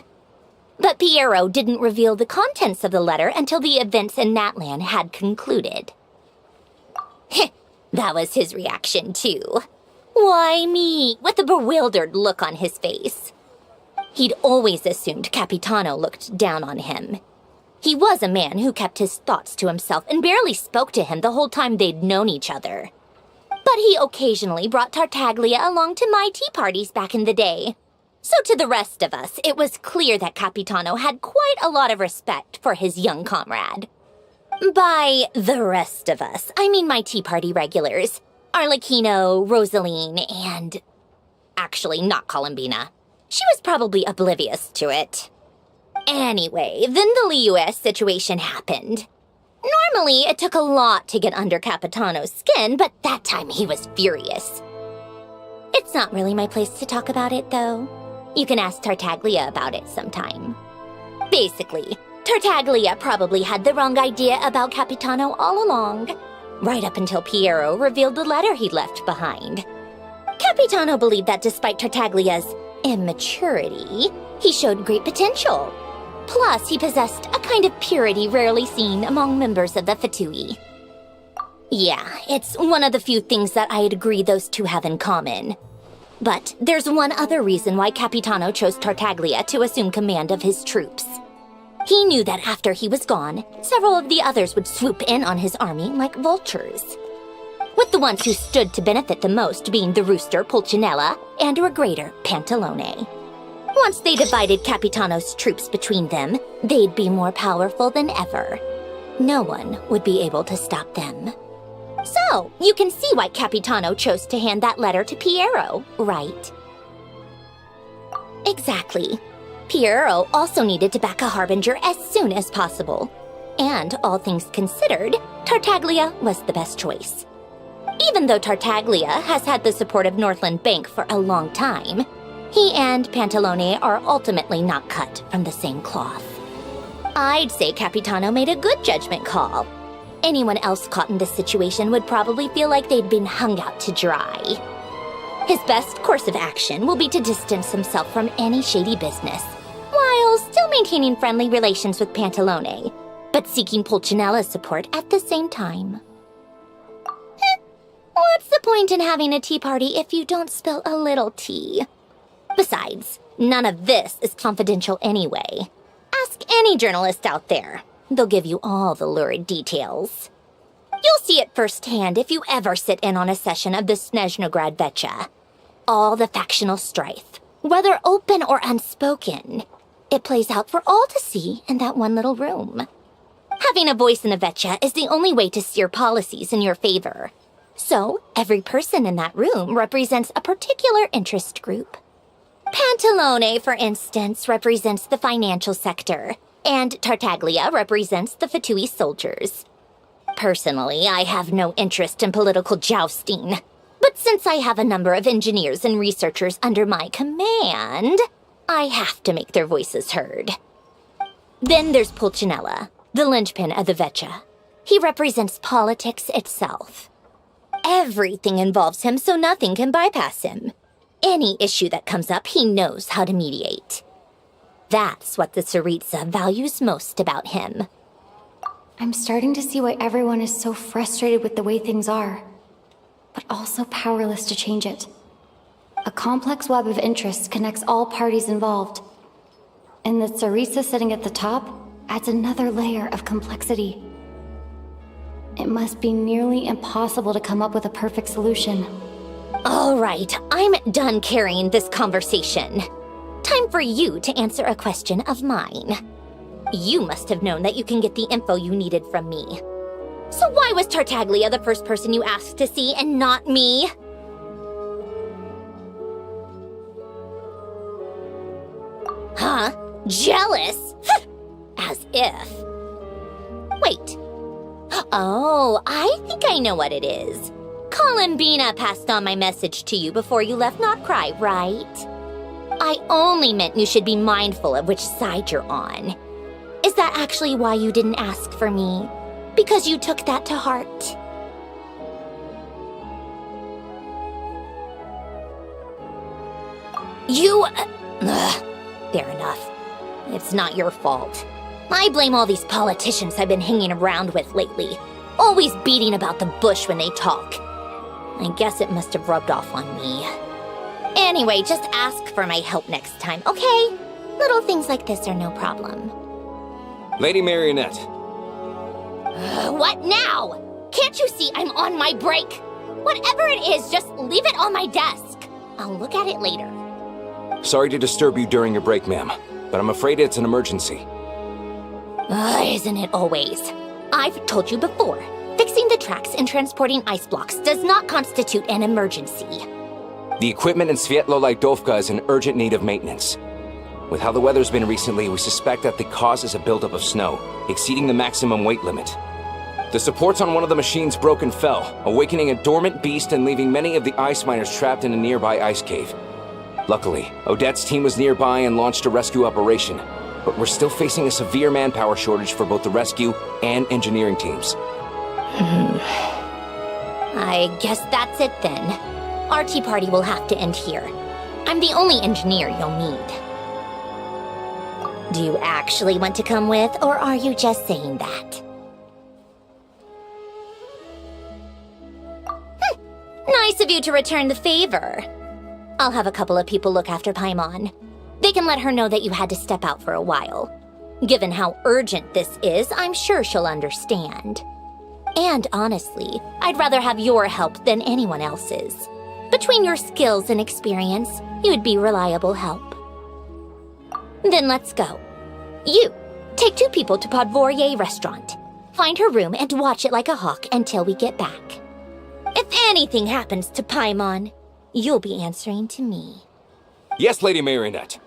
B: But Piero didn't reveal the contents of the letter until the events in Natlan had concluded. That was his reaction, too. Why me? With a bewildered look on his face. He'd always assumed Capitano looked down on him. He was a man who kept his thoughts to himself and barely spoke to him the whole time they'd known each other. But he occasionally brought Tartaglia along to my tea parties back in the day. So to the rest of us, it was clear that Capitano had quite a lot of respect for his young comrade. By the rest of us, I mean my tea party regulars. Arlecchino, Rosaline, and... actually, not Columbina. She was probably oblivious to it. Anyway, then the Liu-S situation happened. Normally, it took a lot to get under Capitano's skin, but that time he was furious. It's not really my place to talk about it, though. You can ask Tartaglia about it sometime. Basically, Tartaglia probably had the wrong idea about Capitano all along, right up until Piero revealed the letter he'd left behind. Capitano believed that despite Tartaglia's immaturity, he showed great potential. Plus, he possessed a kind of purity rarely seen among members of the Fatui. Yeah, it's one of the few things that I'd agree those two have in common. But there's one other reason why Capitano chose Tartaglia to assume command of his troops. He knew that after he was gone, several of the others would swoop in on his army like vultures. With the ones who stood to benefit the most being the rooster Pulcinella and Regrator Pantalone. Once they divided Capitano's troops between them, they'd be more powerful than ever. No one would be able to stop them. So, you can see why Capitano chose to hand that letter to Piero, right? Exactly. Piero also needed to back a harbinger as soon as possible. And, all things considered, Tartaglia was the best choice. Even though Tartaglia has had the support of Northland Bank for a long time, he and Pantalone are ultimately not cut from the same cloth. I'd say Capitano made a good judgment call. Anyone else caught in this situation would probably feel like they'd been hung out to dry. His best course of action will be to distance himself from any shady business, while still maintaining friendly relations with Pantalone, but seeking Pulcinella's support at the same time. What's the point in having a tea party if you don't spill a little tea? Besides, none of this is confidential anyway. Ask any journalist out there. They'll give you all the lurid details. You'll see it firsthand if you ever sit in on a session of the Snezhnaya Vetcha. All the factional strife, whether open or unspoken, it plays out for all to see in that one little room. Having a voice in the Vetcha is the only way to steer policies in your favor. So, every person in that room represents a particular interest group. Pantalone, for instance, represents the financial sector, and Tartaglia represents the Fatui soldiers. Personally, I have no interest in political jousting, but since I have a number of engineers and researchers under my command, I have to make their voices heard. Then there's Pulcinella, the linchpin of the Vetcha. He represents politics itself. Everything involves him, so nothing can bypass him. Any issue that comes up, he knows how to mediate. That's what the Tsaritsa values most about him.
E: I'm starting to see why everyone is so frustrated with the way things are, but also powerless to change it. A complex web of interests connects all parties involved, and the Tsaritsa sitting at the top adds another layer of complexity. It must be nearly impossible to come up with a perfect solution.
B: All right, I'm done carrying this conversation. Time for you to answer a question of mine. You must have known that you can get the info you needed from me. So why was Tartaglia the first person you asked to see and not me? Huh? Jealous? As if. Wait. Oh, I think I know what it is. Columbina passed on my message to you before you left Not Cry, right? I only meant you should be mindful of which side you're on. Is that actually why you didn't ask for me? Because you took that to heart? Fair enough. It's not your fault. I blame all these politicians I've been hanging around with lately. Always beating about the bush when they talk. I guess it must have rubbed off on me. Anyway, just ask for my help next time, okay? Little things like this are no problem.
K: Lady Marionette.
B: What now? Can't you see I'm on my break? Whatever it is, just leave it on my desk. I'll look at it later.
K: Sorry to disturb you during your break, ma'am, but I'm afraid it's an emergency.
B: Isn't it always? I've told you before, fixing the tracks and transporting ice blocks does not constitute an emergency.
K: The equipment in Svietlo-Laidovka is in urgent need of maintenance. With how the weather's been recently, we suspect that the cause is a buildup of snow, exceeding the maximum weight limit. The supports on one of the machines broke and fell, awakening a dormant beast and leaving many of the ice miners trapped in a nearby ice cave. Luckily, Odette's team was nearby and launched a rescue operation, but we're still facing a severe manpower shortage for both the rescue and engineering teams.
B: I guess that's it then. Our tea party will have to end here. I'm the only engineer you'll need. Do you actually want to come with, or are you just saying that? Nice of you to return the favor. I'll have a couple of people look after Paimon. They can let her know that you had to step out for a while. Given how urgent this is, I'm sure she'll understand. And honestly, I'd rather have your help than anyone else's. Between your skills and experience, you'd be reliable help. Then let's go. You, take 2 people to Podvorier restaurant. Find her room and watch it like a hawk until we get back. If anything happens to Paimon, you'll be answering to me.
K: Yes, Lady Marionette.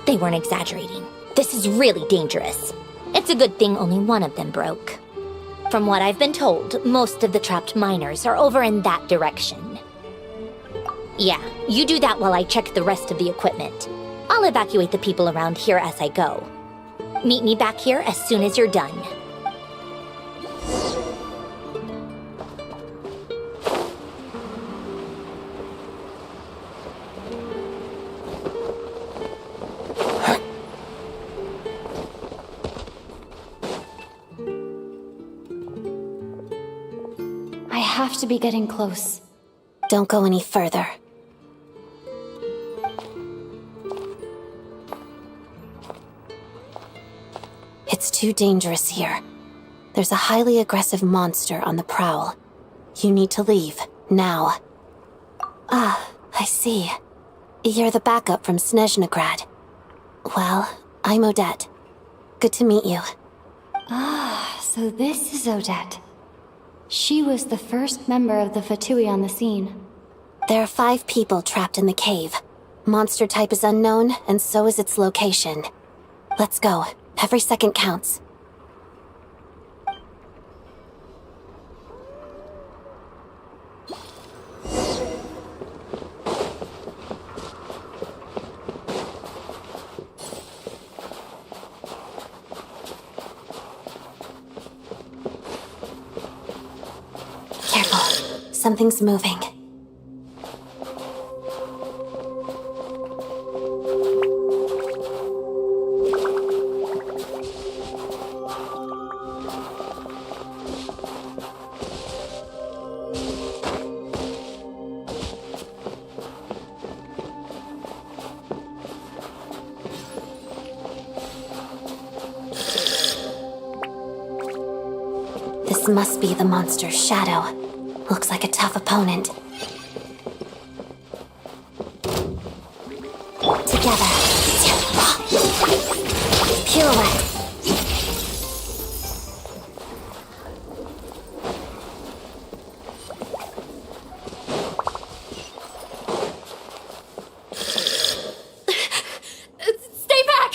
B: They weren't exaggerating. This is really dangerous. It's a good thing only one of them broke. From what I've been told, most of the trapped miners are over in that direction. Yeah, you do that while I check the rest of the equipment. I'll evacuate the people around here as I go. Meet me back here as soon as you're done.
E: have to be getting close.
D: Don't go any further. It's too dangerous here. There's a highly aggressive monster on the prowl. You need to leave, now. Ah, I see. You're the backup from Snezhnaya. Well, I'm Odette. Good to meet you.
E: Ah, so this is Odette. She was the first member of the Fatui on the scene.
D: There are 5 people trapped in the cave. Monster type is unknown, and so is its location. Let's go. Every second counts. Careful. Something's moving. This must be the monster's shadow. Looks like a tough opponent. Together. Pirouette.
E: Stay back!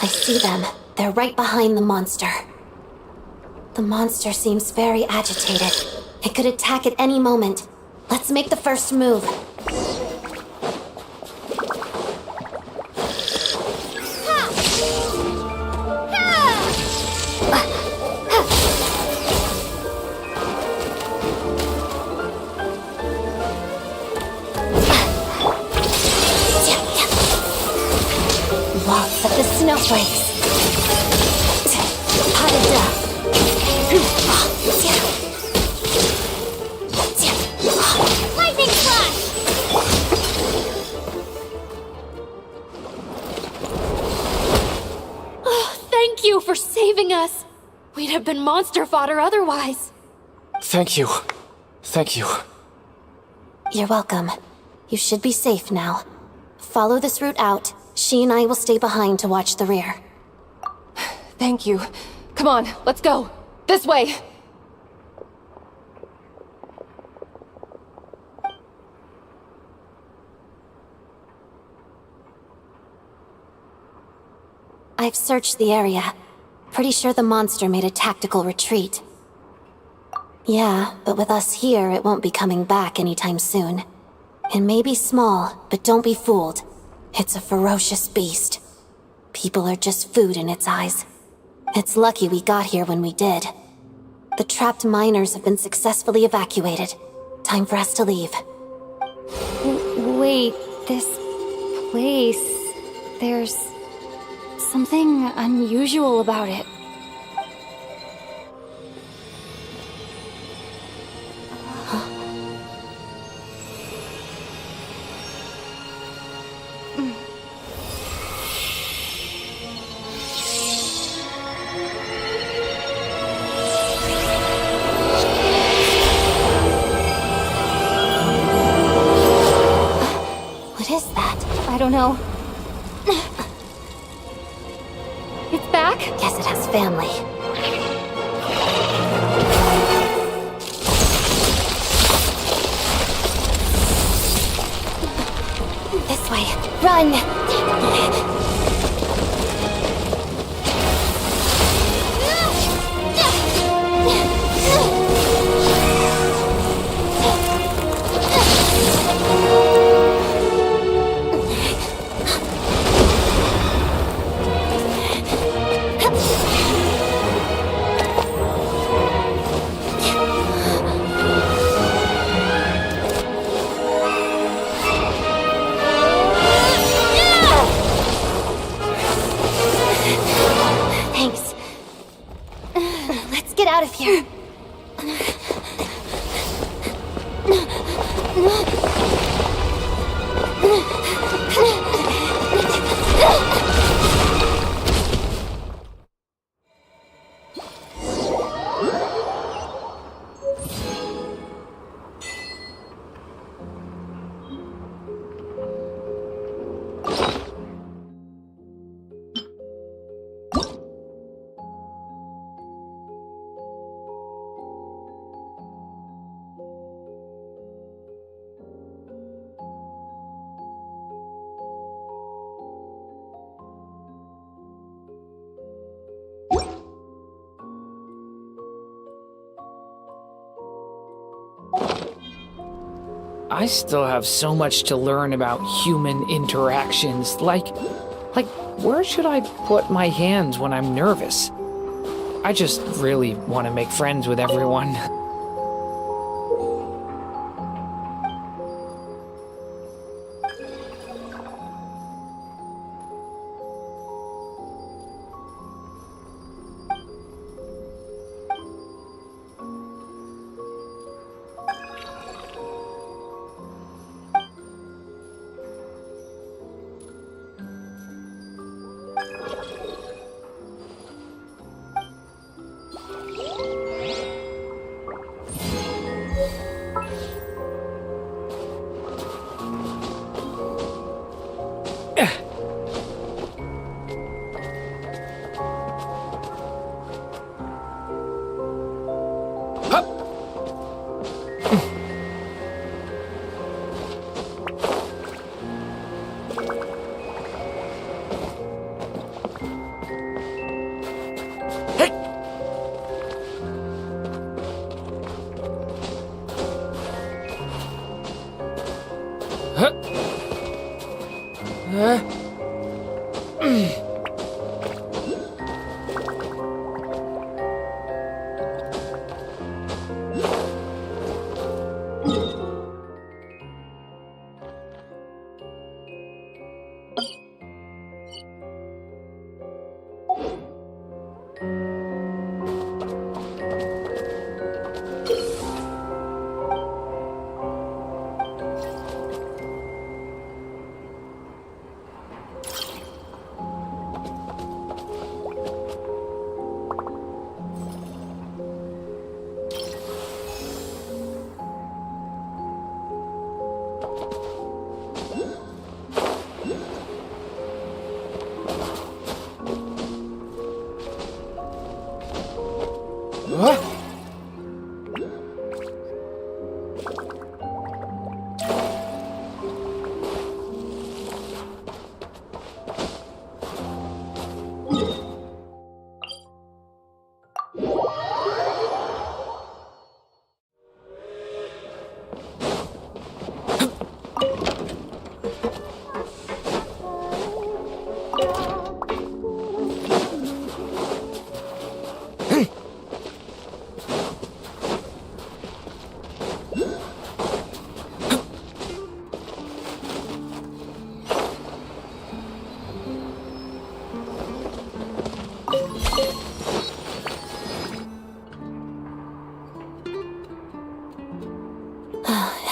D: I see them. They're right behind the monster. The monster seems very agitated. It could attack at any moment. Let's make the first move. Waltz of the snowflakes. Pas-de-deux.
B: Lightning flash!
E: Oh, thank you for saving us. We'd have been monster fodder otherwise.
C: Thank you. Thank you.
D: You're welcome. You should be safe now. Follow this route out. She and I will stay behind to watch the rear.
G: Thank you. Come on, let's go. This way.
D: I've searched the area. Pretty sure the monster made a tactical retreat. Yeah, but with us here, it won't be coming back anytime soon. It may be small, but don't be fooled. It's a ferocious beast. People are just food in its eyes. It's lucky we got here when we did. The trapped miners have been successfully evacuated. Time for us to leave.
E: Wait, this place... There's something unusual about it.
D: What is that?
E: I don't know. It's back?
D: Guess it has family. way. Run! Thanks. Let's get out of here.
R: I still have so much to learn about human interactions. Like, where should I put my hands when I'm nervous? I just really want to make friends with everyone.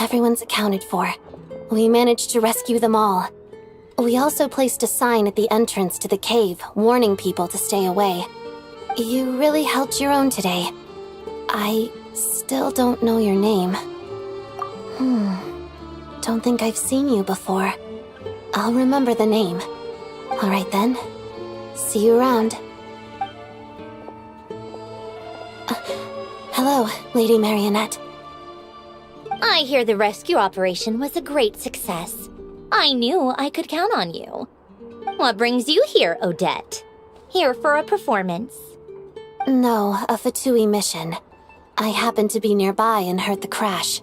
R: Everyone's accounted for. We managed to rescue them all. We also placed a sign at the entrance to the cave, warning people to stay away. You really held your own today. I still don't know your name. Don't think I've seen you before. I'll remember the name. Alright then. See you around. Hello, Lady Marionette.
B: I hear the rescue operation was a great success.
S: I knew I could count on you. What brings you here, Odette? Here for a performance?
R: No, a Fatui mission. I happened to be nearby and heard the crash.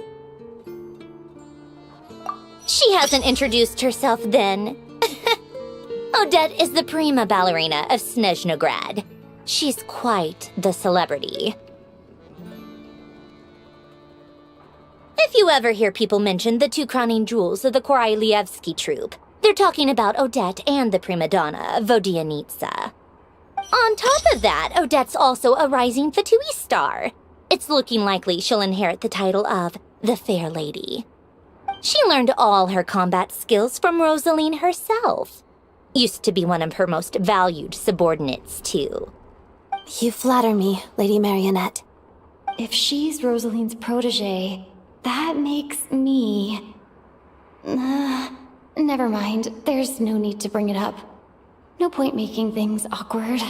S: She hasn't introduced herself then. Odette is the prima ballerina of Snezhnograd. She's quite the celebrity. If you ever hear people mention the two crowning jewels of the Korailievsky troupe, they're talking about Odette and the prima donna, Vodianitsa. On top of that, Odette's also a rising Fatui star. It's looking likely she'll inherit the title of the Fair Lady. She learned all her combat skills from Rosaline herself. Used to be one of her most valued subordinates, too.
R: You flatter me, Lady Marionette.
E: If she's Rosaline's protege, that makes me... never mind. There's no need to bring it up. No point making things awkward.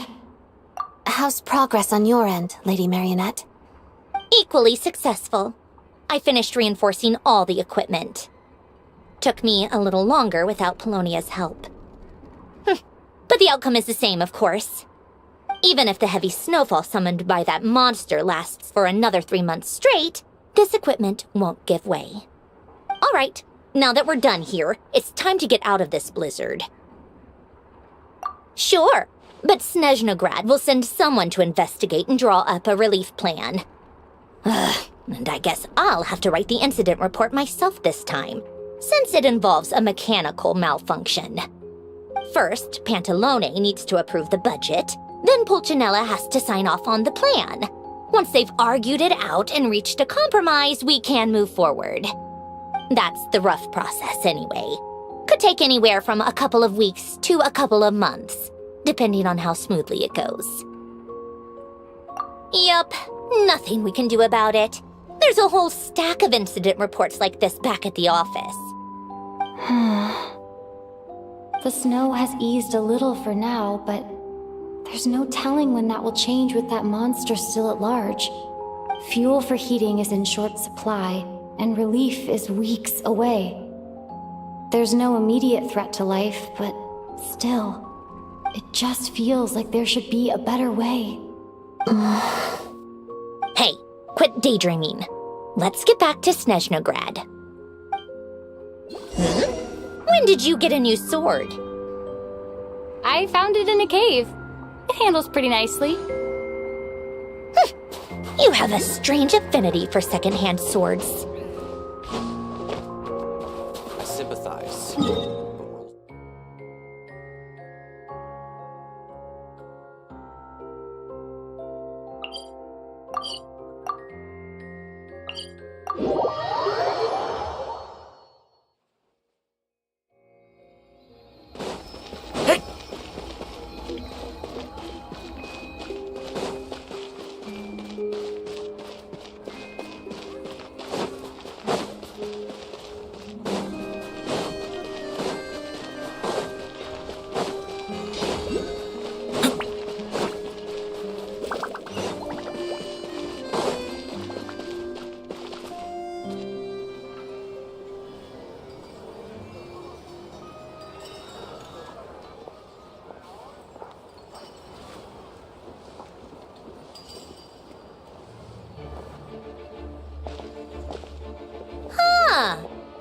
R: How's progress on your end, Lady Marionette?
S: Equally successful. I finished reinforcing all the equipment. Took me a little longer without Polonia's help. But the outcome is the same, of course. Even if the heavy snowfall summoned by that monster lasts for another 3 months straight, this equipment won't give way. All right, now that we're done here, it's time to get out of this blizzard. Sure, but Snezhnograd will send someone to investigate and draw up a relief plan. And I guess I'll have to write the incident report myself this time, since it involves a mechanical malfunction. First, Pantalone needs to approve the budget, then Pulcinella has to sign off on the plan. Once they've argued it out and reached a compromise, we can move forward. That's the rough process anyway. Could take anywhere from a couple of weeks to a couple of months, depending on how smoothly it goes. Yup, nothing we can do about it. There's a whole stack of incident reports like this back at the office.
E: The snow has eased a little for now, but there's no telling when that will change with that monster still at large. Fuel for heating is in short supply, and relief is weeks away. There's no immediate threat to life, but still, it just feels like there should be a better way.
S: Hey, quit daydreaming. Let's get back to Snezhnograd. When did you get a new sword?
E: I found it in a cave. It handles pretty nicely.
S: You have a strange affinity for second-hand swords.
N: I sympathize.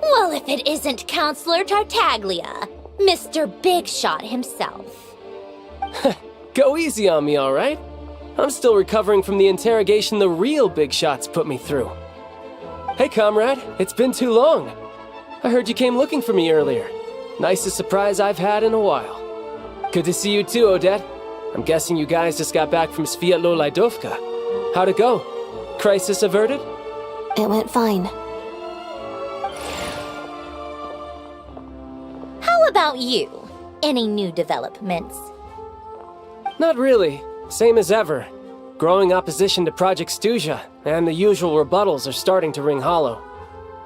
S: Well, if it isn't Counselor Tartaglia, Mr. Big Shot himself.
T: Go easy on me, all right? I'm still recovering from the interrogation the real Big Shots put me through. Hey, comrade, it's been too long. I heard you came looking for me earlier. Nicest surprise I've had in a while. Good to see you too, Odette. I'm guessing you guys just got back from Sviatlo Laidovka. How'd it go? Crisis averted?
R: It went fine.
S: How about you? Any new developments?
T: Not really. Same as ever. Growing opposition to Project Stuzha, and the usual rebuttals are starting to ring hollow.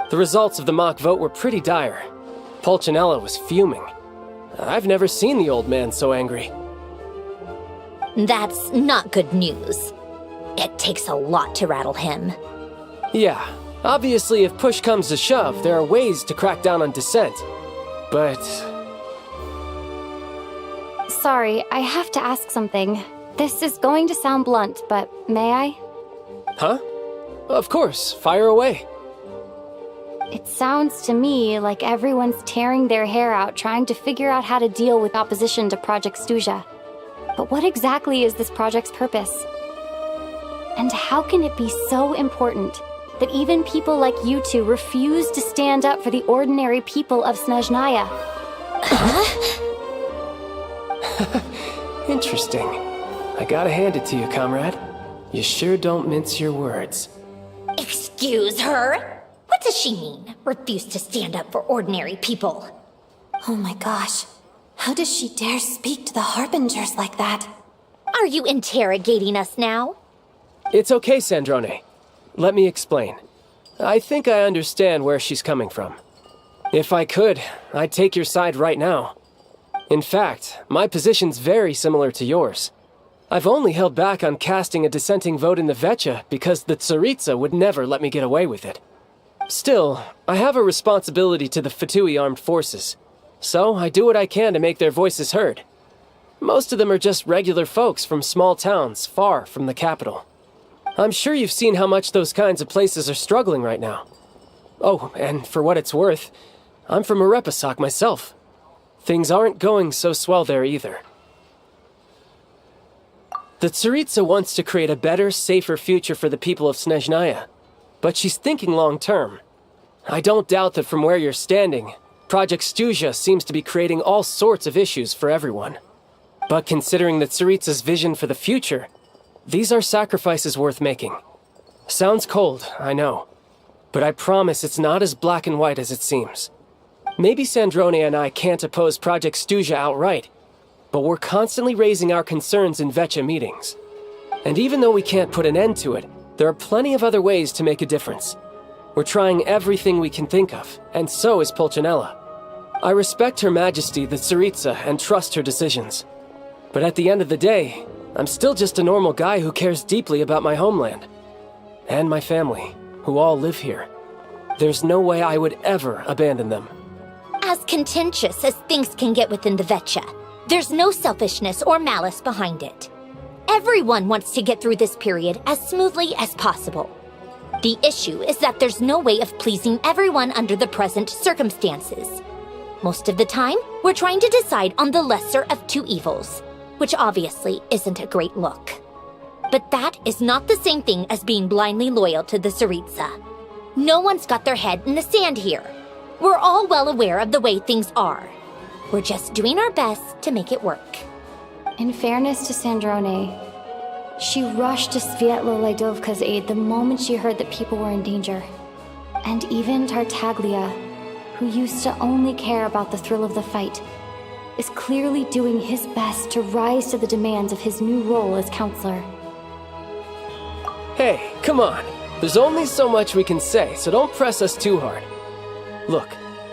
T: The results of the mock vote were pretty dire. Pulcinella was fuming. I've never seen the old man so angry.
S: That's not good news. It takes a lot to rattle him.
T: Yeah, obviously if push comes to shove, there are ways to crack down on dissent. but...
E: Sorry, I have to ask something. This is going to sound blunt, but may I?
T: Huh? Of course, fire away.
E: It sounds to me like everyone's tearing their hair out trying to figure out how to deal with opposition to Project Stuzha. But what exactly is this project's purpose? And how can it be so important that even people like you two refuse to stand up for the ordinary people of Snezhnaya?
T: Interesting. I gotta hand it to you, comrade. You sure don't mince your words.
S: Excuse her? What does she mean? Refuse to stand up for ordinary people?
R: Oh my gosh. How does she dare speak to the Harbingers like that?
S: Are you interrogating us now?
T: It's okay, Sandrone. Let me explain. I think I understand where she's coming from. If I could, I'd take your side right now. In fact, my position's very similar to yours. I've only held back on casting a dissenting vote in the Vecha because the Tsaritsa would never let me get away with it. Still, I have a responsibility to the Fatui armed forces, so I do what I can to make their voices heard. Most of them are just regular folks from small towns far from the capital. I'm sure you've seen how much those kinds of places are struggling right now. Oh, and for what it's worth, I'm from Arepasak myself. Things aren't going so swell there either. The Tsaritsa wants to create a better, safer future for the people of Snezhnaya, but she's thinking long-term. I don't doubt that from where you're standing, Project Stuzha seems to be creating all sorts of issues for everyone. But considering the Tsaritsa's vision for the future, these are sacrifices worth making. Sounds cold, I know, but I promise it's not as black and white as it seems. Maybe Sandrone and I can't oppose Project Stuzha outright, but we're constantly raising our concerns in Vecha meetings. And even though we can't put an end to it, there are plenty of other ways to make a difference. We're trying everything we can think of, and so is Pulcinella. I respect Her Majesty, the Tsaritsa, and trust her decisions. But at the end of the day, I'm still just a normal guy who cares deeply about my homeland. And my family, who all live here. There's no way I would ever abandon them.
S: As contentious as things can get within the Vecha, there's no selfishness or malice behind it. Everyone wants to get through this period as smoothly as possible. The issue is that there's no way of pleasing everyone under the present circumstances. Most of the time, we're trying to decide on the lesser of two evils, which obviously isn't a great look. But that is not the same thing as being blindly loyal to the Tsaritsa. No one's got their head in the sand here. We're all well aware of the way things are. We're just doing our best to make it work.
E: In fairness to Sandrone, she rushed to Svietlo Laidovka's aid the moment she heard that people were in danger. And even Tartaglia, who used to only care about the thrill of the fight, is clearly doing his best to rise to the demands of his new role as counselor.
T: Hey, come on. There's only so much we can say, so don't press us too hard. Look,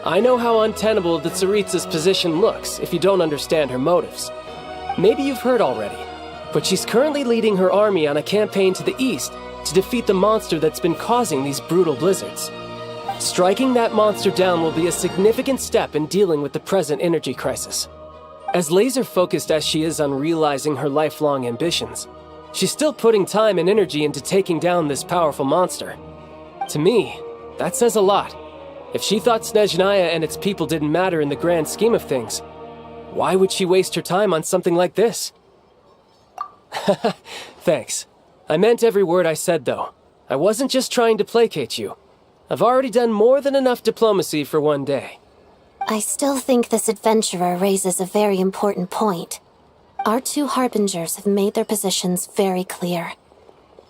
T: I know how untenable the Tsaritsa's position looks if you don't understand her motives. Maybe you've heard already, but she's currently leading her army on a campaign to the east to defeat the monster that's been causing these brutal blizzards. Striking that monster down will be a significant step in dealing with the present energy crisis. As laser-focused as she is on realizing her lifelong ambitions, she's still putting time and energy into taking down this powerful monster. To me, that says a lot. If she thought Snezhnaya and its people didn't matter in the grand scheme of things, why would she waste her time on something like this? Thanks. I meant every word I said, though. I wasn't just trying to placate you. I've already done more than enough diplomacy for one day.
R: I still think this adventurer raises a very important point. Our two Harbingers have made their positions very clear.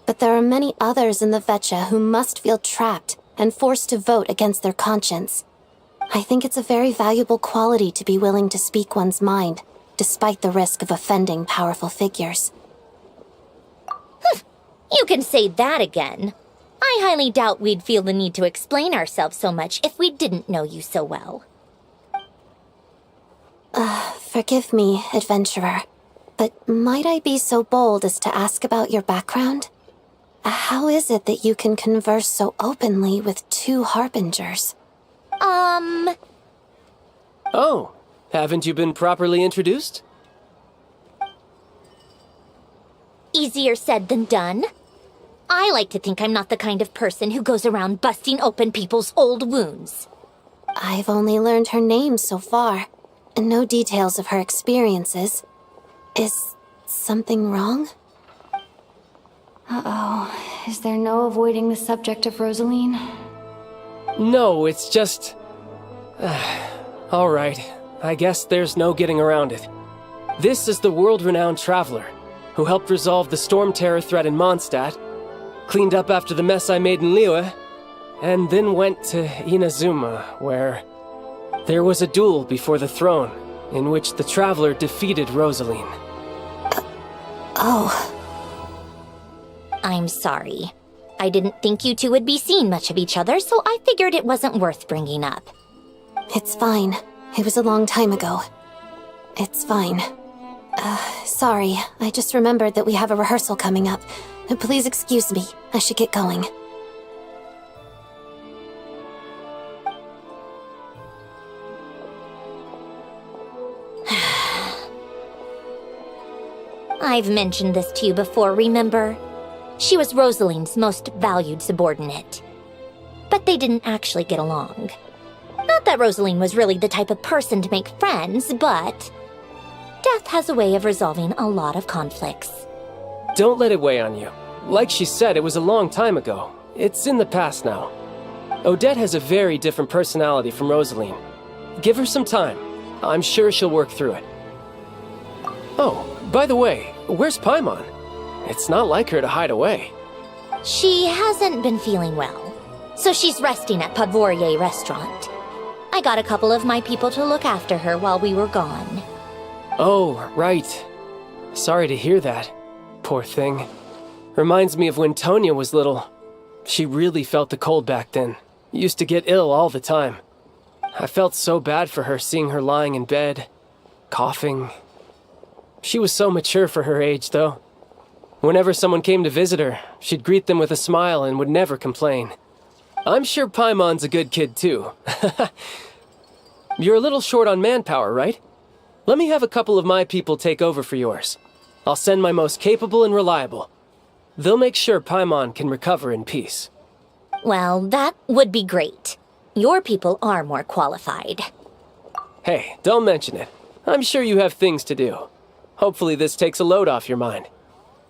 R: But there are many others in the Vecha who must feel trapped and forced to vote against their conscience. I think it's a very valuable quality to be willing to speak one's mind, despite the risk of offending powerful figures.
S: You can say that again. I highly doubt we'd feel the need to explain ourselves so much if we didn't know you so well.
R: Forgive me, adventurer, but might I be so bold as to ask about your background? How is it that you can converse so openly with two Harbingers?
T: Oh, haven't you been properly introduced?
S: Easier said than done. I like to think I'm not the kind of person who goes around busting open people's old wounds.
R: I've only learned her name so far, and no details of her experiences. Is something wrong?
E: Uh-oh. Is there no avoiding the subject of Rosaline?
T: No, it's just... All right, I guess there's no getting around it. This is the world-renowned traveler who helped resolve the storm terror threat in Mondstadt, cleaned up after the mess I made in Liyue, and then went to Inazuma, where there was a duel before the throne in which the traveler defeated Rosaline.
R: Oh.
S: I'm sorry. I didn't think you two would be seeing much of each other, so I figured it wasn't worth bringing up.
R: It's fine. It was a long time ago. It's fine. Sorry. I just remembered that we have a rehearsal coming up. Please excuse me. I should get going.
S: I've mentioned this to you before, remember? She was Rosaline's most valued subordinate. But they didn't actually get along. Not that Rosaline was really the type of person to make friends, but death has a way of resolving a lot of conflicts.
T: Don't let it weigh on you. Like she said, it was a long time ago. It's in the past now. Odette has a very different personality from Rosaline. Give her some time. I'm sure she'll work through it. Oh, by the way, where's Paimon? It's not like her to hide away.
S: She hasn't been feeling well, so she's resting at Podvorier Restaurant. I got a couple of my people to look after her while we were gone.
T: Oh, right. Sorry to hear that. Poor thing. Reminds me of when Tonya was little. She really felt the cold back then. Used to get ill all the time. I felt so bad for her seeing her lying in bed, coughing. She was so mature for her age, though. Whenever someone came to visit her, she'd greet them with a smile and would never complain. I'm sure Paimon's a good kid, too. You're a little short on manpower, right? Let me have a couple of my people take over for yours. I'll send my most capable and reliable. They'll make sure Paimon can recover in peace.
S: Well, that would be great. Your people are more qualified.
T: Hey, don't mention it. I'm sure you have things to do. Hopefully this takes a load off your mind.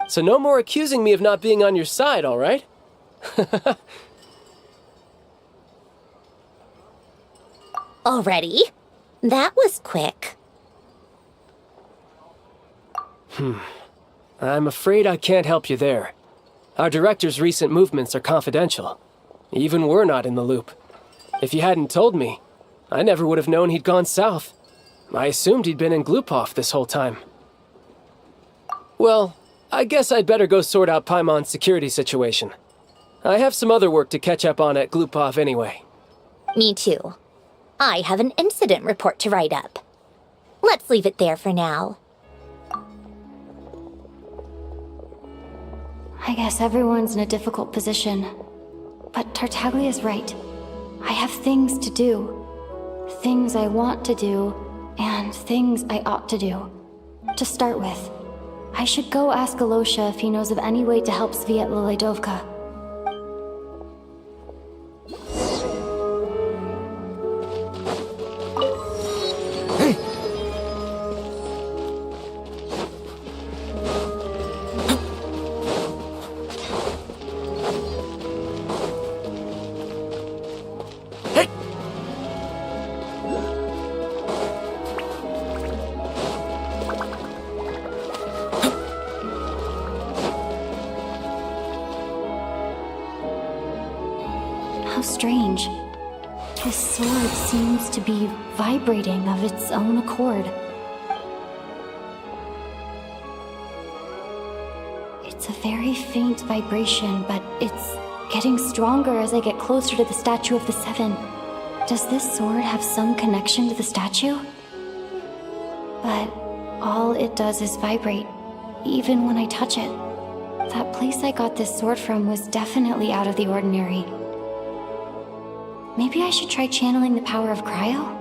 T: So no more accusing me of not being on your side, all right?
S: Already? That was quick.
T: I'm afraid I can't help you there. Our director's recent movements are confidential. Even we're not in the loop. If you hadn't told me, I never would have known he'd gone south. I assumed he'd been in Glupov this whole time. Well, I guess I'd better go sort out Paimon's security situation. I have some other work to catch up on at Glupov anyway.
S: Me too. I have an incident report to write up. Let's leave it there for now.
E: I guess everyone's in a difficult position. But Tartaglia's right. I have things to do. Things I want to do, and things I ought to do. To start with, I should go ask Alosha if he knows of any way to help Svietla Ledovka. How strange. This sword seems to be vibrating of its own accord. It's a very faint vibration, but it's getting stronger as I get closer to the Statue of the Seven. Does this sword have some connection to the statue? But all it does is vibrate, even when I touch it. That place I got this sword from was definitely out of the ordinary. Maybe I should try channeling the power of cryo?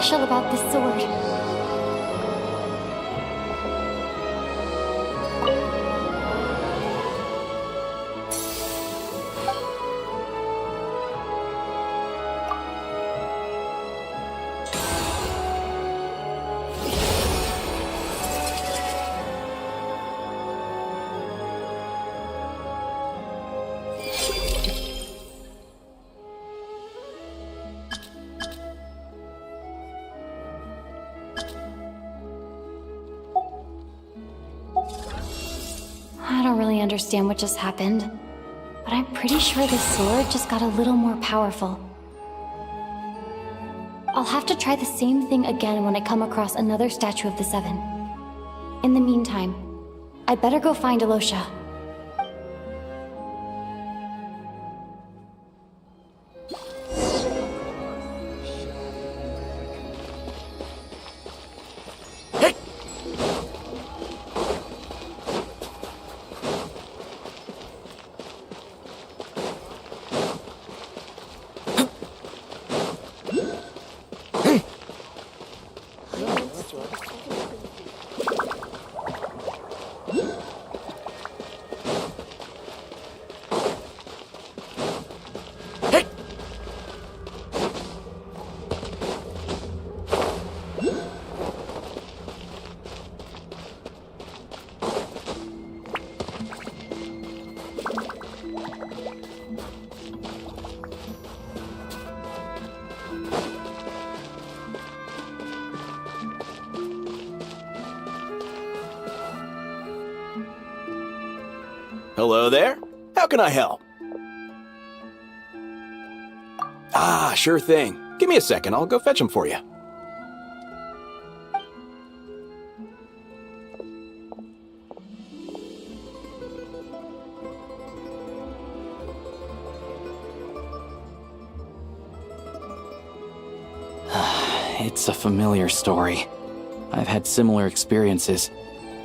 E: special about this sword? I don't really understand what just happened, but I'm pretty sure this sword just got a little more powerful. I'll have to try the same thing again when I come across another statue of the Seven. In the meantime, I better go find Alosha.
U: Hello there. How can I help? Ah, sure thing. Give me a second. I'll go fetch them for you.
A: It's a familiar story. I've had similar experiences.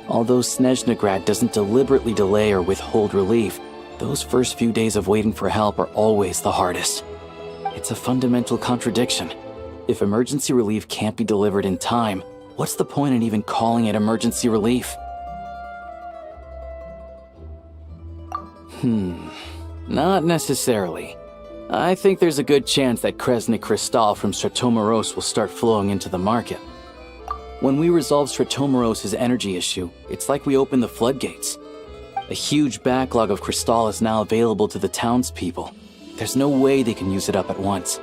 A: Although Snezhnaya doesn't deliberately delay or withhold relief, those first few days of waiting for help are always the hardest. It's a fundamental contradiction. If emergency relief can't be delivered in time, what's the point in even calling it emergency relief? Not necessarily. I think there's a good chance that Kresnik Crystal from Stratomoros will start flowing into the market. When we resolve Stratomoros' energy issue, it's like we open the floodgates. A huge backlog of Crystal is now available to the townspeople. There's no way they can use it up at once.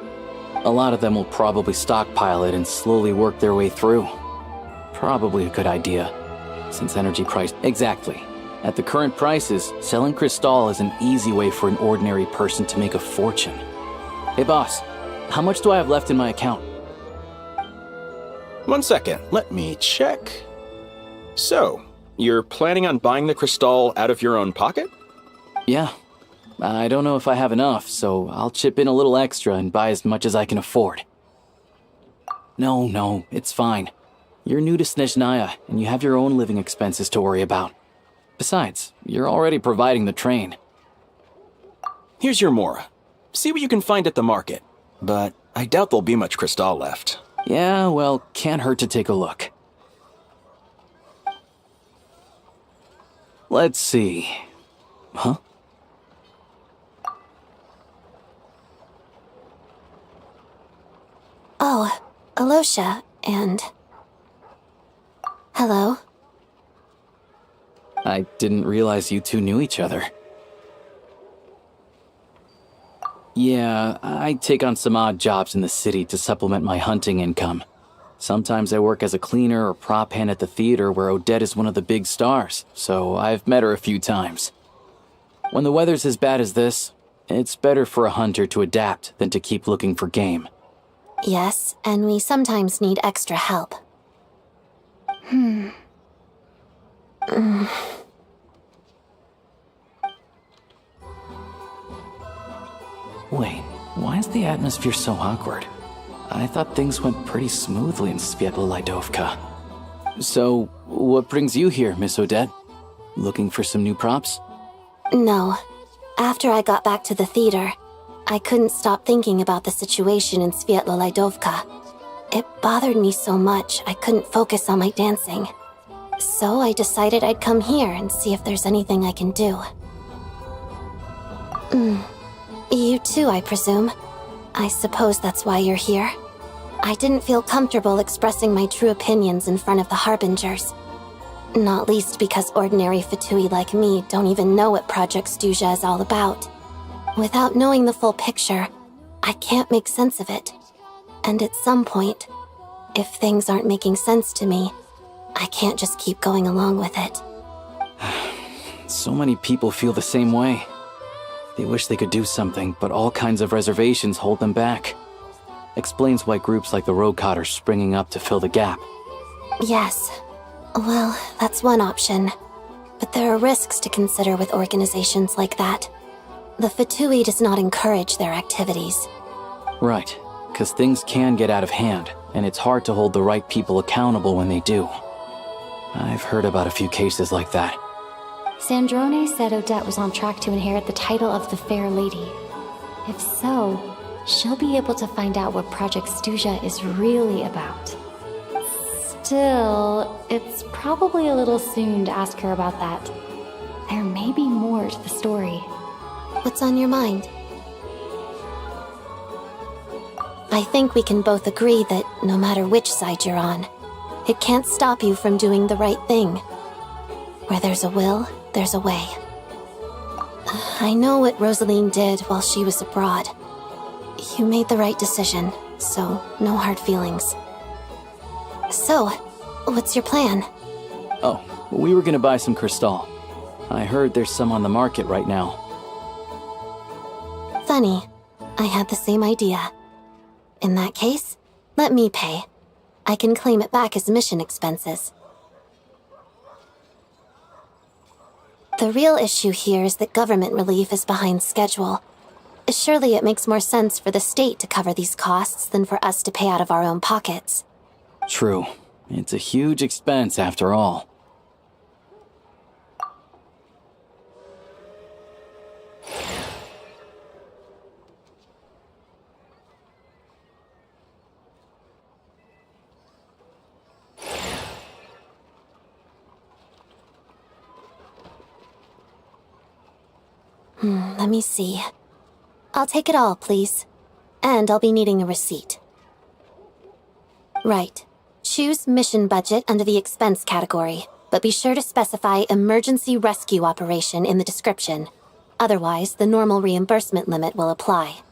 A: A lot of them will probably stockpile it and slowly work their way through. Probably a good idea, since energy price... Exactly. At the current prices, selling Crystal is an easy way for an ordinary person to make a fortune. Hey boss, how much do I have left in my account?
U: 1 second, let me check. So, you're planning on buying the Crystal out of your own pocket?
A: Yeah. I don't know if I have enough, so I'll chip in a little extra and buy as much as I can afford. No, it's fine. You're new to Snezhnaya, and you have your own living expenses to worry about. Besides, you're already providing the train.
U: Here's your Mora. See what you can find at the market, but I doubt there'll be much Crystal left.
A: Yeah, well, can't hurt to take a look. Let's see. Huh?
R: Oh, Alosha, and... Hello?
A: I didn't realize you two knew each other. Yeah, I take on some odd jobs in the city to supplement my hunting income. Sometimes I work as a cleaner or prop hand at the theater where Odette is one of the big stars, so I've met her a few times. When the weather's as bad as this, it's better for a hunter to adapt than to keep looking for game.
R: Yes, and we sometimes need extra help.
A: Wait, why is the atmosphere so awkward? I thought things went pretty smoothly in Sviatlo-Lidovka. So, what brings you here, Miss Odette? Looking for some new props?
R: No. After I got back to the theater, I couldn't stop thinking about the situation in Sviatlo-Lidovka. It bothered me so much I couldn't focus on my dancing. So I decided I'd come here and see if there's anything I can do. You too, I presume. I suppose that's why you're here. I didn't feel comfortable expressing my true opinions in front of the Harbingers. Not least because ordinary Fatui like me don't even know what Project Stuzha is all about. Without knowing the full picture, I can't make sense of it. And at some point, if things aren't making sense to me, I can't just keep going along with it.
A: So many people feel the same way. They wish they could do something, but all kinds of reservations hold them back. Explains why groups like the Rokot are springing up to fill the gap.
R: Yes. Well, that's one option. But there are risks to consider with organizations like that. The Fatui does not encourage their activities.
A: Right, because things can get out of hand, and it's hard to hold the right people accountable when they do. I've heard about a few cases like that.
E: Sandrone said Odette was on track to inherit the title of the Fair Lady. If so, she'll be able to find out what Project Stuzha is really about. Still, it's probably a little soon to ask her about that. There may be more to the story.
R: What's on your mind? I think we can both agree that no matter which side you're on, it can't stop you from doing the right thing. Where there's a will, there's a way. I know what Rosaline did while she was abroad. You made the right decision, so no hard feelings. So, what's your plan?
A: Oh, we were gonna buy some Crystal. I heard there's some on the market right now.
R: Funny. I had the same idea. In that case, let me pay. I can claim it back as mission expenses. The real issue here is that government relief is behind schedule. Surely it makes more sense for the state to cover these costs than for us to pay out of our own pockets.
A: True. It's a huge expense after all.
R: Let me see. I'll take it all, please. And I'll be needing a receipt. Right. Choose mission budget under the expense category, but be sure to specify emergency rescue operation in the description. Otherwise, the normal reimbursement limit will apply.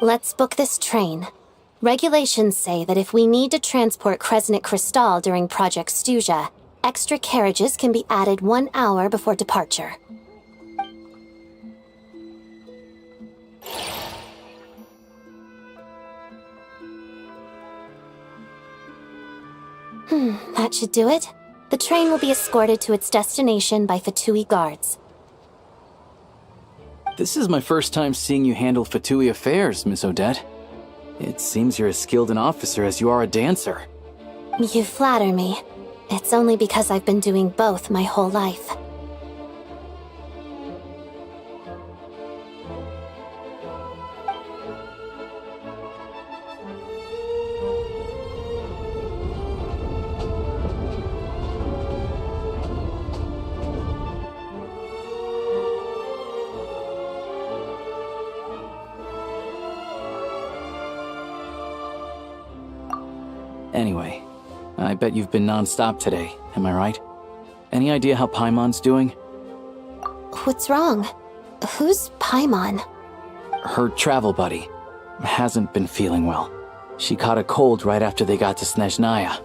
R: Let's book this train. Regulations say that if we need to transport Kresnik Crystal during Project Stuzha, extra carriages can be added 1 hour before departure. That should do it. The train will be escorted to its destination by Fatui guards.
A: This is my first time seeing you handle Fatui affairs, Miss Odette. It seems you're as skilled an officer as you are a dancer.
R: You flatter me. It's only because I've been doing both my whole life.
A: Anyway, I bet you've been non-stop today, am I right? Any idea how Paimon's doing?
R: What's wrong? Who's Paimon?
A: Her travel buddy hasn't been feeling well. She caught a cold right after they got to Snezhnaya.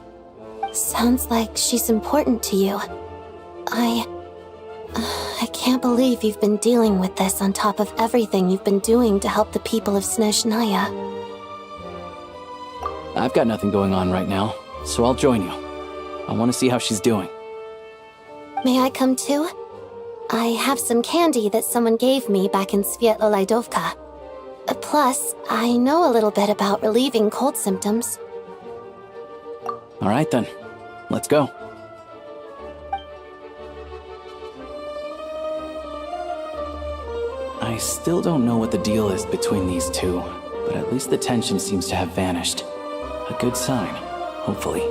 R: Sounds like she's important to you. I can't believe you've been dealing with this on top of everything you've been doing to help the people of Snezhnaya.
A: I've got nothing going on right now, so I'll join you. I want to see how she's doing.
R: May I come too? I have some candy that someone gave me back in Svietlo-Lidovka. Plus, I know a little bit about relieving cold symptoms.
A: All right then, let's go. I still don't know what the deal is between these two, but at least the tension seems to have vanished. A good sign, hopefully.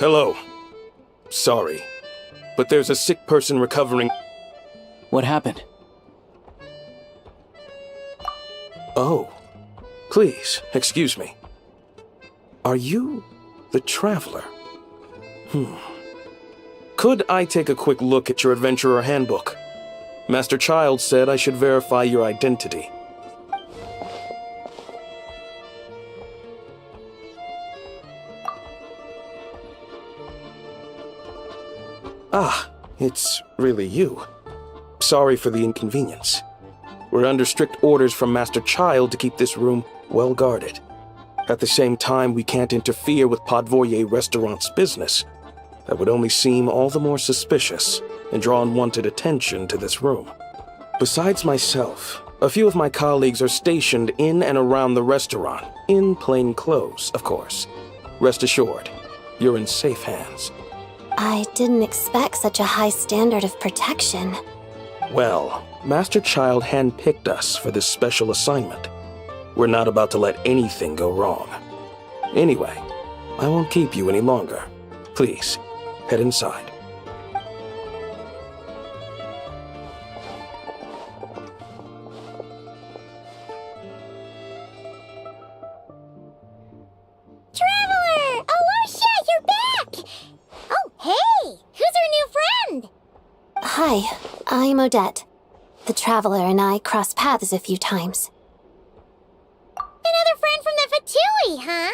L: Hello. Sorry, but there's a sick person recovering.
A: What happened?
L: Oh. Please, excuse me. Are you the Traveler? Could I take a quick look at your Adventurer Handbook? Master Child said I should verify your identity. Ah, it's really you. Sorry for the inconvenience. We're under strict orders from Master Child to keep this room well guarded. At the same time, we can't interfere with Podvoye Restaurant's business. That would only seem all the more suspicious and draw unwanted attention to this room. Besides myself, a few of my colleagues are stationed in and around the restaurant, in plain clothes, of course. Rest assured, you're in safe hands.
R: I didn't expect such a high standard of protection.
L: Well, Master Child handpicked us for this special assignment. We're not about to let anything go wrong. Anyway, I won't keep you any longer. Please, head inside.
B: Traveler! Alusha, you're back! Oh, hey! Who's our new friend?
R: Hi, I'm Odette. The Traveler and I crossed paths a few times.
B: Another friend from the Fatui, huh?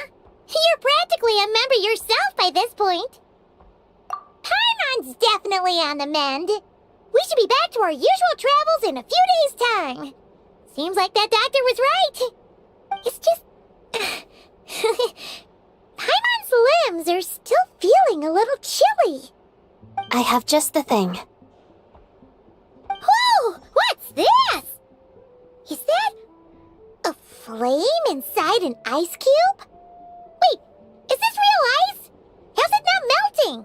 B: You're practically a member yourself by this point. Paimon's definitely on the mend. We should be back to our usual travels in a few days' time. Seems like that doctor was right. It's just... Paimon's limbs are still feeling a little chilly.
R: I have just the thing.
B: Whoa! What's this? Is that a flame inside an ice cube? Wait, is this real ice? How's it not melting?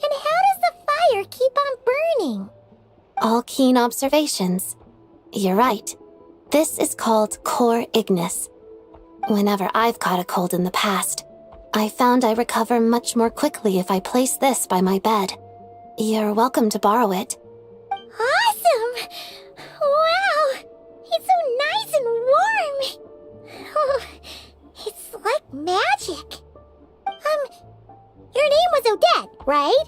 B: And how does the fire keep on burning?
R: All keen observations. You're right. This is called core ignis. Whenever I've caught a cold in the past, I found I recover much more quickly if I place this by my bed. You're welcome to borrow it.
B: Awesome! Wow! It's so nice and warm! Oh, it's like magic. Your name was Odette, right?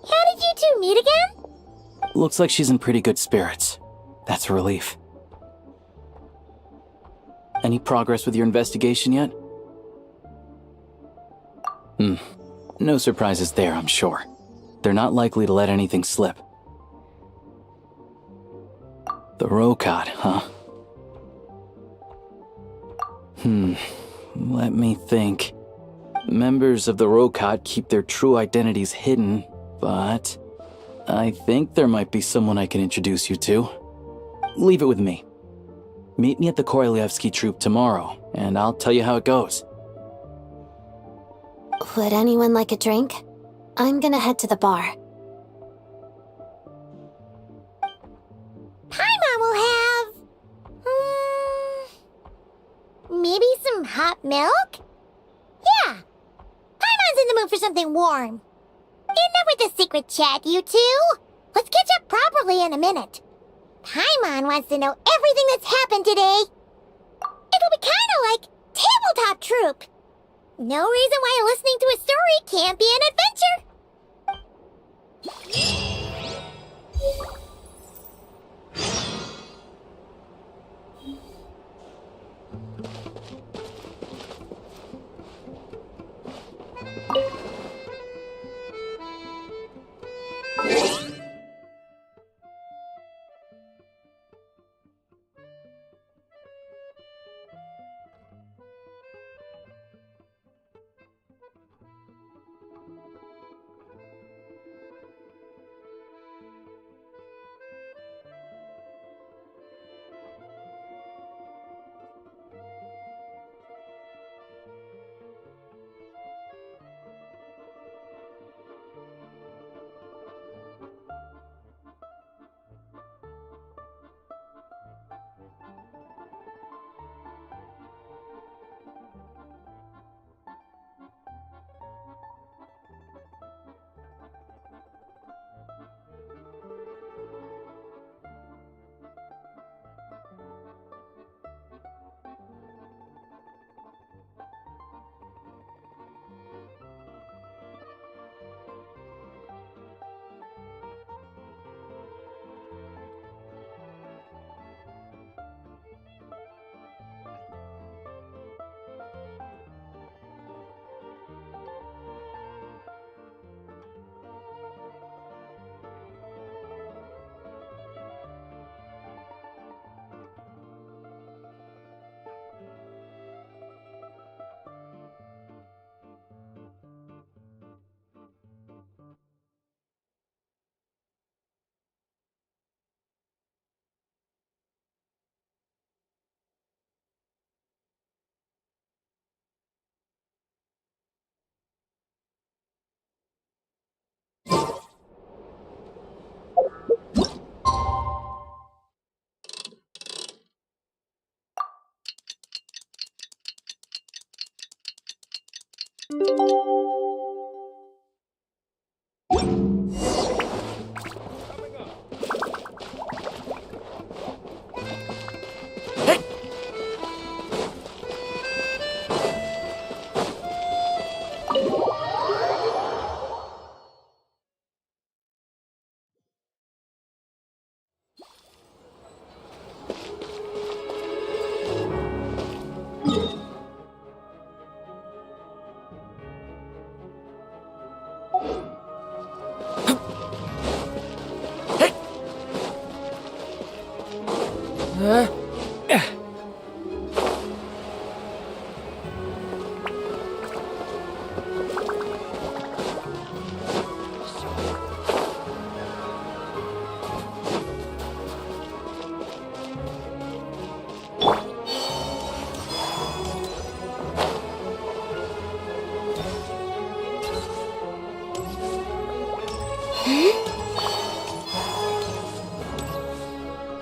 B: How did you two meet again?
A: Looks like she's in pretty good spirits. That's a relief. Any progress with your investigation yet? No surprises there, I'm sure. They're not likely to let anything slip. The Rokad, huh? Let me think. Members of the Rokad keep their true identities hidden, but I think there might be someone I can introduce you to. Leave it with me. Meet me at the Korolyevsky Troop tomorrow, and I'll tell you how it goes.
R: Would anyone like a drink? I'm gonna head to the bar.
B: Paimon will have... maybe some hot milk? Yeah. Paimon's in the mood for something warm. Enough with the secret chat, you two. Let's catch up properly in a minute. Paimon wants to know everything that's happened today. It'll be kinda like Tabletop Troop. No reason why listening to a story can't be an adventure.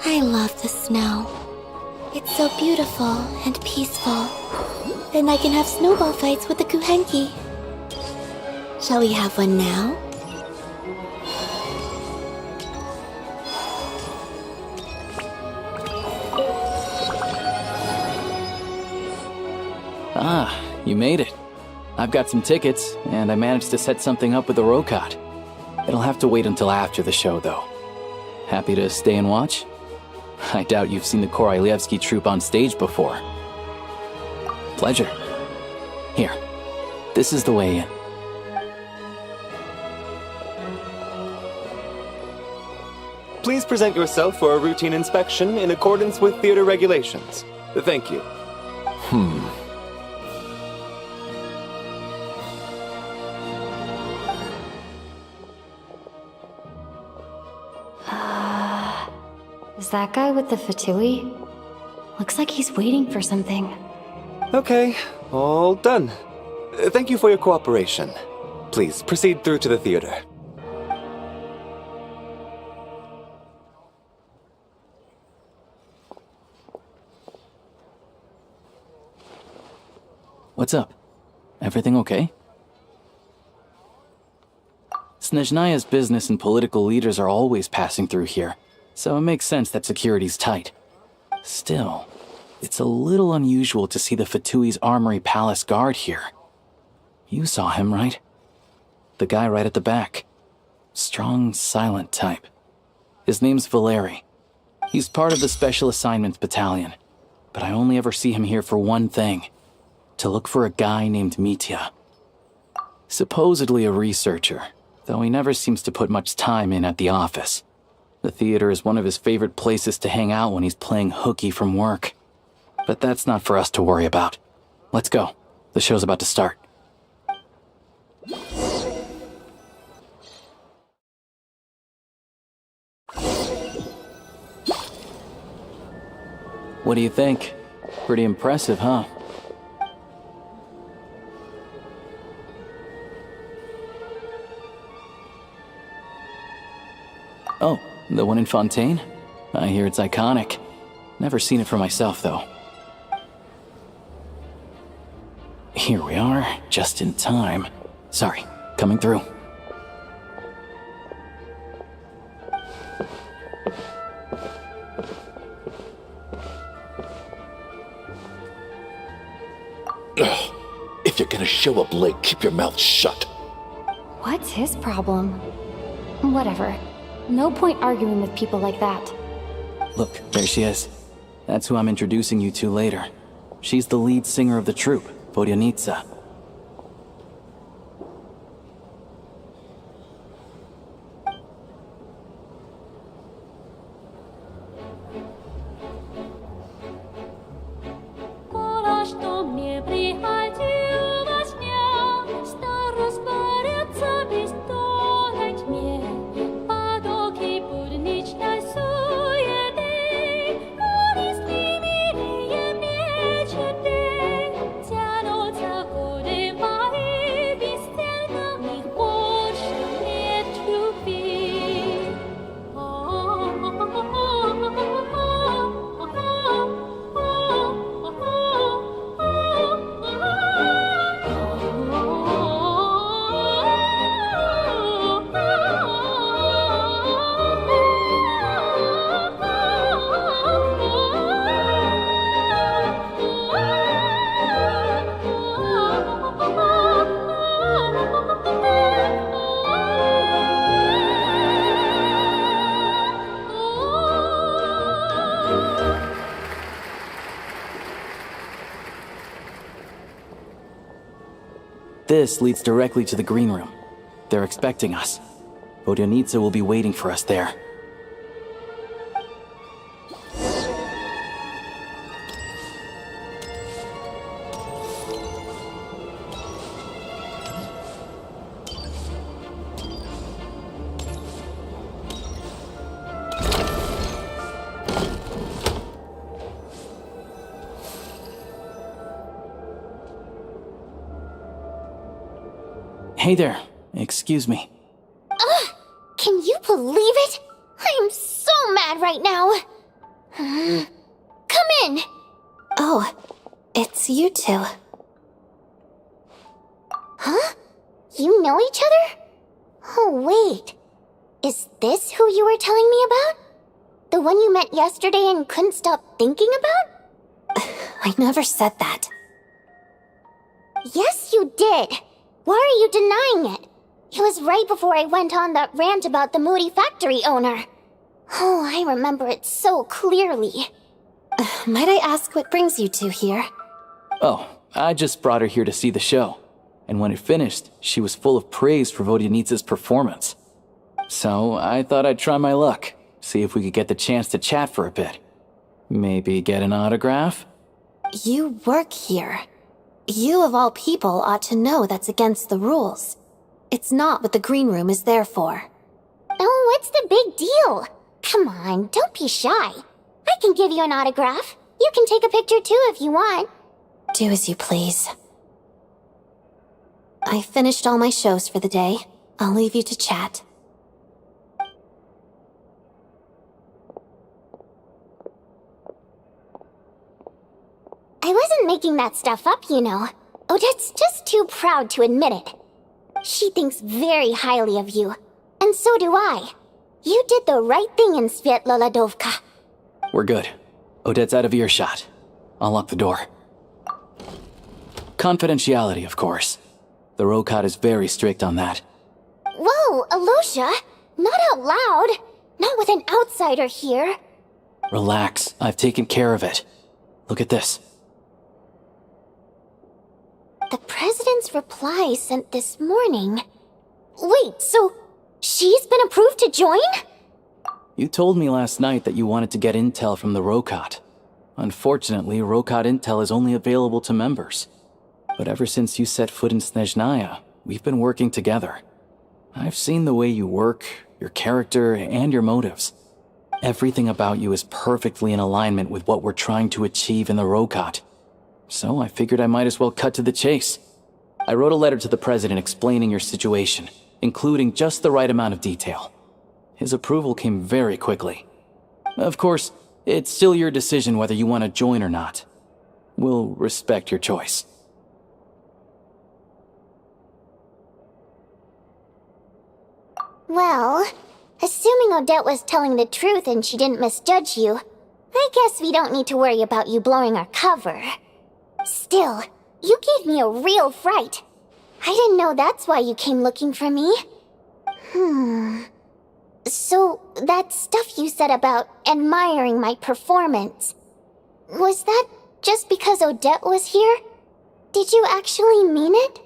D: I love the snow. It's so beautiful and peaceful. Then I can have snowball fights with the Kuhenki. Shall we have one now?
A: Ah, you made it. I've got some tickets, and I managed to set something up with the Rokot. It'll have to wait until after the show, though. Happy to stay and watch? I doubt you've seen the Korolyevsky troupe on stage before. Pleasure. Here, this is the way in.
F: Please present yourself for a routine inspection in accordance with theater regulations. Thank you.
E: Is that guy with the fatui? Looks like he's waiting for something.
F: Okay, all done. Thank you for your cooperation. Please proceed through to the theater.
A: What's up? Everything okay? Snezhnaya's business and political leaders are always passing through here, so it makes sense that security's tight. Still, it's a little unusual to see the Fatui's Armory Palace guard here. You saw him, right? The guy right at the back. Strong, silent type. His name's Valeri. He's part of the Special Assignments Battalion, but I only ever see him here for one thing. To look for a guy named Mitya. Supposedly a researcher, though he never seems to put much time in at the office. The theater is one of his favorite places to hang out when he's playing hooky from work. But that's not for us to worry about. Let's go. The show's about to start. What do you think? Pretty impressive, huh? Oh, the one in Fontaine? I hear it's iconic. Never seen it for myself, though. Here we are, just in time. Sorry, coming through.
Q: If you're gonna show up late, keep your mouth shut.
E: What's his problem? Whatever. No point arguing with people like that.
A: Look, there she is. That's who I'm introducing you to later. She's the lead singer of the troupe, Vodyanitsa. this leads directly to the green room. They're expecting us. Vodyanitsa will be waiting for us there. Hey there. Excuse me.
B: Ugh! Can you believe it? I'm so mad right now. Come in.
R: Oh, it's you two.
B: Huh? You know each other? Oh, wait. Is this who you were telling me about? The one you met yesterday and couldn't stop thinking about?
R: I never said that.
B: Yes, you did. Why are you denying it? It was right before I went on that rant about the moody factory owner. Oh, I remember it so clearly.
R: Might I ask what brings you two here?
A: Oh, I just brought her here to see the show. And when it finished, she was full of praise for Vodyanitsa's performance. So I thought I'd try my luck, see if we could get the chance to chat for a bit. Maybe get an autograph?
R: You work here. You of all people ought to know that's against the rules. It's not what the green room is there for.
B: Oh, what's the big deal? Come on, don't be shy. I can give you an autograph. You can take a picture too if you want.
R: Do as you please. I finished all my shows for the day. I'll leave you to chat.
B: I wasn't making that stuff up, you know. Odette's just too proud to admit it. She thinks very highly of you, and so do I. You did the right thing in Svietloladovka.
A: We're good. Odette's out of earshot. I'll lock the door. Confidentiality, of course. The Rokat is very strict on that.
B: Whoa, Alosha! Not out loud! Not with an outsider here!
A: Relax, I've taken care of it. Look at this.
B: The president's reply sent this morning. Wait, so she's been approved to join?
A: You told me last night that you wanted to get intel from the Rokat. Unfortunately, Rokat intel is only available to members. But ever since you set foot in Snezhnaya, we've been working together. I've seen the way you work, your character, and your motives. Everything about you is perfectly in alignment with what we're trying to achieve in the Rokat. So I figured I might as well cut to the chase. I wrote a letter to the president explaining your situation, including just the right amount of detail. His approval came very quickly. Of course, it's still your decision whether you want to join or not. We'll respect your choice.
B: Well, assuming Odette was telling the truth and she didn't misjudge you, I guess we don't need to worry about you blowing our cover. Still, you gave me a real fright. I didn't know that's why you came looking for me. So, that stuff you said about admiring my performance, was that just because Odette was here? Did you actually mean it?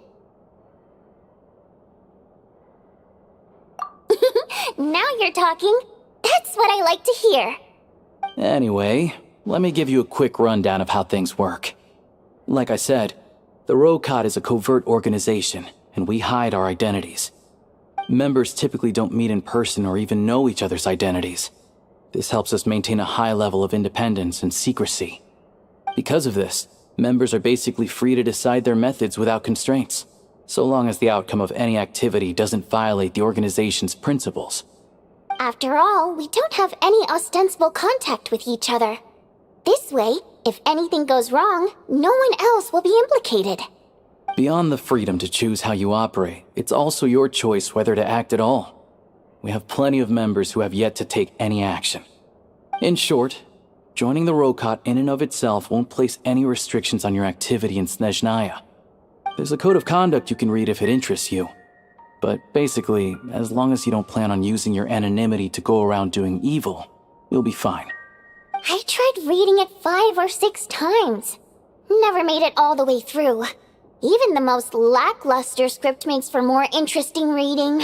B: Now you're talking. That's what I like to hear.
A: Anyway, let me give you a quick rundown of how things work. Like I said, the Rokat is a covert organization, and we hide our identities. Members typically don't meet in person or even know each other's identities. This helps us maintain a high level of independence and secrecy. Because of this, members are basically free to decide their methods without constraints, so long as the outcome of any activity doesn't violate the organization's principles.
B: After all, we don't have any ostensible contact with each other. This way, if anything goes wrong, no one else will be implicated.
A: Beyond the freedom to choose how you operate, it's also your choice whether to act at all. We have plenty of members who have yet to take any action. In short, joining the Rokat in and of itself won't place any restrictions on your activity in Snezhnaya. There's a code of conduct you can read if it interests you. But basically, as long as you don't plan on using your anonymity to go around doing evil, you'll be fine.
B: I tried reading it 5 or 6 times. Never made it all the way through. Even the most lackluster script makes for more interesting reading.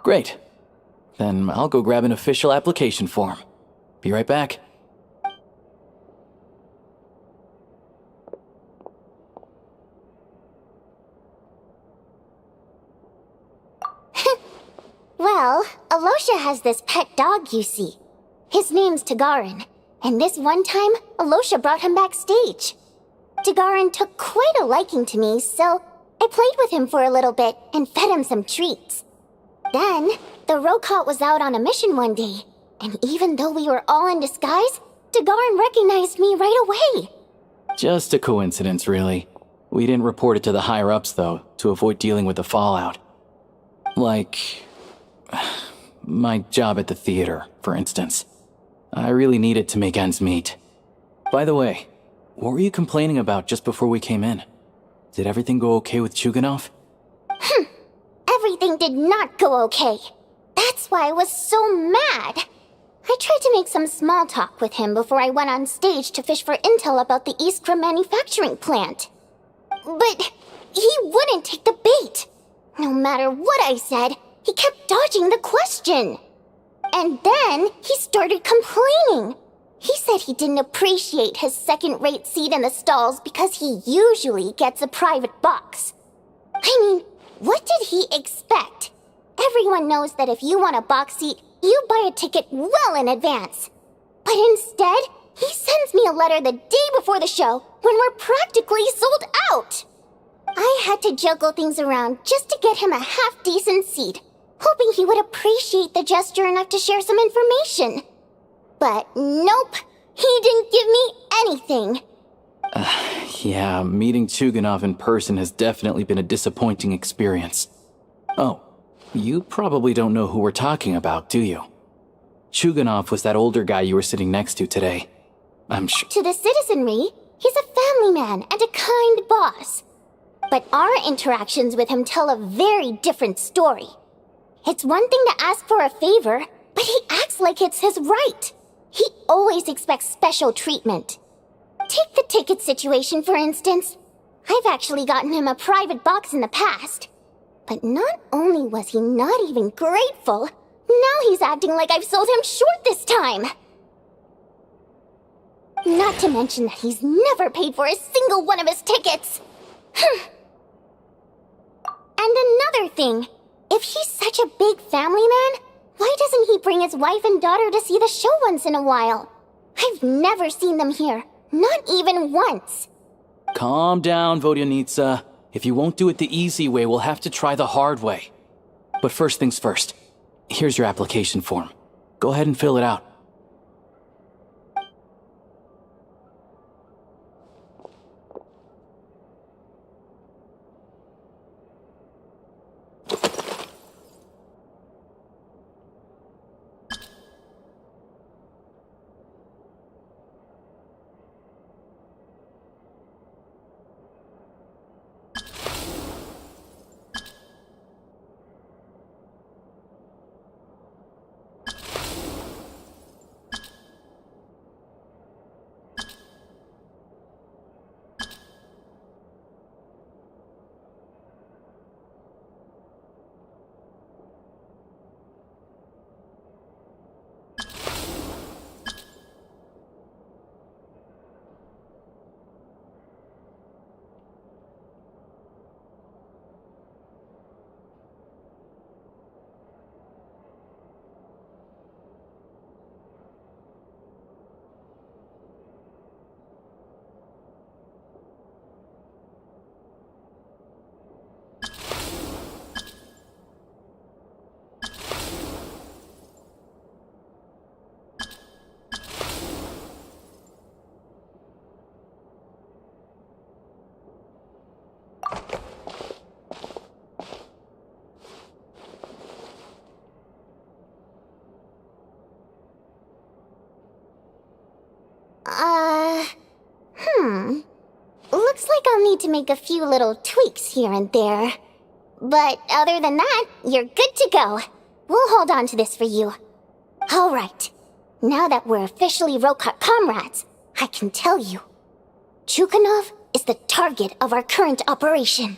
A: Great. Then I'll go grab an official application form. Be right back.
B: Well, Alosha has this pet dog, you see. His name's Tagarin, and this one time, Alosha brought him backstage. Tagarin took quite a liking to me, so I played with him for a little bit and fed him some treats. Then, the Rokot was out on a mission one day, and even though we were all in disguise, Tagarin recognized me right away.
A: Just a coincidence, really. We didn't report it to the higher-ups, though, to avoid dealing with the fallout. Like my job at the theater, for instance. I really needed to make ends meet. By the way, what were you complaining about just before we came in? Did everything go okay with Chuganov?
B: Everything did not go okay. That's why I was so mad. I tried to make some small talk with him before I went on stage to fish for intel about the Iskra manufacturing plant. But he wouldn't take the bait. No matter what I said, he kept dodging the question. And then he started complaining. He said he didn't appreciate his second-rate seat in the stalls because he usually gets a private box. I mean, what did he expect? Everyone knows that if you want a box seat, you buy a ticket well in advance. But instead, he sends me a letter the day before the show when we're practically sold out. I had to juggle things around just to get him a half-decent seat, hoping he would appreciate the gesture enough to share some information. But nope, he didn't give me anything.
A: Yeah, meeting Chuganov in person has definitely been a disappointing experience. Oh, you probably don't know who we're talking about, do you? Chuganov was that older guy you were sitting next to today. I'm sure.
B: To the citizenry, he's a family man and a kind boss. But our interactions with him tell a very different story. It's one thing to ask for a favor, but he acts like it's his right. He always expects special treatment. Take the ticket situation, for instance. I've actually gotten him a private box in the past. But not only was he not even grateful, now he's acting like I've sold him short this time. Not to mention that he's never paid for a single one of his tickets. And another thing, if he's such a big family man, why doesn't he bring his wife and daughter to see the show once in a while? I've never seen them here, not even once.
A: Calm down, Vodyanitsa. If you won't do it the easy way, we'll have to try the hard way. But first things first. Here's your application form. Go ahead and fill it out.
B: Looks like I'll need to make a few little tweaks here and there. But other than that, you're good to go. We'll hold on to this for you. Alright. Now that we're officially Rokot comrades, I can tell you. Chuganov is the target of our current operation.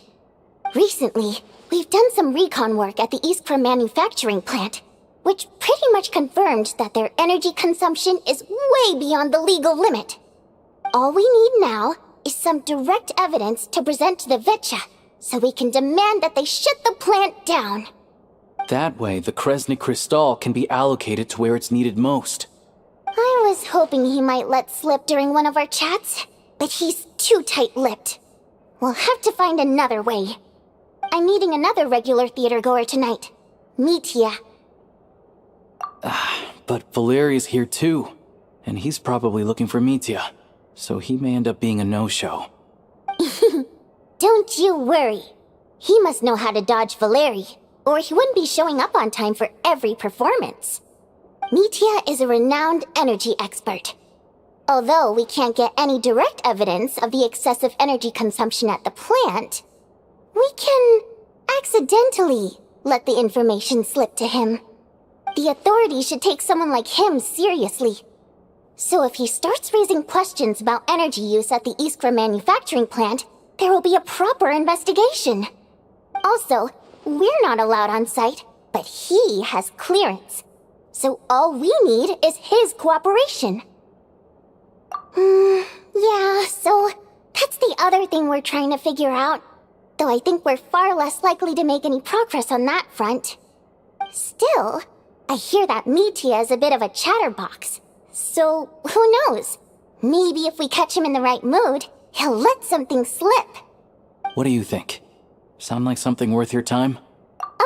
B: Recently, we've done some recon work at the Iskra manufacturing plant, which pretty much confirmed that their energy consumption is way beyond the legal limit. All we need now is some direct evidence to present to the Vetcha, so we can demand that they shut the plant down.
A: That way, the Kresnik Crystal can be allocated to where it's needed most.
B: I was hoping he might let slip during one of our chats, but he's too tight-lipped. We'll have to find another way. I'm meeting another regular theater goer tonight, Mitya.
A: But Valeri's here too, and he's probably looking for Mitya, so he may end up being a no-show.
B: Don't you worry. He must know how to dodge Valeri, or he wouldn't be showing up on time for every performance. Mitya is a renowned energy expert. Although we can't get any direct evidence of the excessive energy consumption at the plant, we can accidentally let the information slip to him. The authorities should take someone like him seriously. So if he starts raising questions about energy use at the Iskra manufacturing plant, there will be a proper investigation. Also, we're not allowed on site, but he has clearance. So all we need is his cooperation. Yeah, so that's the other thing we're trying to figure out. Though I think we're far less likely to make any progress on that front. Still, I hear that Mitya is a bit of a chatterbox. So, who knows? Maybe if we catch him in the right mood, he'll let something slip.
A: What do you think? Sound like something worth your time?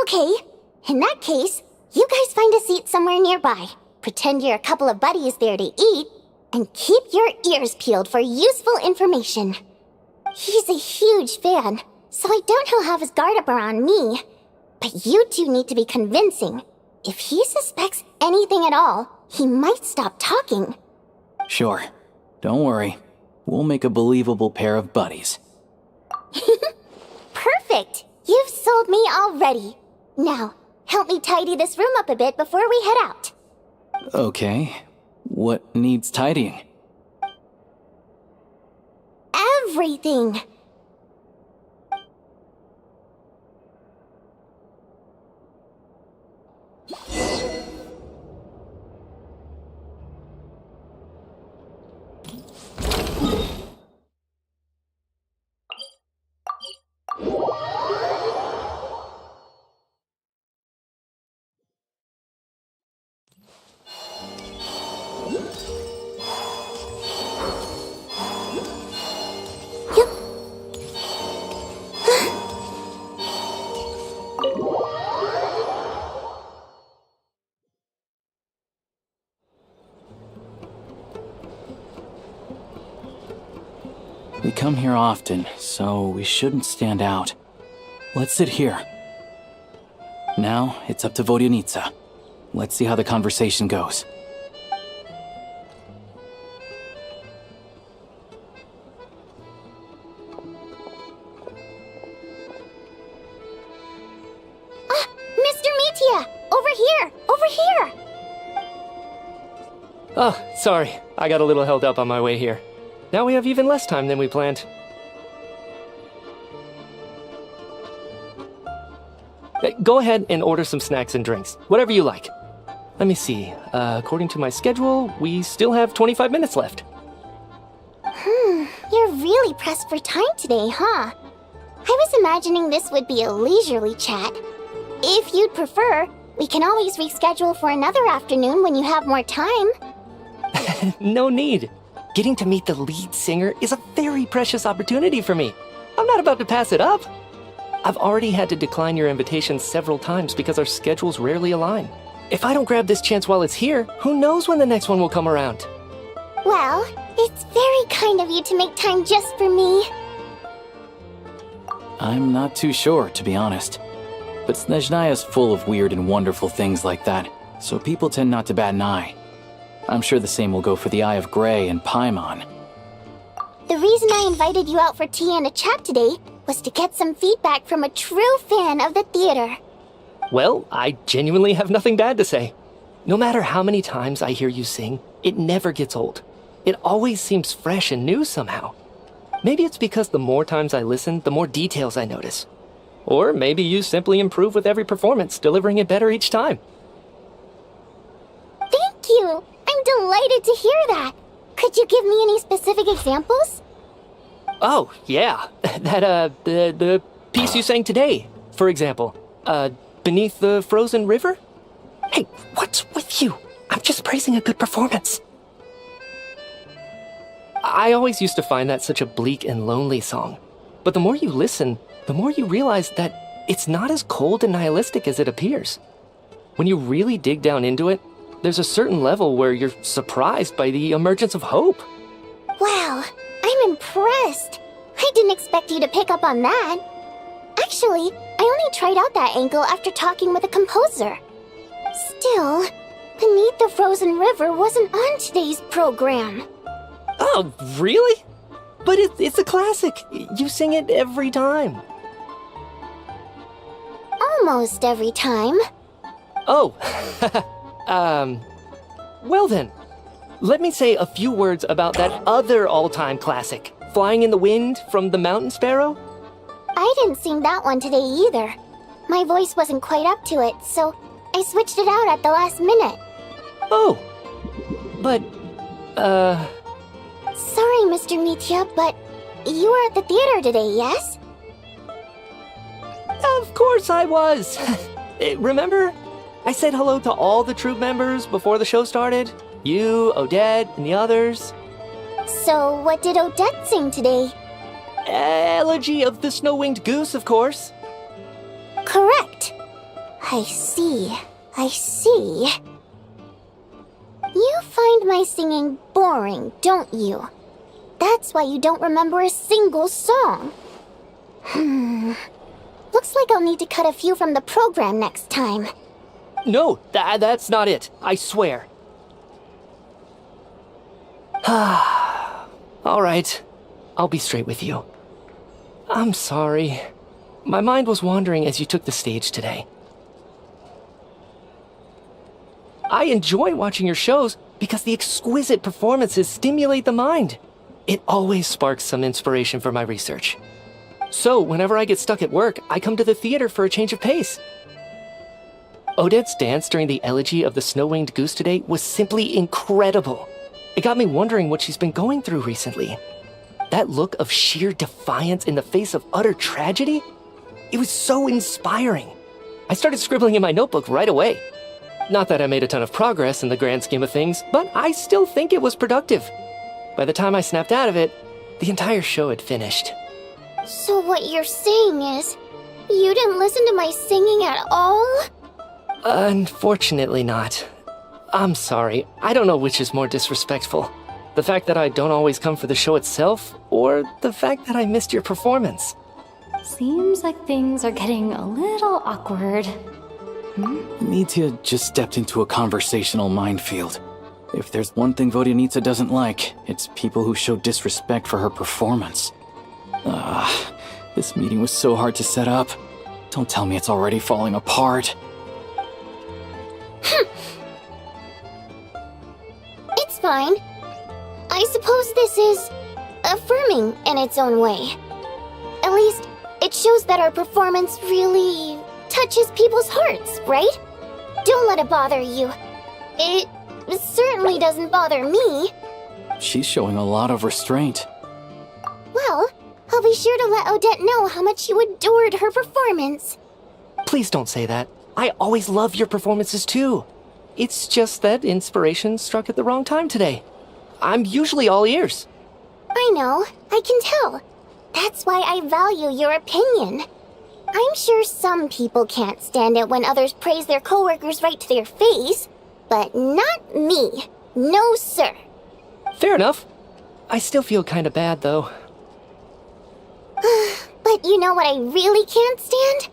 B: Okay, in that case, you guys find a seat somewhere nearby, pretend you're a couple of buddies there to eat, and keep your ears peeled for useful information. He's a huge fan, so I doubt he'll have his guard up around me. But you two need to be convincing. If he suspects anything at all, he might stop talking.
A: Sure. Don't worry. We'll make a believable pair of buddies.
B: Perfect! You've sold me already. Now, help me tidy this room up a bit before we head out.
A: Okay. What needs tidying?
B: Everything!
A: We come here often, so we shouldn't stand out. Let's sit here. Now, it's up to Vodyanitsa. Let's see how the conversation goes.
B: Mr. Mitya! Over here! Over here!
T: Oh, sorry. I got a little held up on my way here. Now we have even less time than we planned. Go ahead and order some snacks and drinks. Whatever you like. Let me see. According to my schedule, we still have 25 minutes left.
B: You're really pressed for time today, huh? I was imagining this would be a leisurely chat. If you'd prefer, we can always reschedule for another afternoon when you have more time.
T: No need. Getting to meet the lead singer is a very precious opportunity for me. I'm not about to pass it up. I've already had to decline your invitation several times because our schedules rarely align. If I don't grab this chance while it's here, who knows when the next one will come around?
B: Well, it's very kind of you to make time just for me.
A: I'm not too sure, to be honest. But Snezhnaya's full of weird and wonderful things like that, so people tend not to bat an eye. I'm sure the same will go for the Eye of Grey and Paimon.
B: The reason I invited you out for tea and a chat today was to get some feedback from a true fan of the theater.
T: Well, I genuinely have nothing bad to say. No matter how many times I hear you sing, it never gets old. It always seems fresh and new somehow.
J: Maybe it's because the more times I listen, the more details I notice. Or maybe you simply improve with every performance, delivering it better each time.
B: Thank you! I'm delighted to hear that! Could you give me any specific examples?
J: Oh, yeah. The piece you sang today, for example. Beneath the Frozen River? Hey, what's with you? I'm just praising a good performance. I always used to find that such a bleak and lonely song. But the more you listen, the more you realize that it's not as cold and nihilistic as it appears. When you really dig down into it, there's a certain level where you're surprised by the emergence of hope.
B: Wow, I'm impressed. I didn't expect you to pick up on that. Actually, I only tried out that angle after talking with a composer. Still, Beneath the Frozen River wasn't on today's program.
J: Oh, really? But it's a classic. You sing it every time.
B: Almost every time.
J: Oh, well then. Let me say a few words about that other all-time classic, Flying in the Wind from the Mountain Sparrow.
B: I didn't sing that one today either. My voice wasn't quite up to it, so I switched it out at the last minute.
J: Oh, but,
B: Sorry, Mr. Mitya, but you were at the theater today, yes?
J: Of course I was. Remember? I said hello to all the troupe members before the show started. You, Odette, and the others.
B: So, what did Odette sing today?
J: Elegy of the Snow-Winged Goose, of course.
B: Correct. I see. You find my singing boring, don't you? That's why you don't remember a single song. Looks like I'll need to cut a few from the program next time.
J: No, that's not it. I swear. All right. I'll be straight with you. I'm sorry. My mind was wandering as you took the stage today. I enjoy watching your shows because the exquisite performances stimulate the mind. It always sparks some inspiration for my research. So, whenever I get stuck at work, I come to the theater for a change of pace. Odette's dance during the Elegy of the Snow-Winged Goose today was simply incredible. It got me wondering what she's been going through recently. That look of sheer defiance in the face of utter tragedy? It was so inspiring. I started scribbling in my notebook right away. Not that I made a ton of progress in the grand scheme of things, but I still think it was productive. By the time I snapped out of it, the entire show had finished.
B: So what you're saying is, you didn't listen to my singing at all?
J: Unfortunately not. I'm sorry, I don't know which is more disrespectful. The fact that I don't always come for the show itself, or the fact that I missed your performance.
E: Seems like things are getting a little awkward.
A: Mitya just stepped into a conversational minefield. If there's one thing Vodyanitsa doesn't like, it's people who show disrespect for her performance. This meeting was so hard to set up. Don't tell me it's already falling apart.
B: It's fine. I suppose this is affirming in its own way. At least, it shows that our performance really touches people's hearts, right? Don't let it bother you. It certainly doesn't bother me.
A: She's showing a lot of restraint.
B: Well, I'll be sure to let Odette know how much you adored her performance.
J: Please don't say that. I always love your performances too. It's just that inspiration struck at the wrong time today. I'm usually all ears.
B: I know, I can tell. That's why I value your opinion. I'm sure some people can't stand it when others praise their coworkers right to their face, but not me. No, sir.
J: Fair enough. I still feel kinda bad, though.
B: But you know what I really can't stand?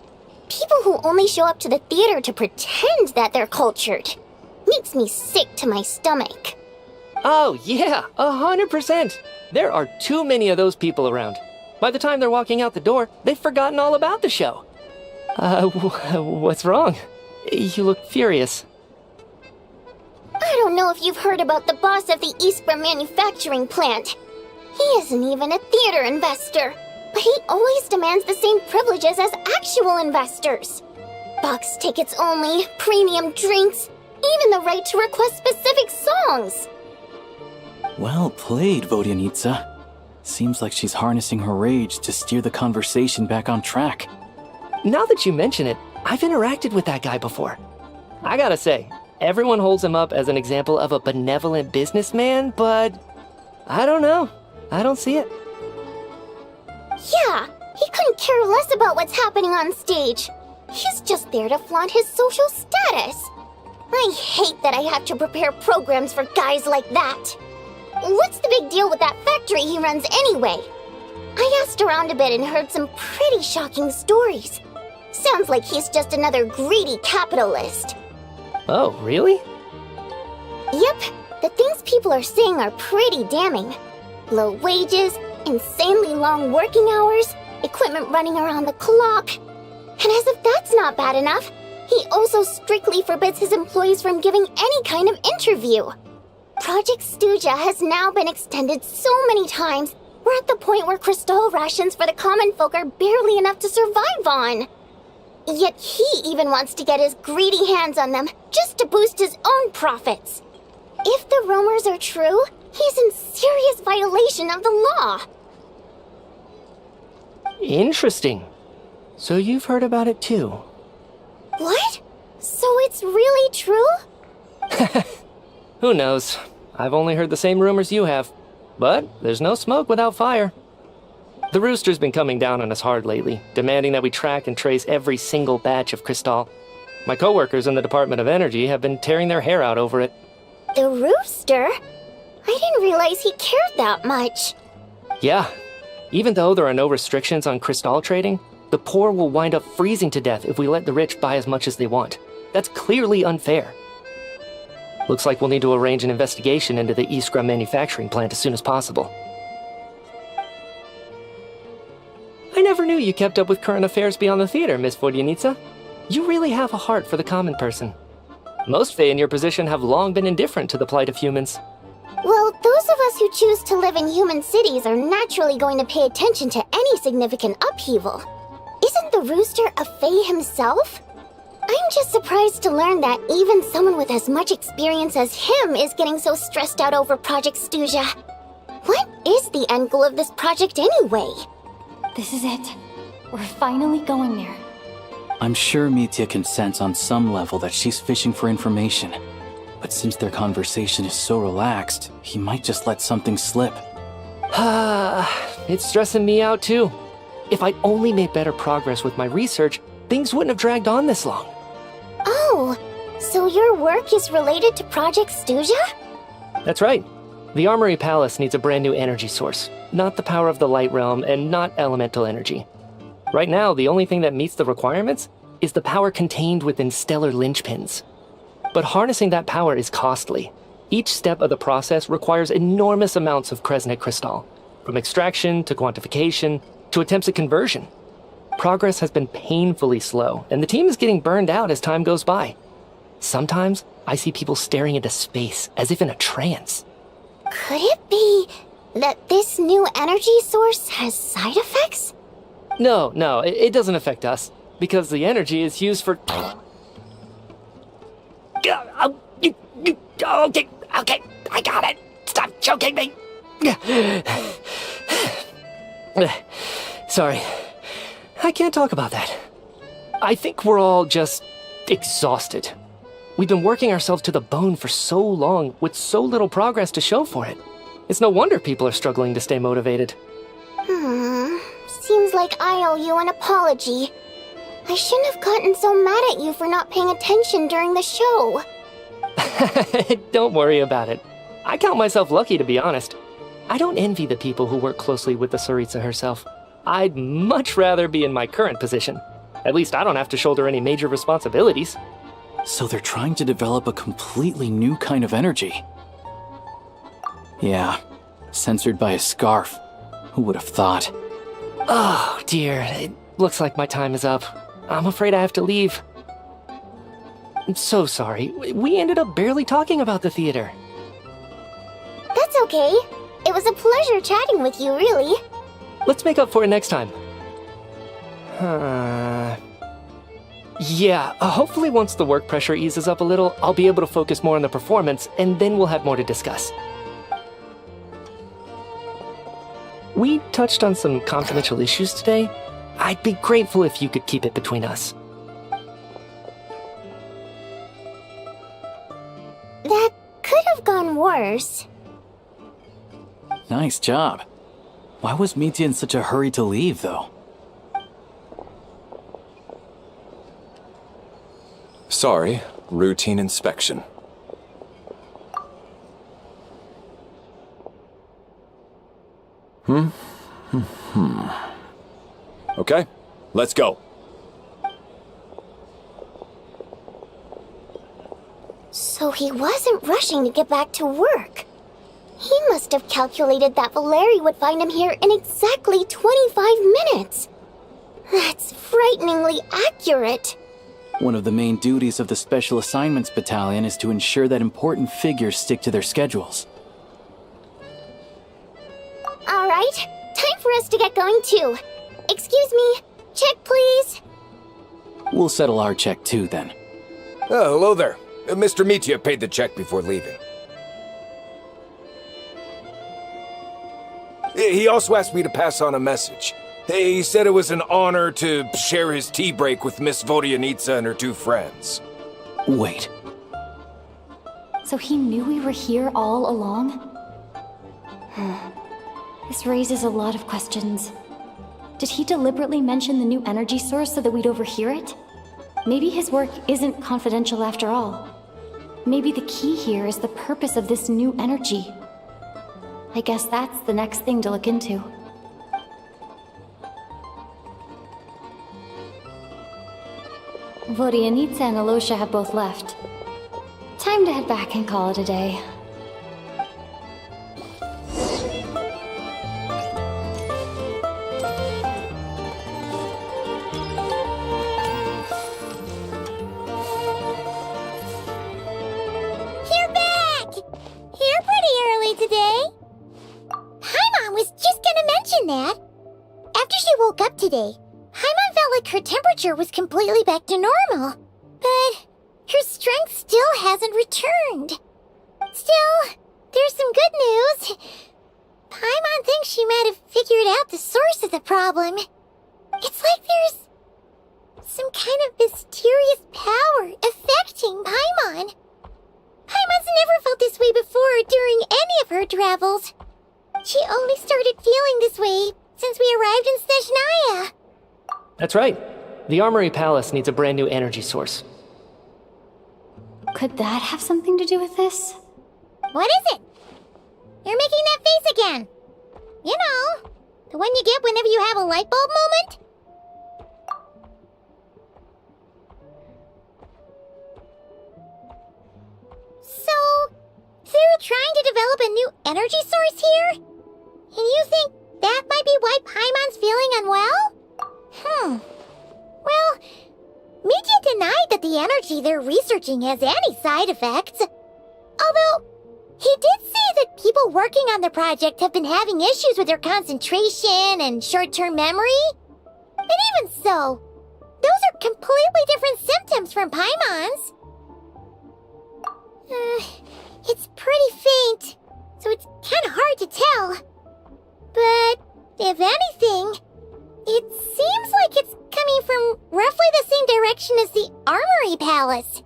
B: People who only show up to the theater to pretend that they're cultured. Makes me sick to my stomach.
J: Oh, yeah, 100%. There are too many of those people around. By the time they're walking out the door, they've forgotten all about the show. What's wrong? You look furious.
B: I don't know if you've heard about the boss of the Eastborough manufacturing plant. He isn't even a theater investor, but he always demands the same privileges as actual investors. Box tickets only, premium drinks, even the right to request specific songs.
A: Well played, Vodyanitsa. Seems like she's harnessing her rage to steer the conversation back on track.
J: Now that you mention it, I've interacted with that guy before. I gotta say, everyone holds him up as an example of a benevolent businessman, but I don't know. I don't see it.
B: Yeah, he couldn't care less about what's happening on stage. He's just there to flaunt his social status. I hate that I have to prepare programs for guys like that. What's the big deal with that factory he runs anyway? I asked around a bit and heard some pretty shocking stories. Sounds like he's just another greedy capitalist.
J: Oh, really?
B: Yep, the things people are saying are pretty damning. Low wages, insanely long working hours, equipment running around the clock. And as if that's not bad enough, he also strictly forbids his employees from giving any kind of interview. Project Stuja has now been extended so many times, we're at the point where crystal rations for the common folk are barely enough to survive on. Yet he even wants to get his greedy hands on them just to boost his own profits. If the rumors are true, he's in serious violation of the law.
J: Interesting. So you've heard about it too?
B: What? So it's really true?
J: Who knows? I've only heard the same rumors you have. But there's no smoke without fire. The Rooster's been coming down on us hard lately, demanding that we track and trace every single batch of Crystal. My coworkers in the Department of Energy have been tearing their hair out over it.
B: The Rooster? I didn't realize he cared that much.
J: Yeah. Even though there are no restrictions on Crystal trading, the poor will wind up freezing to death if we let the rich buy as much as they want. That's clearly unfair. Looks like we'll need to arrange an investigation into the Iskra manufacturing plant as soon as possible. I never knew you kept up with current affairs beyond the theater, Miss Vodyanitsa. You really have a heart for the common person. Most Fae in your position have long been indifferent to the plight of humans.
B: Well, those of us who choose to live in human cities are naturally going to pay attention to any significant upheaval. Isn't the Rooster a Fae himself? I'm just surprised to learn that even someone with as much experience as him is getting so stressed out over Project Stuja. What is the end goal of this project anyway?
E: This is it. We're finally going there.
A: I'm sure Mitya can sense on some level that she's fishing for information. But since their conversation is so relaxed, he might just let something slip.
J: It's stressing me out too. If I'd only made better progress with my research, things wouldn't have dragged on this long.
B: Oh, so your work is related to Project Stuja?
J: That's right. The Armory Palace needs a brand new energy source. Not the power of the Light Realm and not elemental energy. Right now, the only thing that meets the requirements is the power contained within stellar linchpins. But harnessing that power is costly. Each step of the process requires enormous amounts of Kresnik crystal, from extraction to quantification to attempts at conversion. Progress has been painfully slow, and the team is getting burned out as time goes by. Sometimes, I see people staring into space as if in a trance.
B: Could it be that this new energy source has side effects?
J: No, it doesn't affect us, because the energy is used for... Okay, I got it. Stop choking me. Sorry, I can't talk about that. I think we're all just exhausted. We've been working ourselves to the bone for so long with so little progress to show for it. It's no wonder people are struggling to stay motivated.
B: Seems like I owe you an apology. I shouldn't have gotten so mad at you for not paying attention during the show.
J: Don't worry about it. I count myself lucky, to be honest. I don't envy the people who work closely with the Tsaritsa herself. I'd much rather be in my current position. At least I don't have to shoulder any major responsibilities.
A: So they're trying to develop a completely new kind of energy. Yeah, censored by a scarf. Who would have thought?
J: Oh, dear. It looks like my time is up. I'm afraid I have to leave. I'm so sorry. We ended up barely talking about the theater.
B: That's okay. It was a pleasure chatting with you, really.
J: Let's make up for it next time. Yeah, hopefully once the work pressure eases up a little, I'll be able to focus more on the performance, and then we'll have more to discuss. We touched on some confidential issues today. I'd be grateful if you could keep it between us.
B: That could have gone worse.
A: Nice job. Why was Mitya in such a hurry to leave, though?
N: Sorry, routine inspection. Okay, let's go.
B: So he wasn't rushing to get back to work. He must have calculated that Valeri would find him here in exactly 25 minutes. That's frighteningly accurate.
A: One of the main duties of the Special Assignments Battalion is to ensure that important figures stick to their schedules.
B: All right, time for us to get going too. Excuse me, check please.
A: We'll settle our check too, then.
O: Oh, hello there. Mr. Mitya paid the check before leaving. He also asked me to pass on a message. He said it was an honor to share his tea break with Miss Vodyanitsa and her two friends.
A: Wait.
E: So he knew we were here all along? This raises a lot of questions. Did he deliberately mention the new energy source so that we'd overhear it? Maybe his work isn't confidential after all. Maybe the key here is the purpose of this new energy. I guess that's the next thing to look into. Vodyanitsa and Alosha have both left. Time to head back and call it a day.
B: You're back! You're pretty early today. Paimon was just gonna mention that. After she woke up today, Paimon felt like her temperature was completely back to normal. But her strength still hasn't returned. Still, there's some good news. Paimon thinks she might have figured out the source of the problem. It's like there's some kind of mysterious power affecting Paimon. Paimon's never felt this way before during any of her travels. She only started feeling this way since we arrived in Snezhnaya.
J: That's right. The Armory Palace needs a brand new energy source.
E: Could that have something to do with this?
B: What is it? You're making that face again. You know, the one you get whenever you have a light bulb moment? So, they're trying to develop a new energy source here? And you think that might be why Paimon's feeling unwell? Well, Mitya denied that the energy they're researching has any side effects. Although, he did say that people working on the project have been having issues with their concentration and short-term memory. But even so, those are completely different symptoms from Paimon's. It's pretty faint, so it's kind of hard to tell. But, if anything, it seems like it's coming from roughly the same direction as the Armory Palace.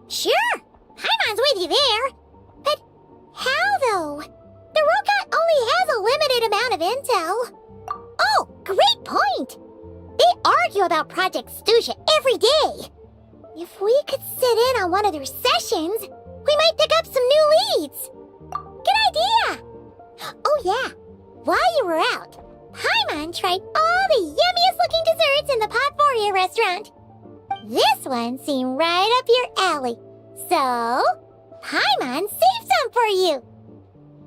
B: Sure, Paimon's with you there. But how, though? The robot only has a limited amount of intel. Oh, great point! They argue about Project Stuzha every day. If we could sit in on one of their sessions, we might pick up some new leads. Good idea! Oh yeah, while you were out, Paimon tried all the yummiest looking desserts in the Potvoria restaurant. This one seemed right up your alley. So, Paimon saved some for you.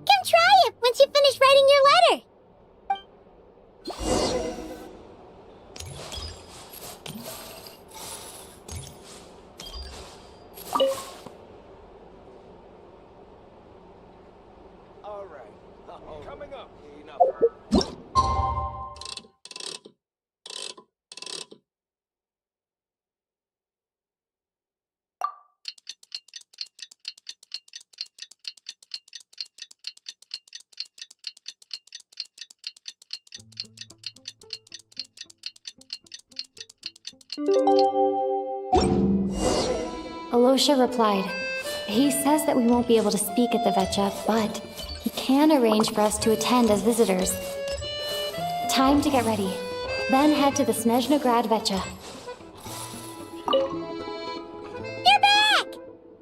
B: Come try it once you finish writing your letter.
E: Alosha replied. He says that we won't be able to speak at the Vecha, but he can arrange for us to attend as visitors. Time to get ready. Then head to the Snezhnaya Vecha.
B: You're back!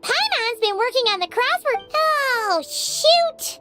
B: Paimon's been working on the crossword. Oh, shoot!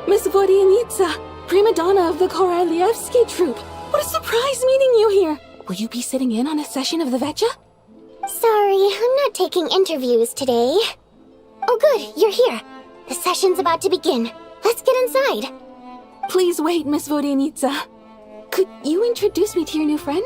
M: Miss Vodyanitsa, prima donna of the Korolievsky troupe. What a surprise meeting you here. Will you be sitting in on a session of the Vecha?
B: Sorry, I'm not taking interviews today. Oh good, you're here. The session's about to begin. Let's get inside.
M: Please wait, Miss Vodyanitsa. Could you introduce me to your new friend?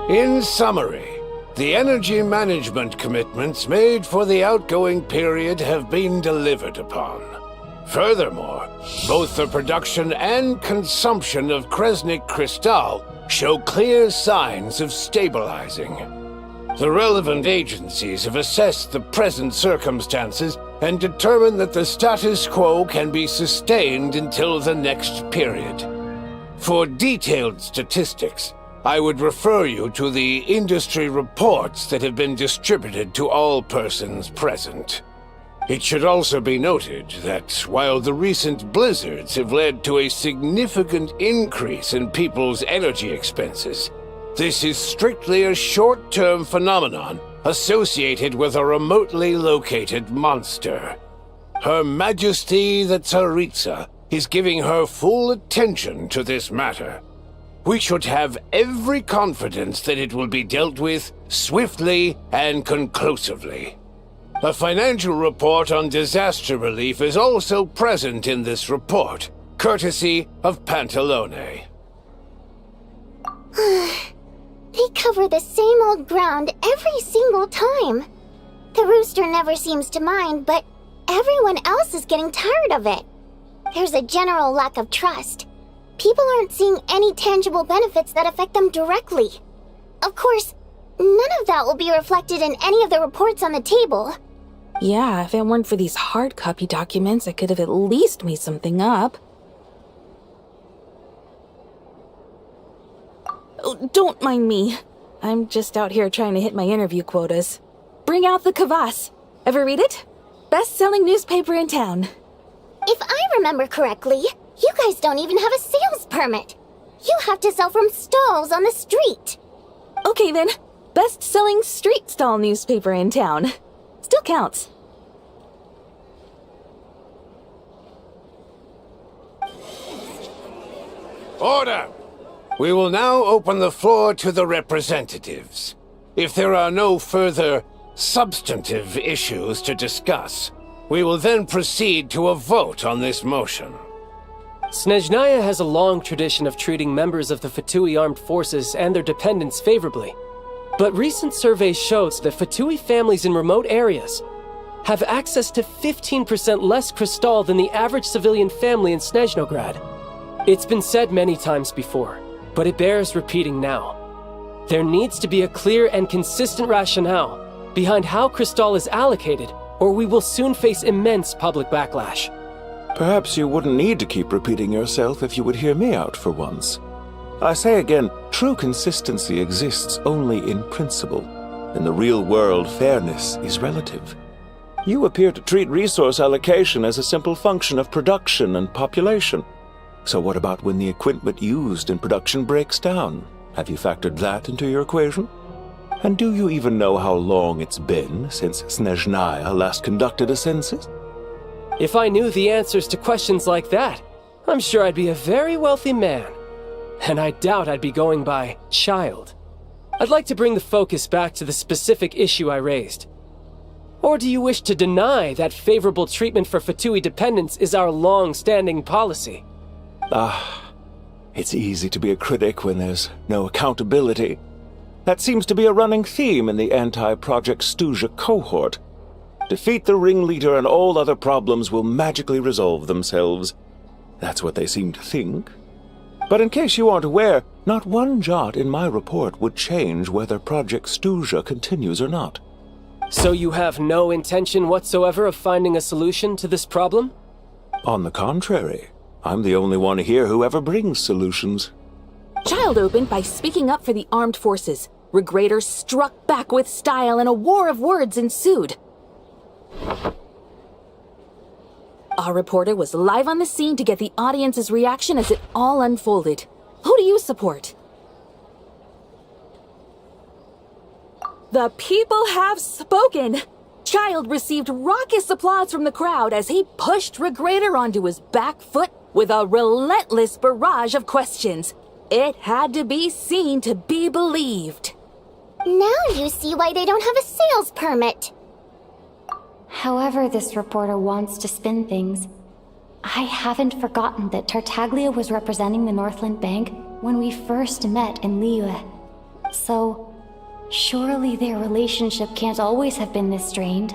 P: In summary, the energy management commitments made for the outgoing period have been delivered upon. Furthermore, both the production and consumption of Kresnik Crystal show clear signs of stabilizing. The relevant agencies have assessed the present circumstances and determined that the status quo can be sustained until the next period. For detailed statistics, I would refer you to the industry reports that have been distributed to all persons present. It should also be noted that while the recent blizzards have led to a significant increase in people's energy expenses, this is strictly a short-term phenomenon associated with a remotely located monster. Her Majesty the Tsaritsa is giving her full attention to this matter. We should have every confidence that it will be dealt with swiftly and conclusively. A financial report on disaster relief is also present in this report, courtesy of Pantalone.
B: They cover the same old ground every single time. The rooster never seems to mind, but everyone else is getting tired of it. There's a general lack of trust. People aren't seeing any tangible benefits that affect them directly. Of course, none of that will be reflected in any of the reports on the table.
M: Yeah, if it weren't for these hard copy documents, I could have at least made something up. Oh, don't mind me. I'm just out here trying to hit my interview quotas. Bring out the kvass. Ever read it? Best-selling newspaper in town.
B: If I remember correctly, you guys don't even have a sales permit. You have to sell from stalls on the street.
M: Okay then, best-selling street stall newspaper in town. Still counts.
P: Order! We will now open the floor to the representatives. If there are no further substantive issues to discuss, we will then proceed to a vote on this motion.
T: Snezhnaya has a long tradition of treating members of the Fatui armed forces and their dependents favorably. But recent surveys shows that Fatui families in remote areas have access to 15% less crystal than the average civilian family in Snezhnograd. It's been said many times before, but it bears repeating now. There needs to be a clear and consistent rationale behind how crystal is allocated, or we will soon face immense public backlash.
V: Perhaps you wouldn't need to keep repeating yourself if you would hear me out for once.
H: I say again, true consistency exists only in principle. In the real world, fairness is relative. You appear to treat resource allocation as a simple function of production and population. So what about when the equipment used in production breaks down? Have you factored that into your equation? And do you even know how long it's been since Snezhnaya last conducted a census?
T: If I knew the answers to questions like that, I'm sure I'd be a very wealthy man. And I doubt I'd be going by child. I'd like to bring the focus back to the specific issue I raised. Or do you wish to deny that favorable treatment for Fatui dependents is our long-standing policy?
H: It's easy to be a critic when there's no accountability. That seems to be a running theme in the anti-Project Stuzha cohort. Defeat the ringleader and all other problems will magically resolve themselves. That's what they seem to think. But in case you aren't aware, not one jot in my report would change whether Project Stuzha continues or not.
T: So you have no intention whatsoever of finding a solution to this problem?
H: On the contrary, I'm the only one here who ever brings solutions.
V: Child opened by speaking up for the armed forces. Regrator struck back with style and a war of words ensued. Our reporter was live on the scene to get the audience's reaction as it all unfolded. Who do you support? The people have spoken! Child received raucous applause from the crowd as he pushed Regrator onto his back foot with a relentless barrage of questions. It had to be seen to be believed.
B: Now you see why they don't have a sales permit.
E: However this reporter wants to spin things, I haven't forgotten that Tartaglia was representing the Northland Bank when we first met in Liyue. So, surely their relationship can't always have been this strained.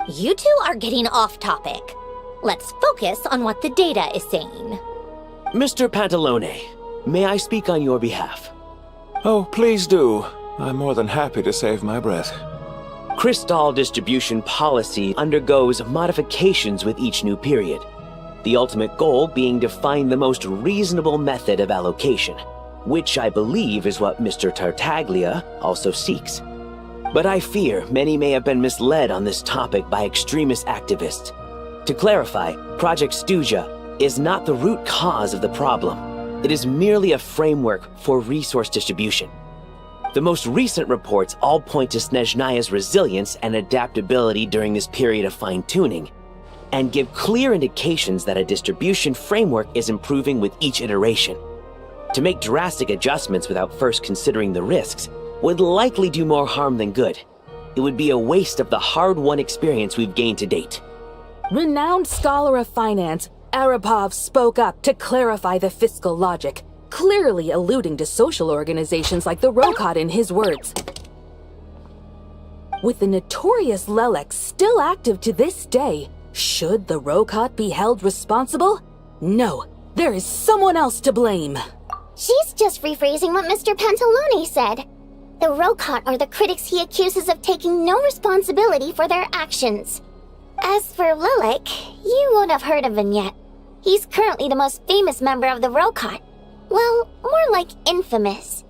S: You two are getting off topic. Let's focus on what the data is saying.
W: Mr. Pantalone, may I speak on your behalf?
H: Oh, please do. I'm more than happy to save my breath.
W: Crystal distribution policy undergoes modifications with each new period, the ultimate goal being to find the most reasonable method of allocation, which I believe is what Mr. Tartaglia also seeks. But I fear many may have been misled on this topic by extremist activists. To clarify, Project Stuzha is not the root cause of the problem. It is merely a framework for resource distribution. The most recent reports all point to Snezhnaya's resilience and adaptability during this period of fine-tuning, and give clear indications that a distribution framework is improving with each iteration. To make drastic adjustments without first considering the risks would likely do more harm than good. It would be a waste of the hard-won experience we've gained to date.
V: Renowned scholar of finance, Arapov spoke up to clarify the fiscal logic, clearly alluding to social organizations like the Rokot in his words. With the notorious Lelek still active to this day, should the Rokot be held responsible? No, there is someone else to blame.
B: She's just rephrasing what Mr. Pantalone said. The Rokot are the critics he accuses of taking no responsibility for their actions. As for Lelek, you won't have heard of him yet. He's currently the most famous member of the Rokot. Well, more like infamous.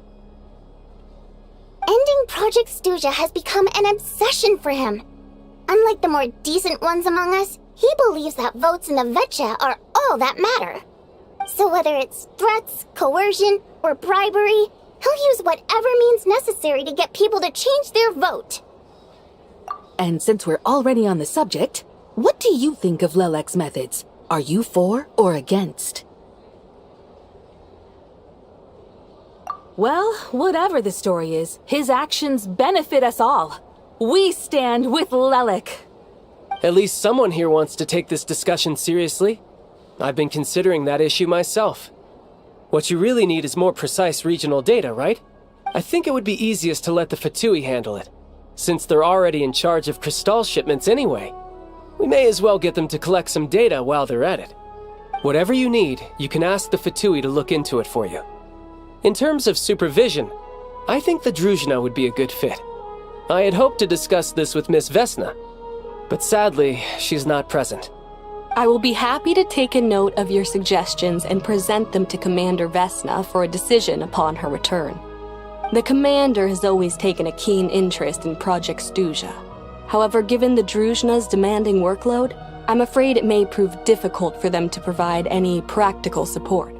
B: Ending Project Stuzha has become an obsession for him. Unlike the more decent ones among us, he believes that votes in the Vetcha are all that matter. So whether it's threats, coercion, or bribery, he'll use whatever means necessary to get people to change their vote.
V: And since we're already on the subject, what do you think of Lelek's methods? Are you for or against? Well, whatever the story is, his actions benefit us all. We stand with Lelek.
T: At least someone here wants to take this discussion seriously. I've been considering that issue myself. What you really need is more precise regional data, right? I think it would be easiest to let the Fatui handle it, since they're already in charge of Crystal shipments anyway. We may as well get them to collect some data while they're at it. Whatever you need, you can ask the Fatui to look into it for you. In terms of supervision, I think the Druzhna would be a good fit. I had hoped to discuss this with Miss Vesna, but sadly, she's not present.
M: I will be happy to take a note of your suggestions and present them to Commander Vesna for a decision upon her return. The Commander has always taken a keen interest in Project Stuzha. However, given the Druzhna's demanding workload, I'm afraid it may prove difficult for them to provide any practical support.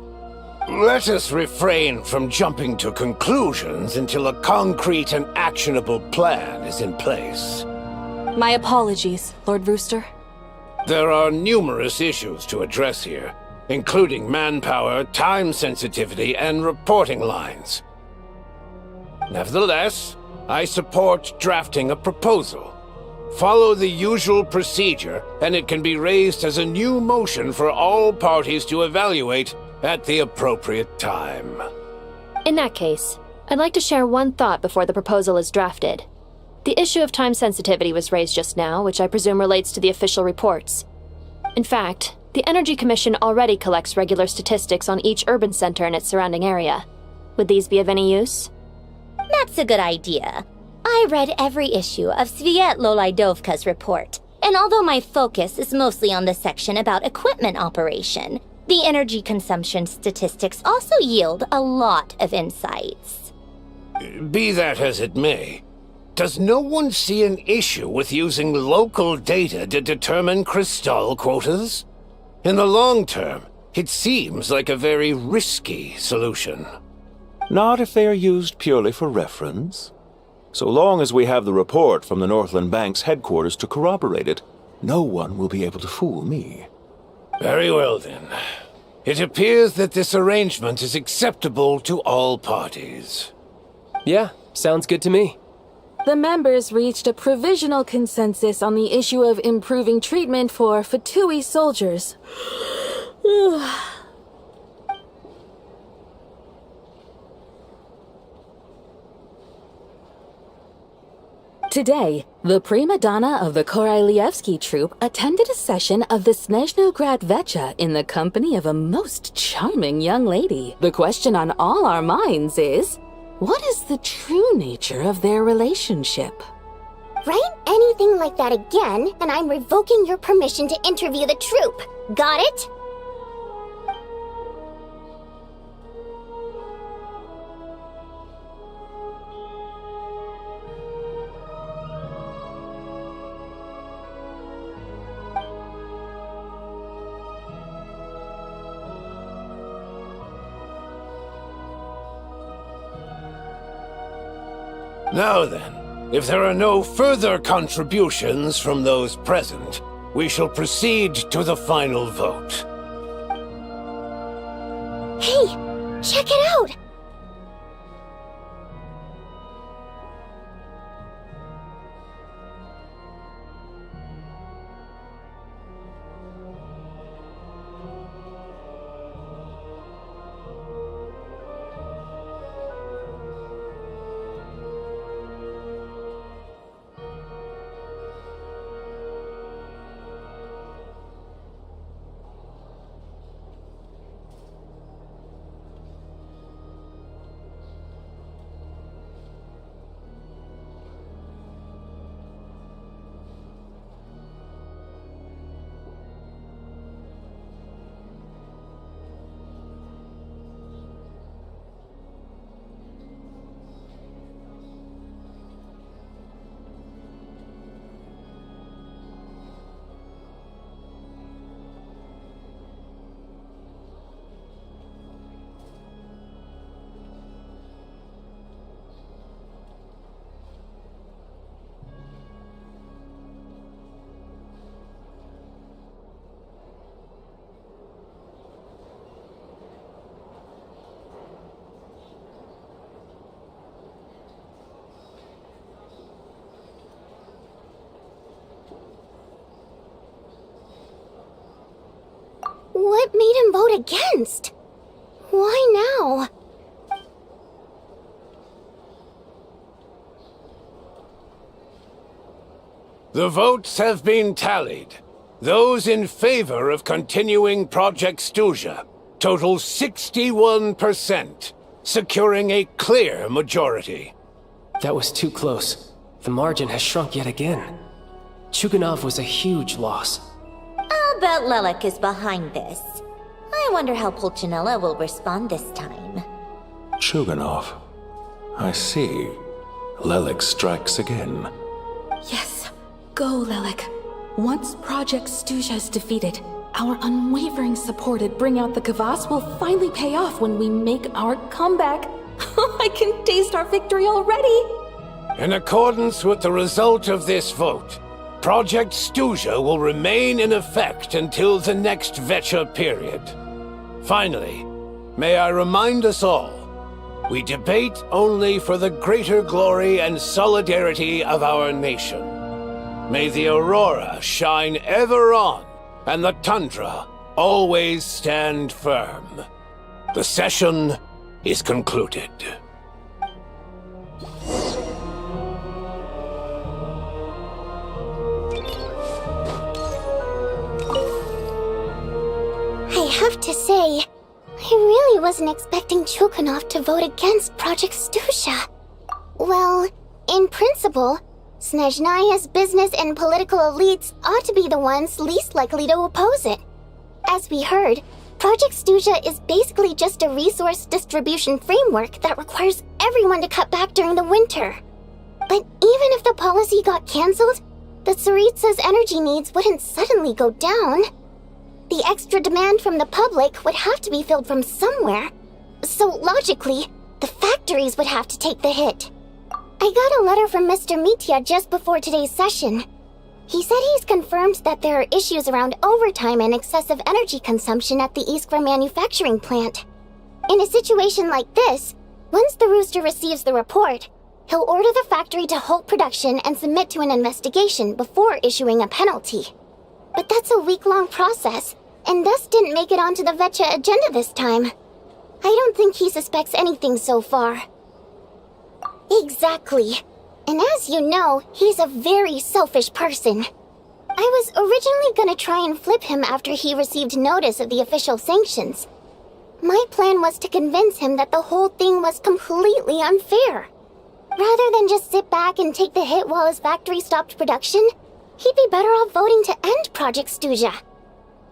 P: Let us refrain from jumping to conclusions until a concrete and actionable plan is in place.
M: My apologies, Lord Rooster.
P: There are numerous issues to address here, including manpower, time sensitivity, and reporting lines. Nevertheless, I support drafting a proposal. Follow the usual procedure, and it can be raised as a new motion for all parties to evaluate at the appropriate time.
C: In that case, I'd like to share one thought before the proposal is drafted. The issue of time sensitivity was raised just now, which I presume relates to the official reports. In fact, the Energy Commission already collects regular statistics on each urban center and its surrounding area. Would these be of any use?
S: That's a good idea. I read every issue of Svietloslaidovka's report, and although my focus is mostly on the section about equipment operation, the energy consumption statistics also yield a lot of insights.
P: Be that as it may, does no one see an issue with using local data to determine crystal quotas? In the long term, it seems like a very risky solution.
H: Not if they are used purely for reference. So long as we have the report from the Northland Bank's headquarters to corroborate it, no one will be able to fool me.
P: Very well, then. It appears that this arrangement is acceptable to all parties.
T: Yeah, sounds good to me.
V: The members reached a provisional consensus on the issue of improving treatment for Fatui soldiers. Today, the prima donna of the Korylevsky troupe attended a session of the Snezhnograd Vecha in the company of a most charming young lady. The question on all our minds is, what is the true nature of their relationship?
B: Write anything like that again, and I'm revoking your permission to interview the troupe. Got it?
P: Now then, if there are no further contributions from those present, we shall proceed to the final vote.
B: Hey, check it out! What made him vote against? Why now?
P: The votes have been tallied. Those in favor of continuing Project Stuzha total 61%, securing a clear majority.
T: That was too close. The margin has shrunk yet again. Chuganov was a huge loss.
B: Oh,
S: I'll bet Lelek is behind this. I wonder how Pulcinella will respond this time.
H: Chuganov. I see. Lelek strikes again.
V: Yes, go, Lelek. Once Project Stuzha is defeated, our unwavering support at Bring Out the Kvass will finally pay off when we make our comeback. I can taste our victory already!
P: In accordance with the result of this vote, Project Stuzha will remain in effect until the next Vecha period. Finally, may I remind us all, we debate only for the greater glory and solidarity of our nation. May the aurora shine ever on, and the tundra always stand firm. The session is concluded.
B: I have to say, I really wasn't expecting Chuganov to vote against Project Stuzha. Well, in principle, Snezhnaya's business and political elites ought to be the ones least likely to oppose it. As we heard, Project Stuzha is basically just a resource distribution framework that requires everyone to cut back during the winter. But even if the policy got cancelled, the Tsaritsa's energy needs wouldn't suddenly go down. The extra demand from the public would have to be filled from somewhere. So logically, the factories would have to take the hit. I got a letter from Mr. Mitya just before today's session. He said he's confirmed that there are issues around overtime and excessive energy consumption at the Iskra manufacturing plant. In a situation like this, once the Rooster receives the report, he'll order the factory to halt production and submit to an investigation before issuing a penalty. But that's a week-long process, and thus didn't make it onto the Vecha agenda this time. I don't think he suspects anything so far. Exactly. And as you know, he's a very selfish person. I was originally gonna try and flip him after he received notice of the official sanctions. My plan was to convince him that the whole thing was completely unfair. Rather than just sit back and take the hit while his factory stopped production, he'd be better off voting to end Project Stuzha.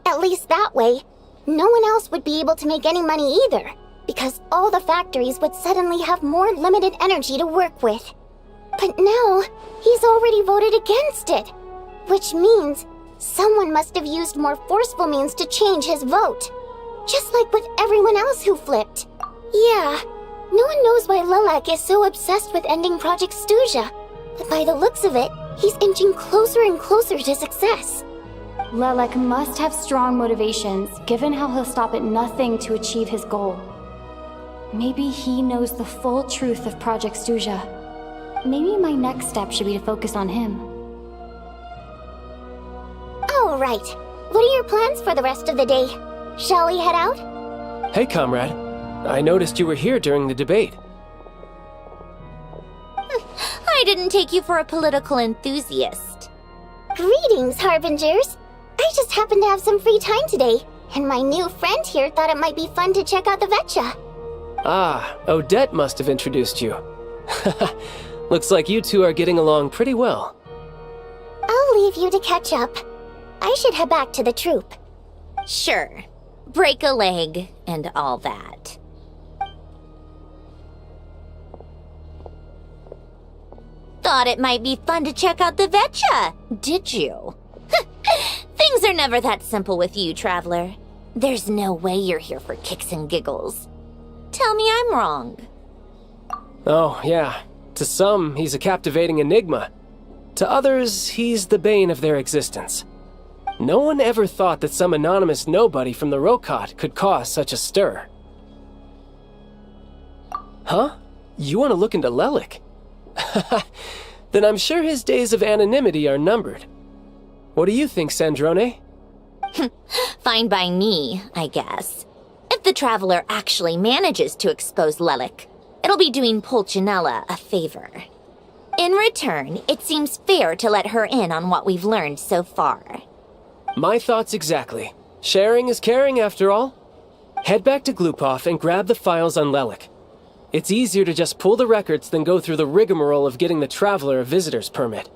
B: At least that way, no one else would be able to make any money either, because all the factories would suddenly have more limited energy to work with. But now, he's already voted against it, which means someone must have used more forceful means to change his vote. Just like with everyone else who flipped. Yeah, no one knows why Lelek is so obsessed with ending Project Stuzha, but by the looks of it, he's inching closer and closer to success.
E: Lelek must have strong motivations, given how he'll stop at nothing to achieve his goal. Maybe he knows the full truth of Project Stuzha. Maybe my next step should be to focus on him.
B: All right. What are your plans for the rest of the day? Shall we head out?
T: Hey, comrade. I noticed you were here during the debate.
S: I didn't take you for a political enthusiast.
B: Greetings, Harbingers. I just happened to have some free time today, and my new friend here thought it might be fun to check out the Vecha.
T: Ah, Odette must have introduced you. Looks like you two are getting along pretty well.
B: I'll leave you to catch up. I should head back to the troop.
S: Sure. Break a leg and all that. Thought it might be fun to check out the Vecha, did you? Things are never that simple with you, Traveler. There's no way you're here for kicks and giggles. Tell me I'm wrong.
T: Oh, yeah. To some, he's a captivating enigma. To others, he's the bane of their existence. No one ever thought that some anonymous nobody from the Rokot could cause such a stir. Huh? You want to look into Lelek? Then I'm sure his days of anonymity are numbered. What do you think, Sandrone?
S: Fine by me, I guess. If the Traveler actually manages to expose Lelek, it'll be doing Pulcinella a favor. In return, it seems fair to let her in on what we've learned so far.
T: My thoughts exactly. Sharing is caring, after all. Head back to Glupov and grab the files on Lelek. It's easier to just pull the records than go through the rigmarole of getting the Traveler a visitor's permit.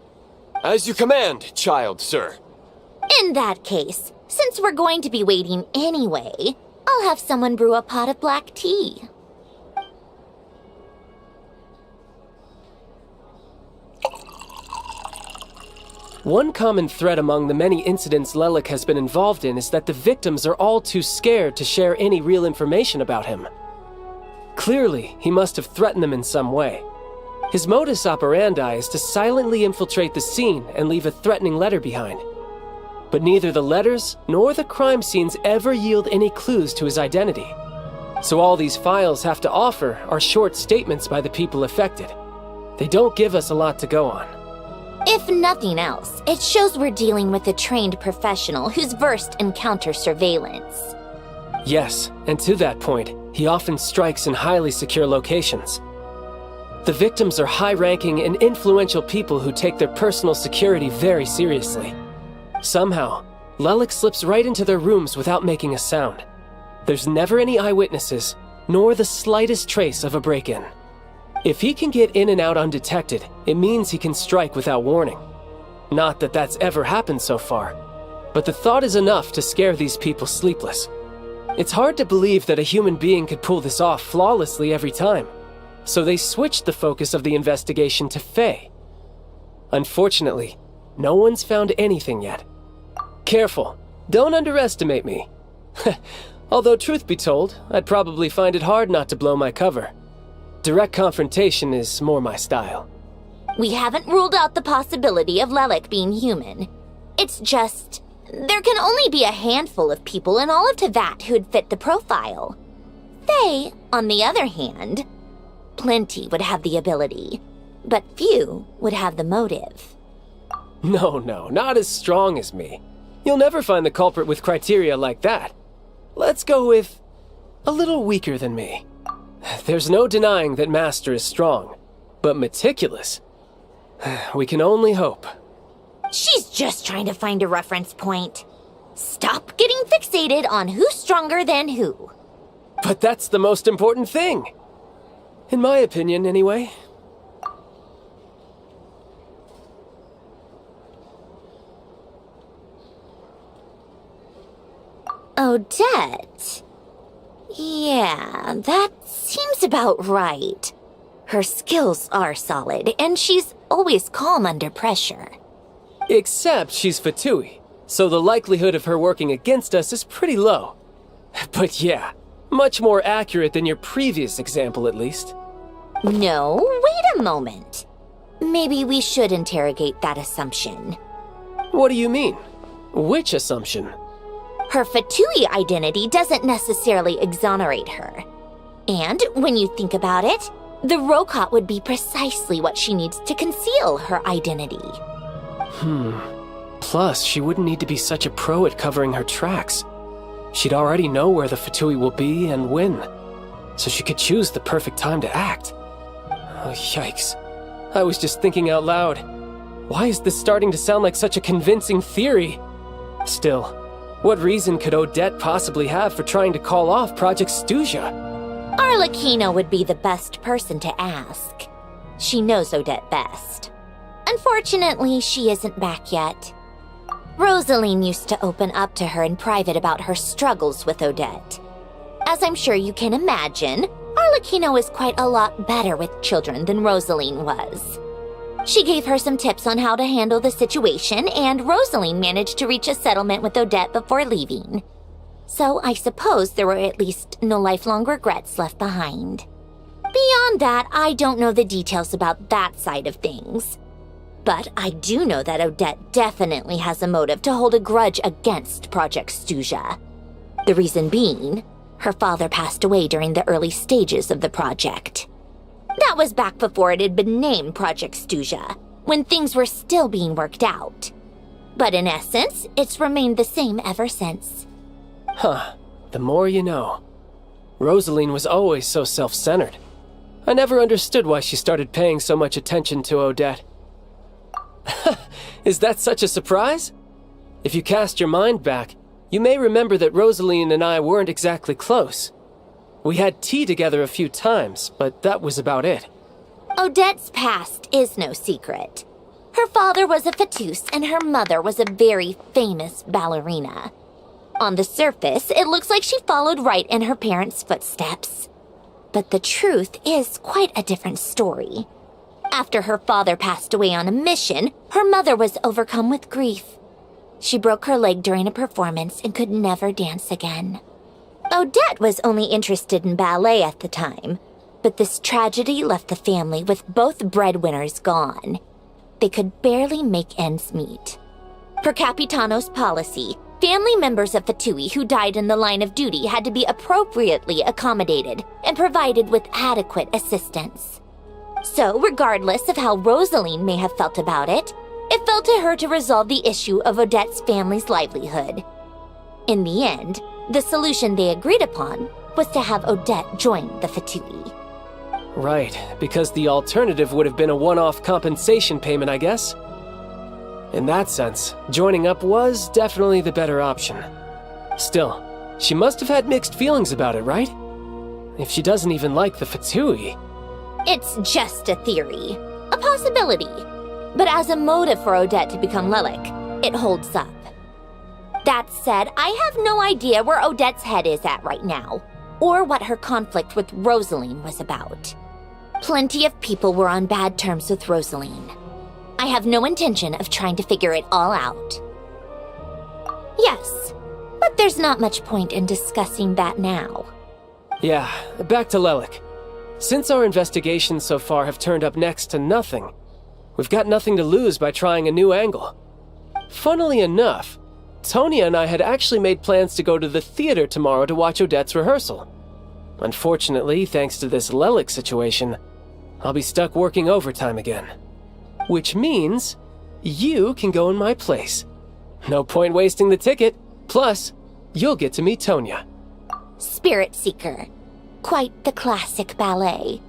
G: As you command, child, sir.
S: In that case, Since we're going to be waiting anyway, I'll have someone brew a pot of black tea.
T: One common thread among the many incidents Lelik has been involved in is that the victims are all too scared to share any real information about him. Clearly, he must have threatened them in some way. His modus operandi is to silently infiltrate the scene and leave a threatening letter behind. But neither the letters nor the crime scenes ever yield any clues to his identity. So all these files have to offer are short statements by the people affected. They don't give us a lot to go on.
S: If nothing else, it shows we're dealing with a trained professional who's versed in counter-surveillance.
T: Yes, and to that point, he often strikes in highly secure locations. The victims are high-ranking and influential people who take their personal security very seriously. Somehow, Lelik slips right into their rooms without making a sound. There's never any eyewitnesses, nor the slightest trace of a break-in. If he can get in and out undetected, it means he can strike without warning. Not that that's ever happened so far, but the thought is enough to scare these people sleepless. It's hard to believe that a human being could pull this off flawlessly every time, so they switched the focus of the investigation to Faye. Unfortunately, no one's found anything yet. Careful, don't underestimate me. Although truth be told, I'd probably find it hard not to blow my cover. Direct confrontation is more my style.
S: We haven't ruled out the possibility of Lelik being human. It's just, there can only be a handful of people in all of Teyvat who'd fit the profile. Faye, on the other hand, plenty would have the ability, but few would have the motive.
T: No, not as strong as me. You'll never find the culprit with criteria like that. Let's go with a little weaker than me. There's no denying that Master is strong, but meticulous. We can only hope.
S: She's just trying to find a reference point. Stop getting fixated on who's stronger than who.
T: But that's the most important thing. In my opinion, anyway.
S: Odette? Yeah, that seems about right. Her skills are solid, and she's always calm under pressure.
T: Except she's Fatui, so the likelihood of her working against us is pretty low. But yeah, much more accurate than your previous example at least.
S: No, wait a moment. Maybe we should interrogate that assumption.
T: What do you mean? Which assumption?
S: Her Fatui identity doesn't necessarily exonerate her. And when you think about it, the Rokot would be precisely what she needs to conceal her identity.
T: Plus, she wouldn't need to be such a pro at covering her tracks. She'd already know where the Fatui will be and when, so she could choose the perfect time to act. Oh, yikes. I was just thinking out loud. Why is this starting to sound like such a convincing theory? Still, what reason could Odette possibly have for trying to call off Project Stuzha?
S: Arlecchino would be the best person to ask. She knows Odette best. Unfortunately, she isn't back yet. Rosaline used to open up to her in private about her struggles with Odette. As I'm sure you can imagine, Arlecchino is quite a lot better with children than Rosaline was. She gave her some tips on how to handle the situation, and Rosaline managed to reach a settlement with Odette before leaving. So I suppose there were at least no lifelong regrets left behind. Beyond that, I don't know the details about that side of things. But I do know that Odette definitely has a motive to hold a grudge against Project Stuzha. The reason being, her father passed away during the early stages of the project. That was back before it had been named Project Stuzha, when things were still being worked out. But in essence, it's remained the same ever since.
T: The more you know. Rosaline was always so self-centered. I never understood why she started paying so much attention to Odette. Is that such a surprise? If you cast your mind back, you may remember that Rosaline and I weren't exactly close. We had tea together a few times, but that was about it.
S: Odette's past is no secret. Her father was a Fatus and her mother was a very famous ballerina. On the surface, it looks like she followed right in her parents' footsteps. But the truth is quite a different story. After her father passed away on a mission, her mother was overcome with grief. She broke her leg during a performance and could never dance again. Odette was only interested in ballet at the time, but this tragedy left the family with both breadwinners gone. They could barely make ends meet. Per Capitano's policy, family members of Fatui who died in the line of duty had to be appropriately accommodated and provided with adequate assistance. So, regardless of how Rosaline may have felt about it, it fell to her to resolve the issue of Odette's family's livelihood. In the end, the solution they agreed upon was to have Odette join the Fatui.
T: Right, because the alternative would have been a one-off compensation payment, I guess. In that sense, joining up was definitely the better option. Still, she must have had mixed feelings about it, right? If she doesn't even like the Fatui.
S: It's just a theory, a possibility. But as a motive for Odette to become Lelik, it holds up. That said, I have no idea where Odette's head is at right now, or what her conflict with Rosaline was about. Plenty of people were on bad terms with Rosaline. I have no intention of trying to figure it all out. Yes, but there's not much point in discussing that now.
T: Yeah, back to Lelik. Since our investigations so far have turned up next to nothing, we've got nothing to lose by trying a new angle. Funnily enough, Tonya and I had actually made plans to go to the theater tomorrow to watch Odette's rehearsal. Unfortunately, thanks to this Lelik situation, I'll be stuck working overtime again. Which means you can go in my place. No point wasting the ticket. Plus, you'll get to meet Tonya.
S: Spirit Seeker. Quite the classic ballet.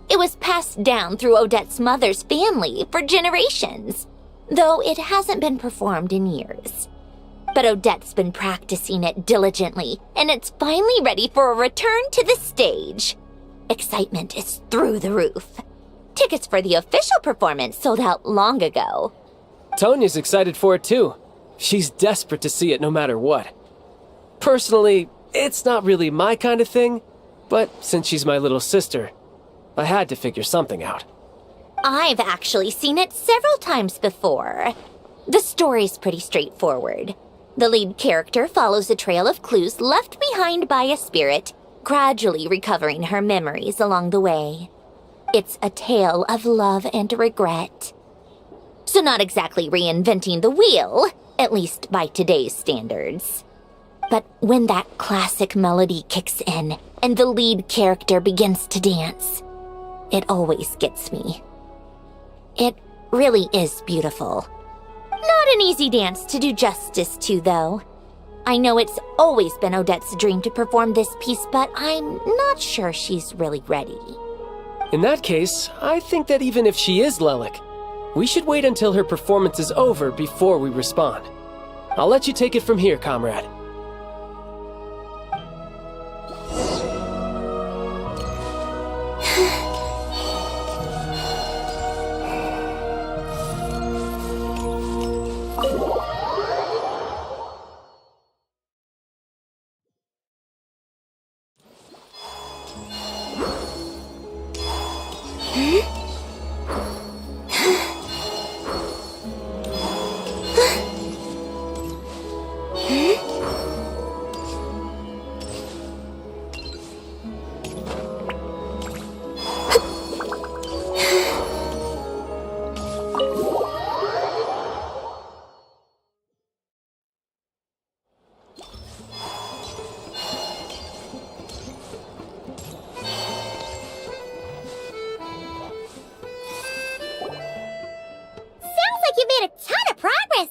S: It was passed down through Odette's mother's family for generations, though it hasn't been performed in years. But Odette's been practicing it diligently, and it's finally ready for a return to the stage. Excitement is through the roof. Tickets for the official performance sold out long ago.
T: Tonya's excited for it too. She's desperate to see it no matter what. Personally, it's not really my kind of thing, but since she's my little sister, I had to figure something out.
S: I've actually seen it several times before. The story's pretty straightforward. The lead character follows a trail of clues left behind by a spirit, gradually recovering her memories along the way. It's a tale of love and regret. So not exactly reinventing the wheel, at least by today's standards. But when that classic melody kicks in and the lead character begins to dance, it always gets me. It really is beautiful. Not an easy dance to do justice to, though. I know it's always been Odette's dream to perform this piece, but I'm not sure she's really ready.
T: In that case, I think that even if she is Lelik, we should wait until her performance is over before we respond. I'll let you take it from here, comrade.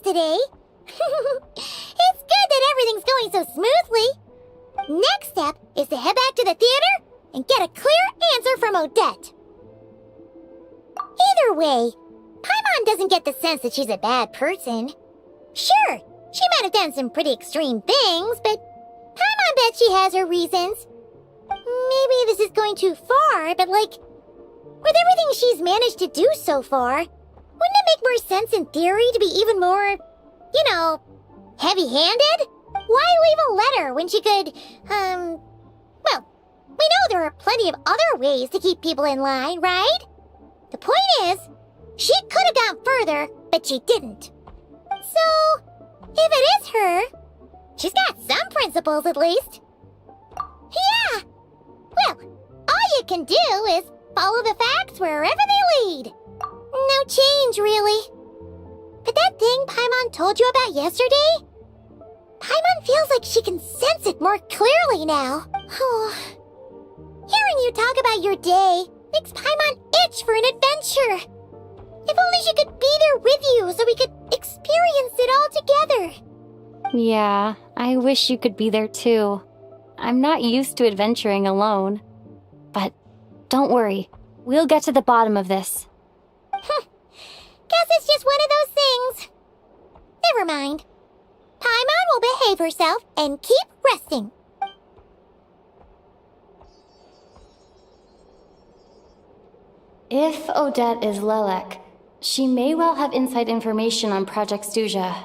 B: Today. It's good that everything's going so smoothly. Next step is to head back to the theater and get a clear answer from Odette. Either way, Paimon doesn't get the sense that she's a bad person. Sure, she might have done some pretty extreme things, but Paimon bet she has her reasons. Maybe this is going too far, but with everything she's managed to do so far, wouldn't it make more sense in theory to be even more, heavy-handed? Why leave a letter when she could, well, we know there are plenty of other ways to keep people in line, right? The point is, she could have gone further, but she didn't. So, if it is her, she's got some principles at least. Yeah! Well, all you can do is follow the facts wherever they lead. No change, really. But that thing Paimon told you about yesterday? Paimon feels like she can sense it more clearly now. Hearing you talk about your day makes Paimon itch for an adventure. If only she could be there with you so we could experience it all together.
E: Yeah, I wish you could be there too. I'm not used to adventuring alone. But don't worry, we'll get to the bottom of this.
B: Guess it's just one of those things. Never mind. Paimon will behave herself and keep resting.
E: If Odette is Lelek, she may well have inside information on Project Stuja.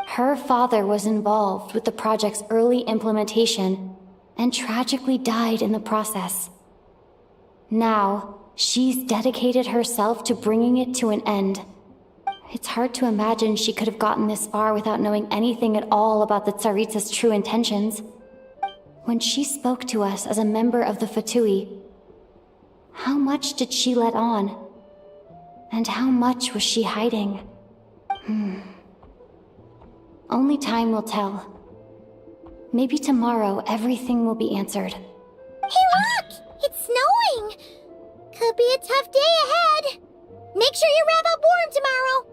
E: Her father was involved with the project's early implementation and tragically died in the process. Now, she's dedicated herself to bringing it to an end. It's hard to imagine she could have gotten this far without knowing anything at all about the Tsaritsa's true intentions. When she spoke to us as a member of the Fatui, how much did she let on? And how much was she hiding? Only time will tell. Maybe tomorrow everything will be answered.
B: Hey look! It's snowing! Could be a tough day ahead. Make sure you wrap up warm tomorrow.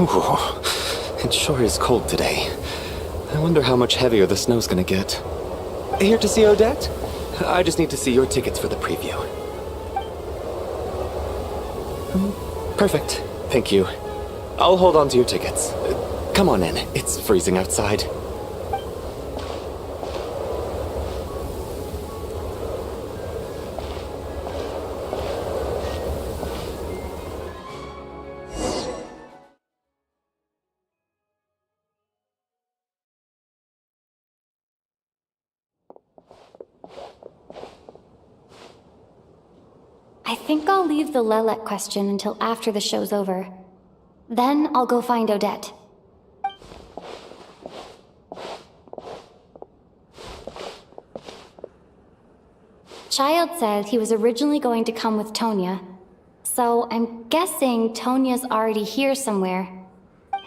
F: Ooh, it sure is cold today. I wonder how much heavier the snow's gonna get. Here to see Odette? I just need to see your tickets for the preview. Perfect. Thank you. I'll hold on to your tickets. Come on in. It's freezing outside.
E: I think I'll leave the Lelek question until after the show's over. Then I'll go find Odette. Child said he was originally going to come with Tonya. So I'm guessing Tonya's already here somewhere.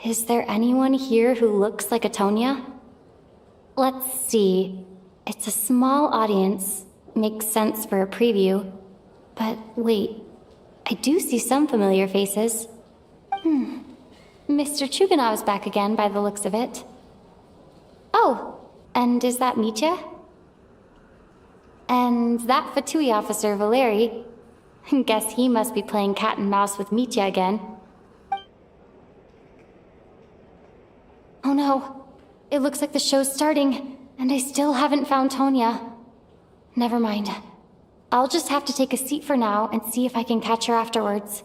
E: Is there anyone here who looks like a Tonya? Let's see. It's a small audience. Makes sense for a preview. But wait, I do see some familiar faces. Mr. Chuganov's back again by the looks of it. Oh, and is that Mitya? And that Fatui officer, Valeri. Guess he must be playing cat and mouse with Mitya again. Oh no, it looks like the show's starting, and I still haven't found Tonya. Never mind. I'll just have to take a seat for now and see if I can catch her afterwards.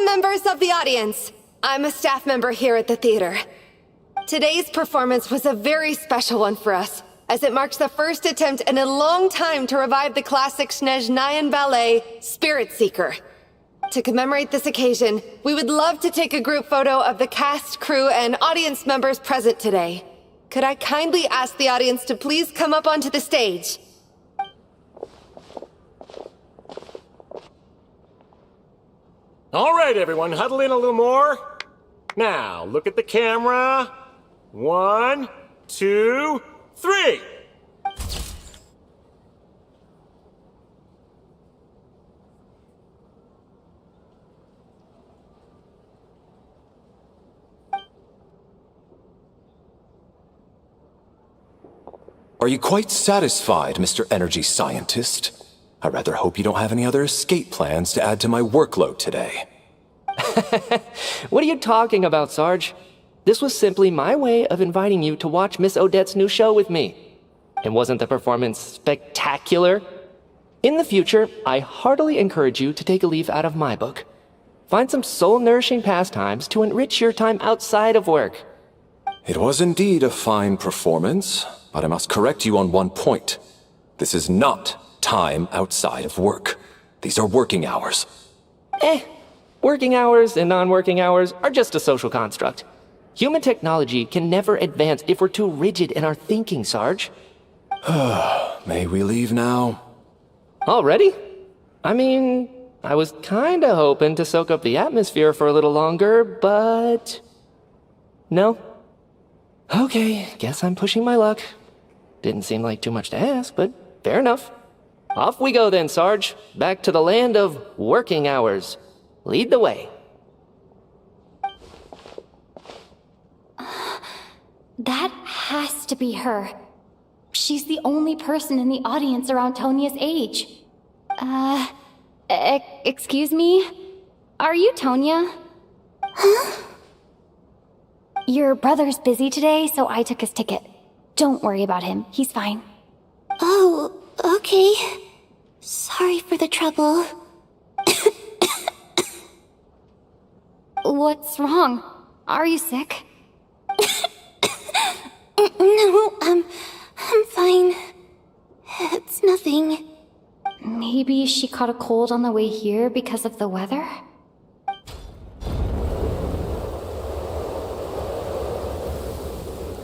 G: Members of the audience, I'm a staff member here at the theater. Today's performance was a very special one for us, as it marks the first attempt in a long time to revive the classic Snezhnayan ballet, Spirit Seeker. To commemorate this occasion, we would love to take a group photo of the cast, crew, and audience members present today. Could I kindly ask the audience to please come up onto the stage?
I: All right, everyone, huddle in a little more. Now, look at the camera. 1, 2, 3.
K: Are you quite satisfied, Mr. Energy Scientist? I rather hope you don't have any other escape plans to add to my workload today.
J: What are you talking about, Sarge? This was simply my way of inviting you to watch Miss Odette's new show with me. And wasn't the performance spectacular? In the future, I heartily encourage you to take a leaf out of my book. Find some soul-nourishing pastimes to enrich your time outside of work.
K: It was indeed a fine performance, but I must correct you on one point. This is not time outside of work. These are working hours.
J: Working hours and non-working hours are just a social construct. Human technology can never advance if we're too rigid in our thinking, Sarge.
K: May we leave now?
J: Already? I mean, I was kinda hoping to soak up the atmosphere for a little longer, but... No? Okay, guess I'm pushing my luck. Didn't seem like too much to ask, but fair enough. Off we go then, Sarge. Back to the land of working hours. Lead the way.
E: That has to be her. She's the only person in the audience around Tonya's age. Excuse me? Are you Tonya?
D: Huh?
E: Your brother's busy today, so I took his ticket. Don't worry about him. He's fine.
D: Oh, okay. Sorry for the trouble.
E: What's wrong? Are you sick?
D: No, I'm fine. It's nothing.
E: Maybe she caught a cold on the way here because of the weather?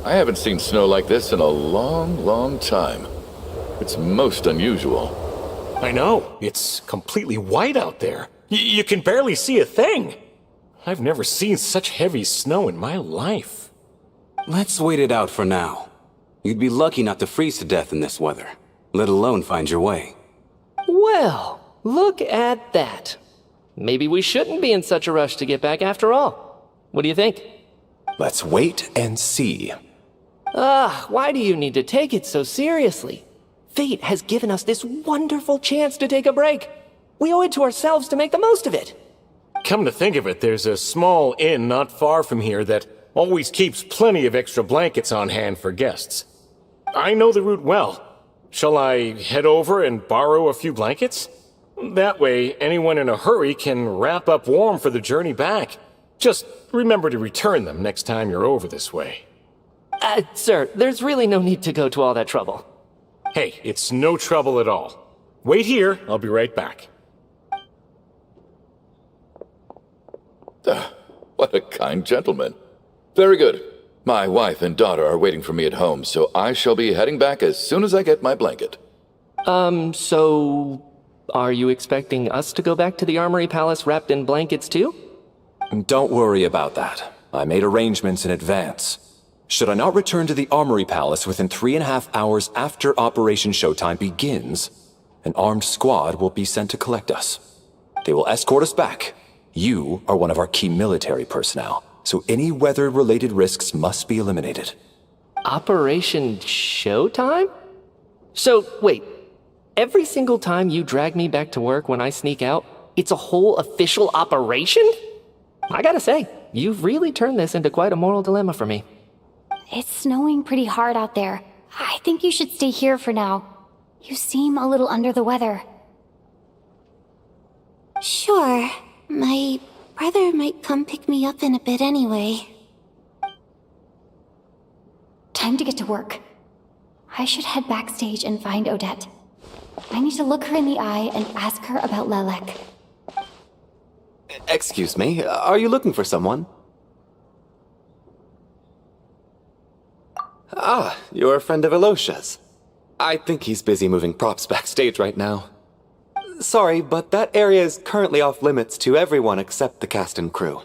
X: I haven't seen snow like this in a long, long time. It's most unusual.
I: I know. It's completely white out there. You can barely see a thing. I've never seen such heavy snow in my life.
L: Let's wait it out for now. You'd be lucky not to freeze to death in this weather, let alone find your way.
J: Well, look at that. Maybe we shouldn't be in such a rush to get back after all. What do you think?
K: Let's wait and see.
J: Why do you need to take it so seriously? Fate has given us this wonderful chance to take a break. We owe it to ourselves to make the most of it.
I: Come to think of it, there's a small inn not far from here that always keeps plenty of extra blankets on hand for guests. I know the route well. Shall I head over and borrow a few blankets? That way, anyone in a hurry can wrap up warm for the journey back. Just remember to return them next time you're over this way.
J: Sir, there's really no need to go to all that trouble.
I: Hey, it's no trouble at all. Wait here, I'll be right back.
X: What a kind gentleman. Very good. My wife and daughter are waiting for me at home, so I shall be heading back as soon as I get my blanket.
J: So... are you expecting us to go back to the Armory Palace wrapped in blankets too?
K: Don't worry about that. I made arrangements in advance. Should I not return to the Armory Palace within 3.5 hours after Operation Showtime begins, an armed squad will be sent to collect us. They will escort us back. You are one of our key military personnel, so any weather-related risks must be eliminated.
J: Operation Showtime? So, wait. Every single time you drag me back to work when I sneak out, it's a whole official operation? I gotta say, you've really turned this into quite a moral dilemma for me.
E: It's snowing pretty hard out there. I think you should stay here for now. You seem a little under the weather.
D: Sure. My brother might come pick me up in a bit anyway.
E: Time to get to work. I should head backstage and find Odette. I need to look her in the eye and ask her about Lelek.
F: Excuse me, are you looking for someone? Ah, you're a friend of Elosha's. I think he's busy moving props backstage right now. Sorry, but that area is currently off limits to everyone except the cast and crew.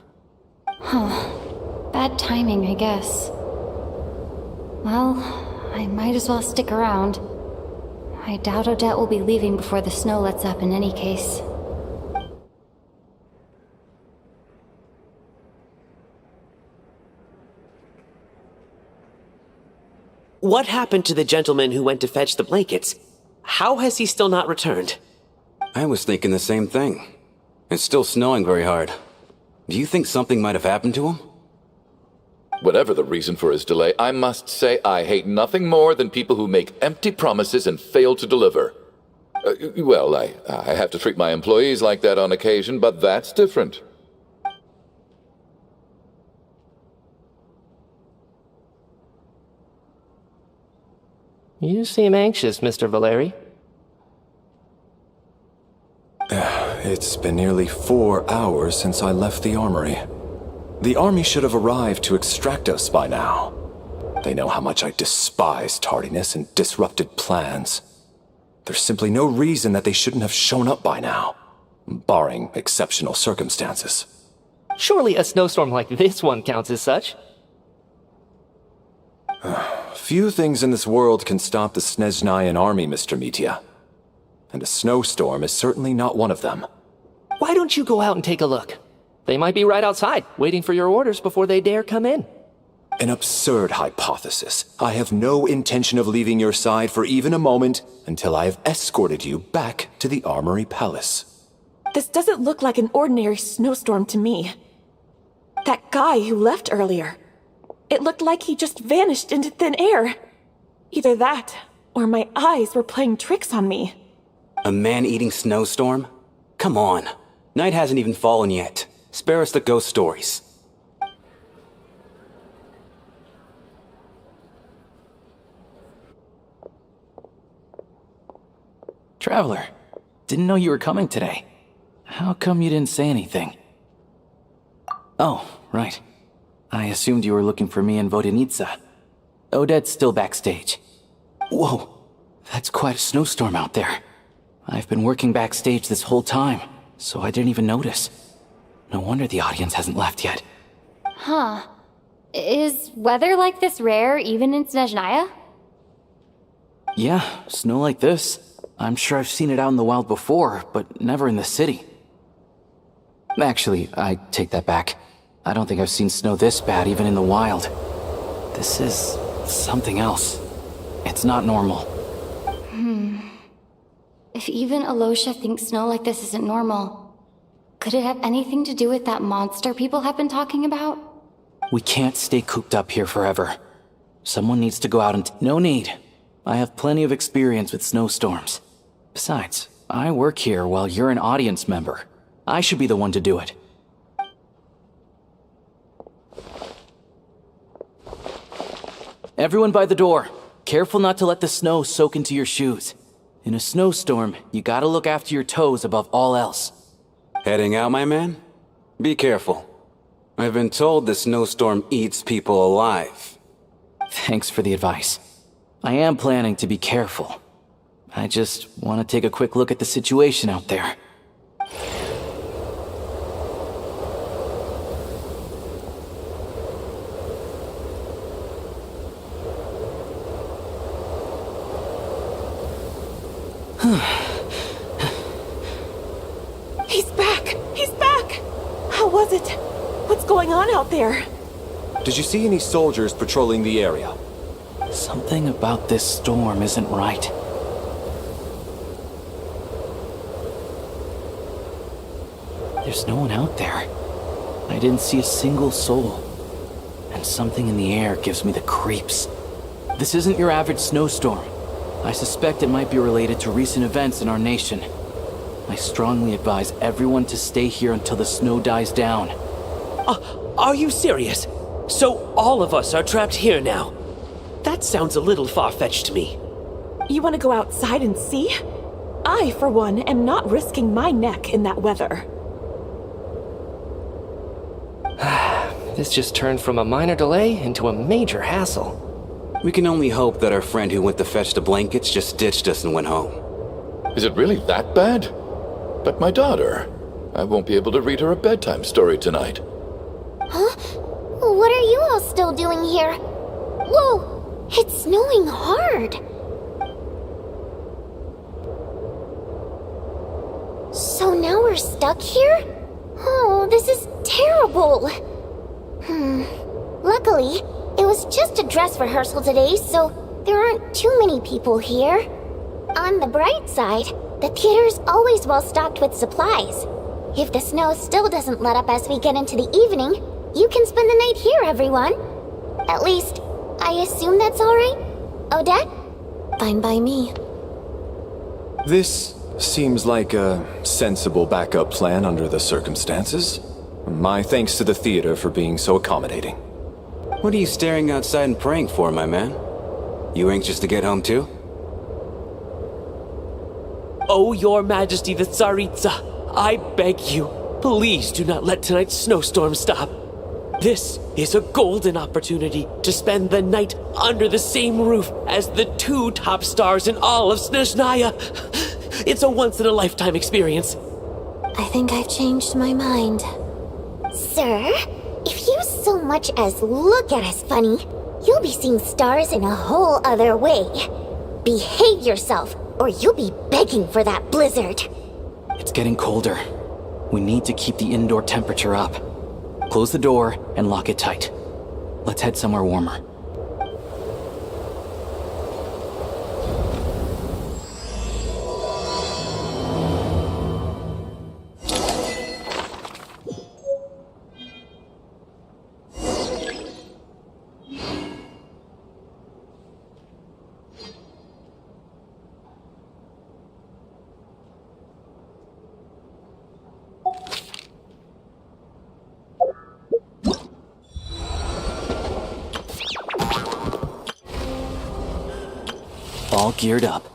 E: Huh. Bad timing, I guess. Well, I might as well stick around. I doubt Odette will be leaving before the snow lets up in any case.
W: What happened to the gentleman who went to fetch the blankets? How has he still not returned?
L: I was thinking the same thing. It's still snowing very hard. Do you think something might have happened to him?
X: Whatever the reason for his delay, I must say I hate nothing more than people who make empty promises and fail to deliver. Well, I have to treat my employees like that on occasion, but that's different.
J: You seem anxious, Mr. Valeri.
K: It's been nearly 4 hours since I left the armory. The army should have arrived to extract us by now. They know how much I despise tardiness and disrupted plans. There's simply no reason that they shouldn't have shown up by now, barring exceptional circumstances.
J: Surely a snowstorm like this one counts as such.
K: Few things in this world can stop the Snezhnayan army, Mr. Mitya. And a snowstorm is certainly not one of them.
J: Why don't you go out and take a look? They might be right outside, waiting for your orders before they dare come in.
K: An absurd hypothesis. I have no intention of leaving your side for even a moment until I have escorted you back to the Armory Palace.
M: This doesn't look like an ordinary snowstorm to me. That guy who left earlier. It looked like he just vanished into thin air. Either that, or my eyes were playing tricks on me.
L: A man-eating snowstorm? Come on. Night hasn't even fallen yet. Spare us the ghost stories. Traveler, didn't know you were coming today. How come you didn't say anything? Oh, right. I assumed you were looking for me and Vodyanitsa. Odette's still backstage. Whoa, that's quite a snowstorm out there. I've been working backstage this whole time, so I didn't even notice. No wonder the audience hasn't left yet.
E: Huh. Is weather like this rare even in Snezhnaya?
L: Yeah, snow like this. I'm sure I've seen it out in the wild before, but never in the city. Actually, I take that back. I don't think I've seen snow this bad even in the wild. This is something else. It's not normal.
E: If even Alosha thinks snow like this isn't normal, could it have anything to do with that monster people have been talking about?
L: We can't stay cooped up here forever. Someone needs to go out and... No need. I have plenty of experience with snowstorms. Besides, I work here while you're an audience member. I should be the one to do it. Everyone by the door. Careful not to let the snow soak into your shoes. In a snowstorm, you gotta look after your toes above all else.
N: Heading out, my man? Be careful. I've been told the snowstorm eats people alive.
L: Thanks for the advice. I am planning to be careful. I just want to take a quick look at the situation out there.
M: He's back! He's back! How was it? What's going on out there?
K: Did you see any soldiers patrolling the area?
L: Something about this storm isn't right. There's no one out there. I didn't see a single soul. And something in the air gives me the creeps. This isn't your average snowstorm. I suspect it might be related to recent events in our nation. I strongly advise everyone to stay here until the snow dies down.
Q: Are you serious? So all of us are trapped here now? That sounds a little far-fetched to me.
M: You want to go outside and see? I, for one, am not risking my neck in that weather.
J: This just turned from a minor delay into a major hassle.
N: We can only hope that our friend who went to fetch the blankets just ditched us and went home.
X: Is it really that bad? But my daughter, I won't be able to read her a bedtime story tonight.
B: Huh? What are you all still doing here? Whoa! It's snowing hard! So now we're stuck here? Oh, this is terrible! Luckily, it was just a dress rehearsal today, so there aren't too many people here. On the bright side, the theater's always well stocked with supplies. If the snow still doesn't let up as we get into the evening, you can spend the night here, everyone. At least, I assume that's alright? Odette?
D: Fine by me.
K: This seems like a sensible backup plan under the circumstances. My thanks to the theater for being so accommodating.
N: What are you staring outside and praying for, my man? You anxious to get home too?
Q: Oh, Your Majesty the Tsaritsa, I beg you, please do not let tonight's snowstorm stop. This is a golden opportunity to spend the night under the same roof as the two top stars in all of Snezhnaya. It's a once-in-a-lifetime experience.
D: I think I've changed my mind.
B: Sir, if you so much as look at us funny, you'll be seeing stars in a whole other way. Behave yourself, or you'll be begging for that blizzard.
L: It's getting colder. We need to keep the indoor temperature up. Close the door and lock it tight. Let's head somewhere warmer. All geared up.